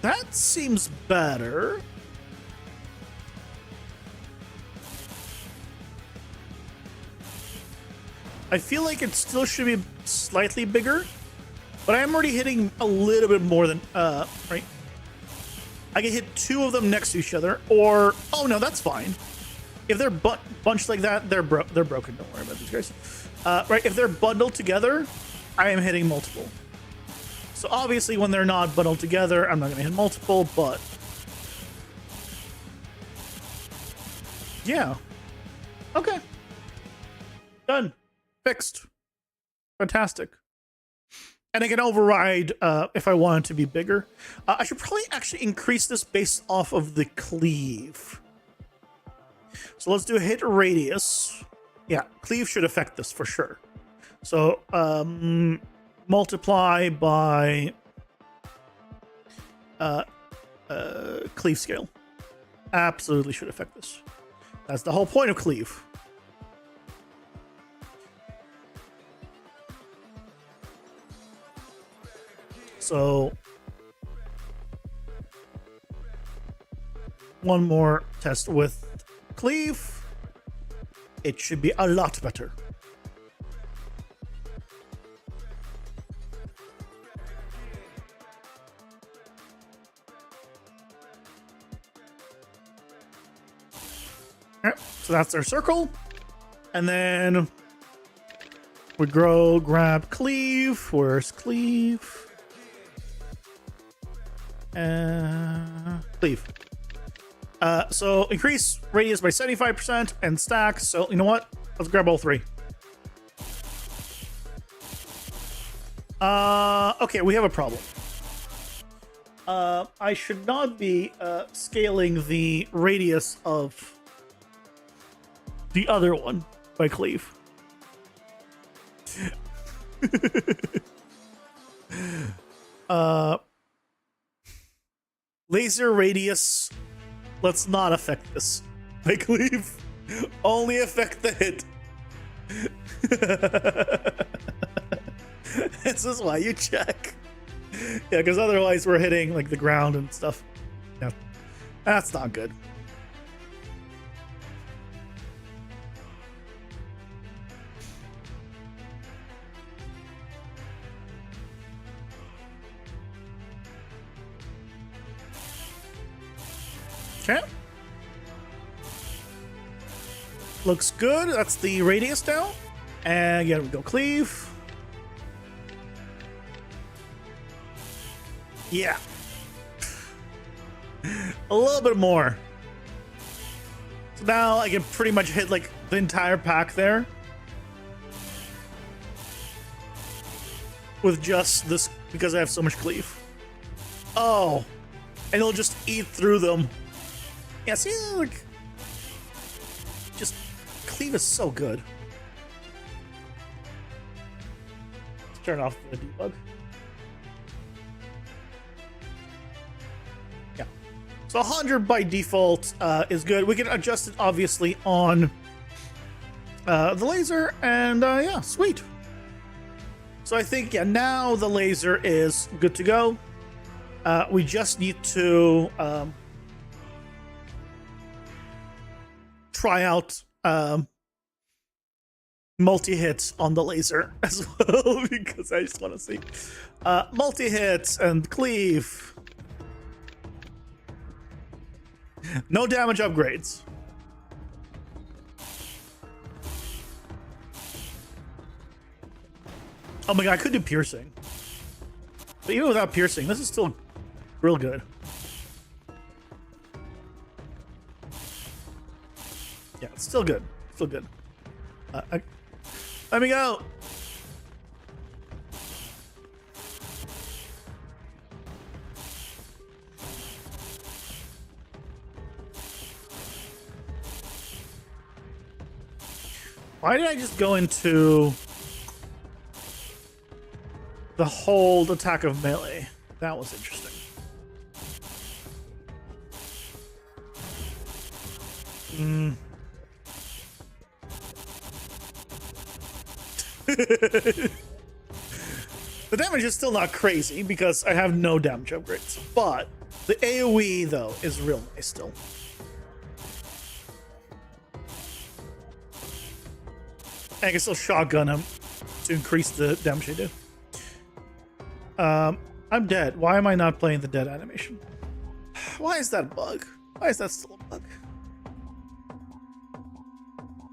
Speaker 2: That seems better. I feel like it still should be slightly bigger, but I'm already hitting a little bit more than, right? I can hit two of them next to each other, or, oh no, that's fine. If they're bunched like that, they're broken. Don't worry about these guys. Right, if they're bundled together, I am hitting multiple. So obviously when they're not bundled together, I'm not gonna hit multiple, but yeah. Okay. Done. Fixed. Fantastic. And I can override if I want it to be bigger. I should probably actually increase this based off of the cleave. So let's do a hit radius. Yeah, cleave should affect this for sure. So multiply by cleave scale. Absolutely should affect this. That's the whole point of cleave. So one more test with cleave. It should be a lot better. Alright, so that's our circle. And then we grab cleave. Where's cleave? Cleave. So increase radius by 75% and stack. So you know what? Let's grab all three. Okay, we have a problem. I should not be scaling the radius of The other one by Cleve. Laser radius. Let's not affect this. By Cleve. Only affect the hit. This is why you check. Yeah, because otherwise we're hitting like the ground and stuff. Yeah, that's not good. Okay. Looks good. That's the radius now. And yeah, we go cleave. Yeah. A little bit more. So now I can pretty much hit like the entire pack there. With just this, because I have so much cleave. Oh. And it'll just eat through them. Yeah, see, like, just cleave is so good. Let's turn off the debug. Yeah, so 100 by default is good. We can adjust it obviously on the laser, and yeah, sweet. So I think now the laser is good to go. We just need to try out multi-hits on the laser as well, because I just want to see multi-hits and cleave. No damage upgrades. Oh my god, I could do piercing. But even without piercing, this is still real good. Yeah, it's still good. Still good. Let me go. Why did I just go into the hold attack of melee? That was interesting. The damage is still not crazy because I have no damage upgrades, but the AoE though is real nice still. I can still shotgun him to increase the damage I do. I'm dead. Why am I not playing the dead animation? Why is that a bug? Why is that still a bug?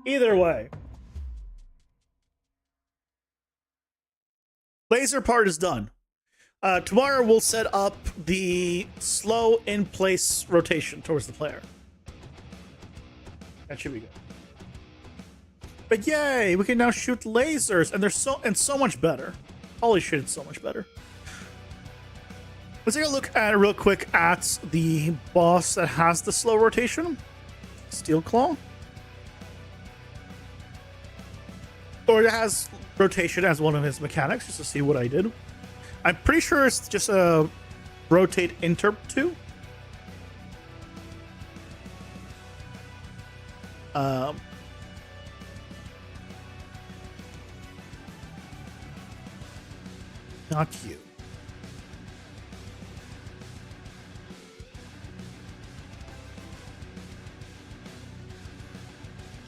Speaker 2: Either way. Laser part is done. Tomorrow we'll set up the slow in-place rotation towards the player. That should be good. But yay, we can now shoot lasers, and they're so much better. Holy shit, it's so much better. Let's take a look at real quick at the boss that has the slow rotation. Steel Claw. Or it has rotation as one of his mechanics, just to see what I did. I'm pretty sure it's just a rotate interp 2. Not you.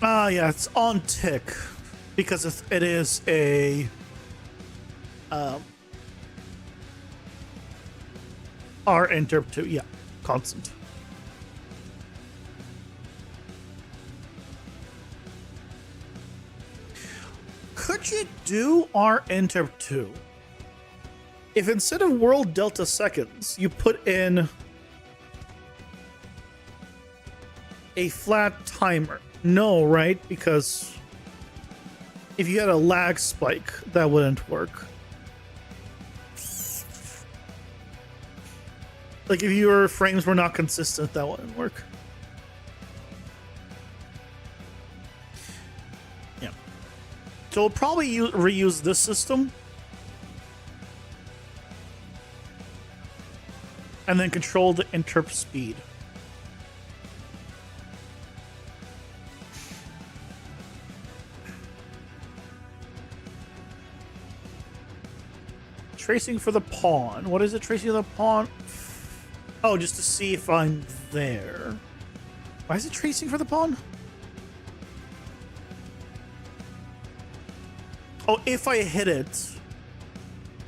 Speaker 2: Yeah, it's on tick because it is a R interp 2. Yeah, constant. Could you do R interp 2 if instead of world delta seconds you put in a flat timer? No, right? Because if you had a lag spike, that wouldn't work. Like if your frames were not consistent, that wouldn't work. So we'll probably reuse this system. And then control the interp speed. Tracing for the pawn. What is it? Tracing for the pawn? Oh, just to see if I'm there. Why is it tracing for the pawn? Oh, if I hit it.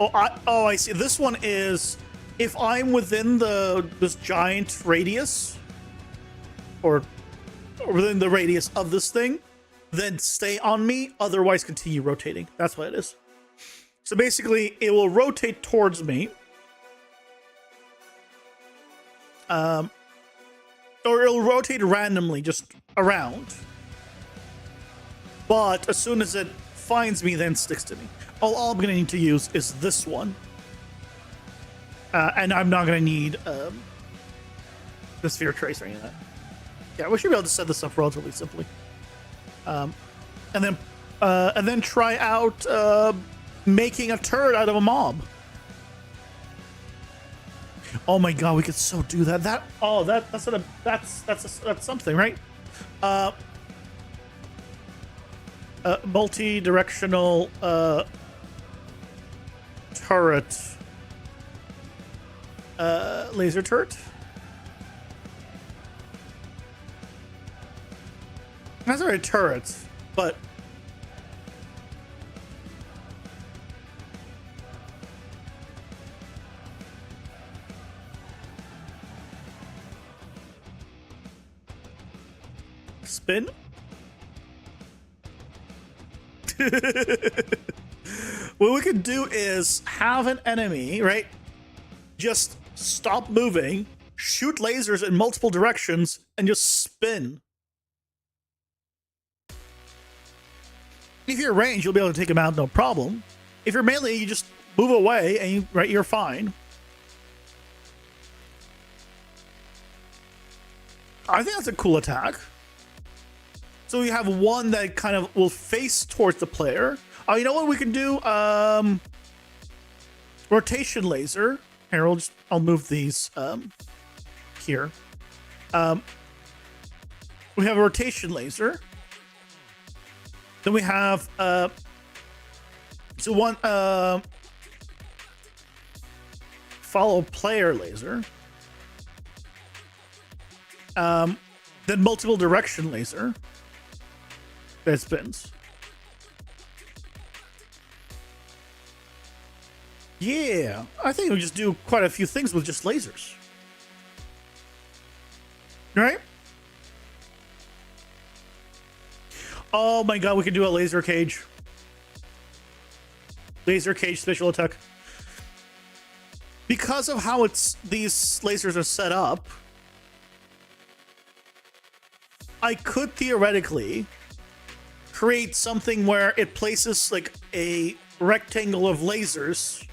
Speaker 2: Oh, I see. This one is if I'm within this giant radius, or within the radius of this thing, then stay on me. Otherwise, continue rotating. That's what it is. So basically, it will rotate towards me. Or it'll rotate randomly, just around. But as soon as it finds me, then sticks to me. All I'm going to need to use is this one. And I'm not going to need the sphere trace or any of that. Yeah, we should be able to set this up relatively simply. And then try out making a turret out of a mob. Oh my god, we could so do that. That's something, right? Multi-directional turret. Laser turret. That's already turrets, but spin. What we could do is have an enemy, right? Just stop moving, shoot lasers in multiple directions, and just spin. If you're range, you'll be able to take him out no problem. If you're melee, you just move away and you're fine. I think that's a cool attack. So we have one that kind of will face towards the player. Oh, you know what we can do? Rotation laser. Here, I'll move these here. We have a rotation laser. Then we have follow player laser. Then multiple direction laser that spins. Yeah, I think we just do quite a few things with just lasers. Right? Oh my god, we can do a laser cage. Laser cage special attack. Because of how these lasers are set up, I could theoretically create something where it places like a rectangle of lasers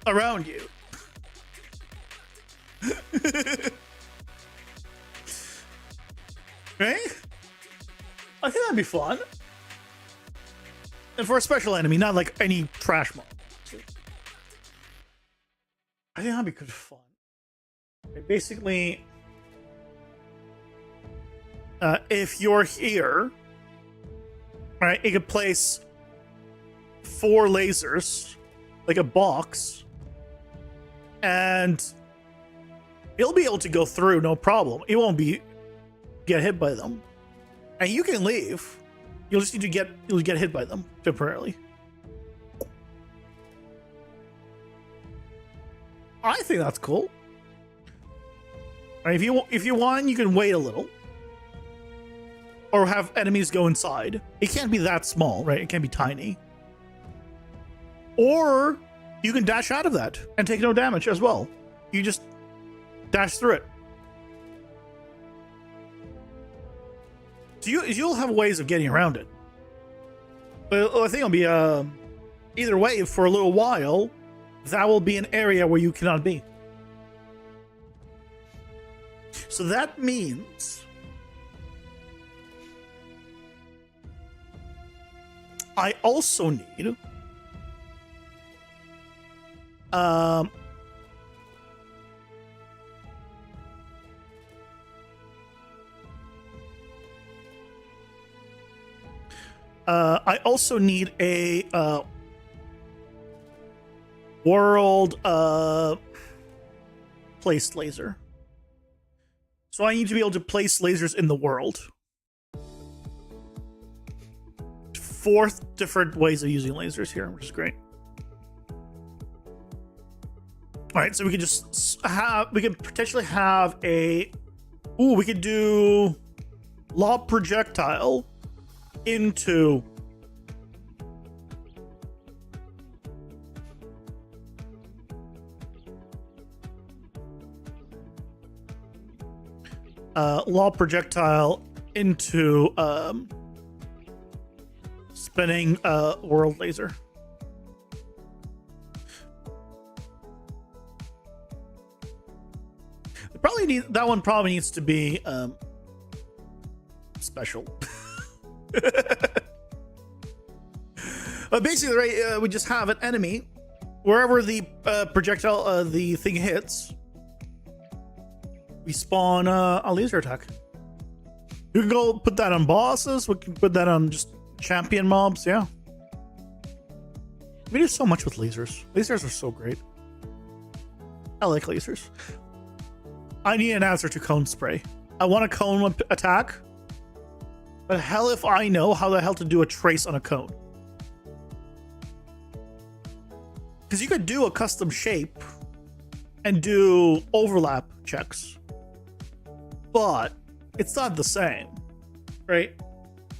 Speaker 2: around you. Right? I think that'd be fun. And for a special enemy, not like any trash mob. I think that'd be good fun. Basically, if you're here, right, it could place 4 lasers, like a box, and it'll be able to go through, no problem. It won't get hit by them. And you can leave. You'll just need to you'll get hit by them temporarily. I think that's cool. Right, if you want, you can wait a little. Or have enemies go inside. It can't be that small, right? It can't be tiny. Or you can dash out of that and take no damage as well. You just dash through it. So you'll have ways of getting around it. But I think it'll be either way for a little while. That will be an area where you cannot be. So that means I also need I also need a world placed laser. So I need to be able to place lasers in the world. 4 different ways of using lasers here, which is great. All right, so we could just have, we could potentially have a, we could do lob projectile into lob projectile into spinning world laser. Probably need that one. Probably needs to be special. But basically, right, we just have an enemy wherever the projectile, the thing hits. We spawn a laser attack. You can go put that on bosses. We can put that on just champion mobs. Yeah, we do so much with lasers. Lasers are so great. I like lasers. I need an answer to cone spray. I want a cone attack, but hell if I know how the hell to do a trace on a cone. Because you could do a custom shape and do overlap checks, but it's not the same, right?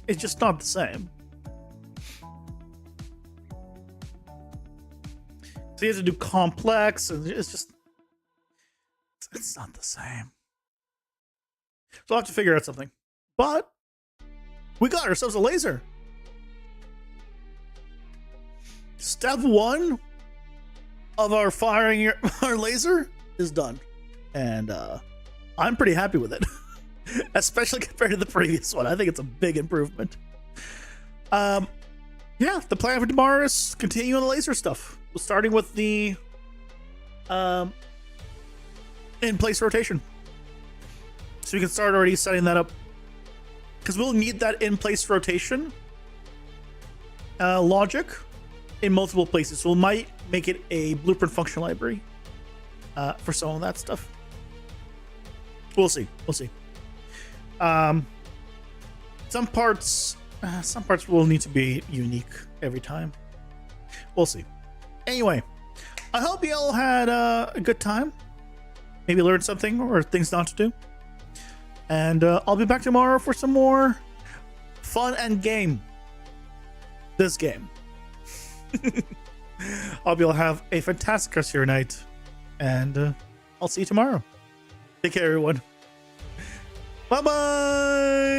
Speaker 2: It's just not the same. So you have to do complex, and it's just, it's not the same. So I'll have to figure out something. But we got ourselves a laser. Step 1 of our firing our laser is done. And I'm pretty happy with it. Especially compared to the previous one. I think it's a big improvement. Yeah, the plan for tomorrow is continuing the laser stuff. Starting with the in-place rotation. So we can start already setting that up. Because we'll need that in-place rotation logic in multiple places. So we might make it a blueprint function library for some of that stuff. We'll see. We'll see. Some parts will need to be unique every time. We'll see. Anyway, I hope you all had a good time. Maybe learned something or things not to do. And I'll be back tomorrow for some more fun and game. This game. Hope you'll have a fantastic rest of your night. And I'll see you tomorrow. Take care, everyone. Bye-bye.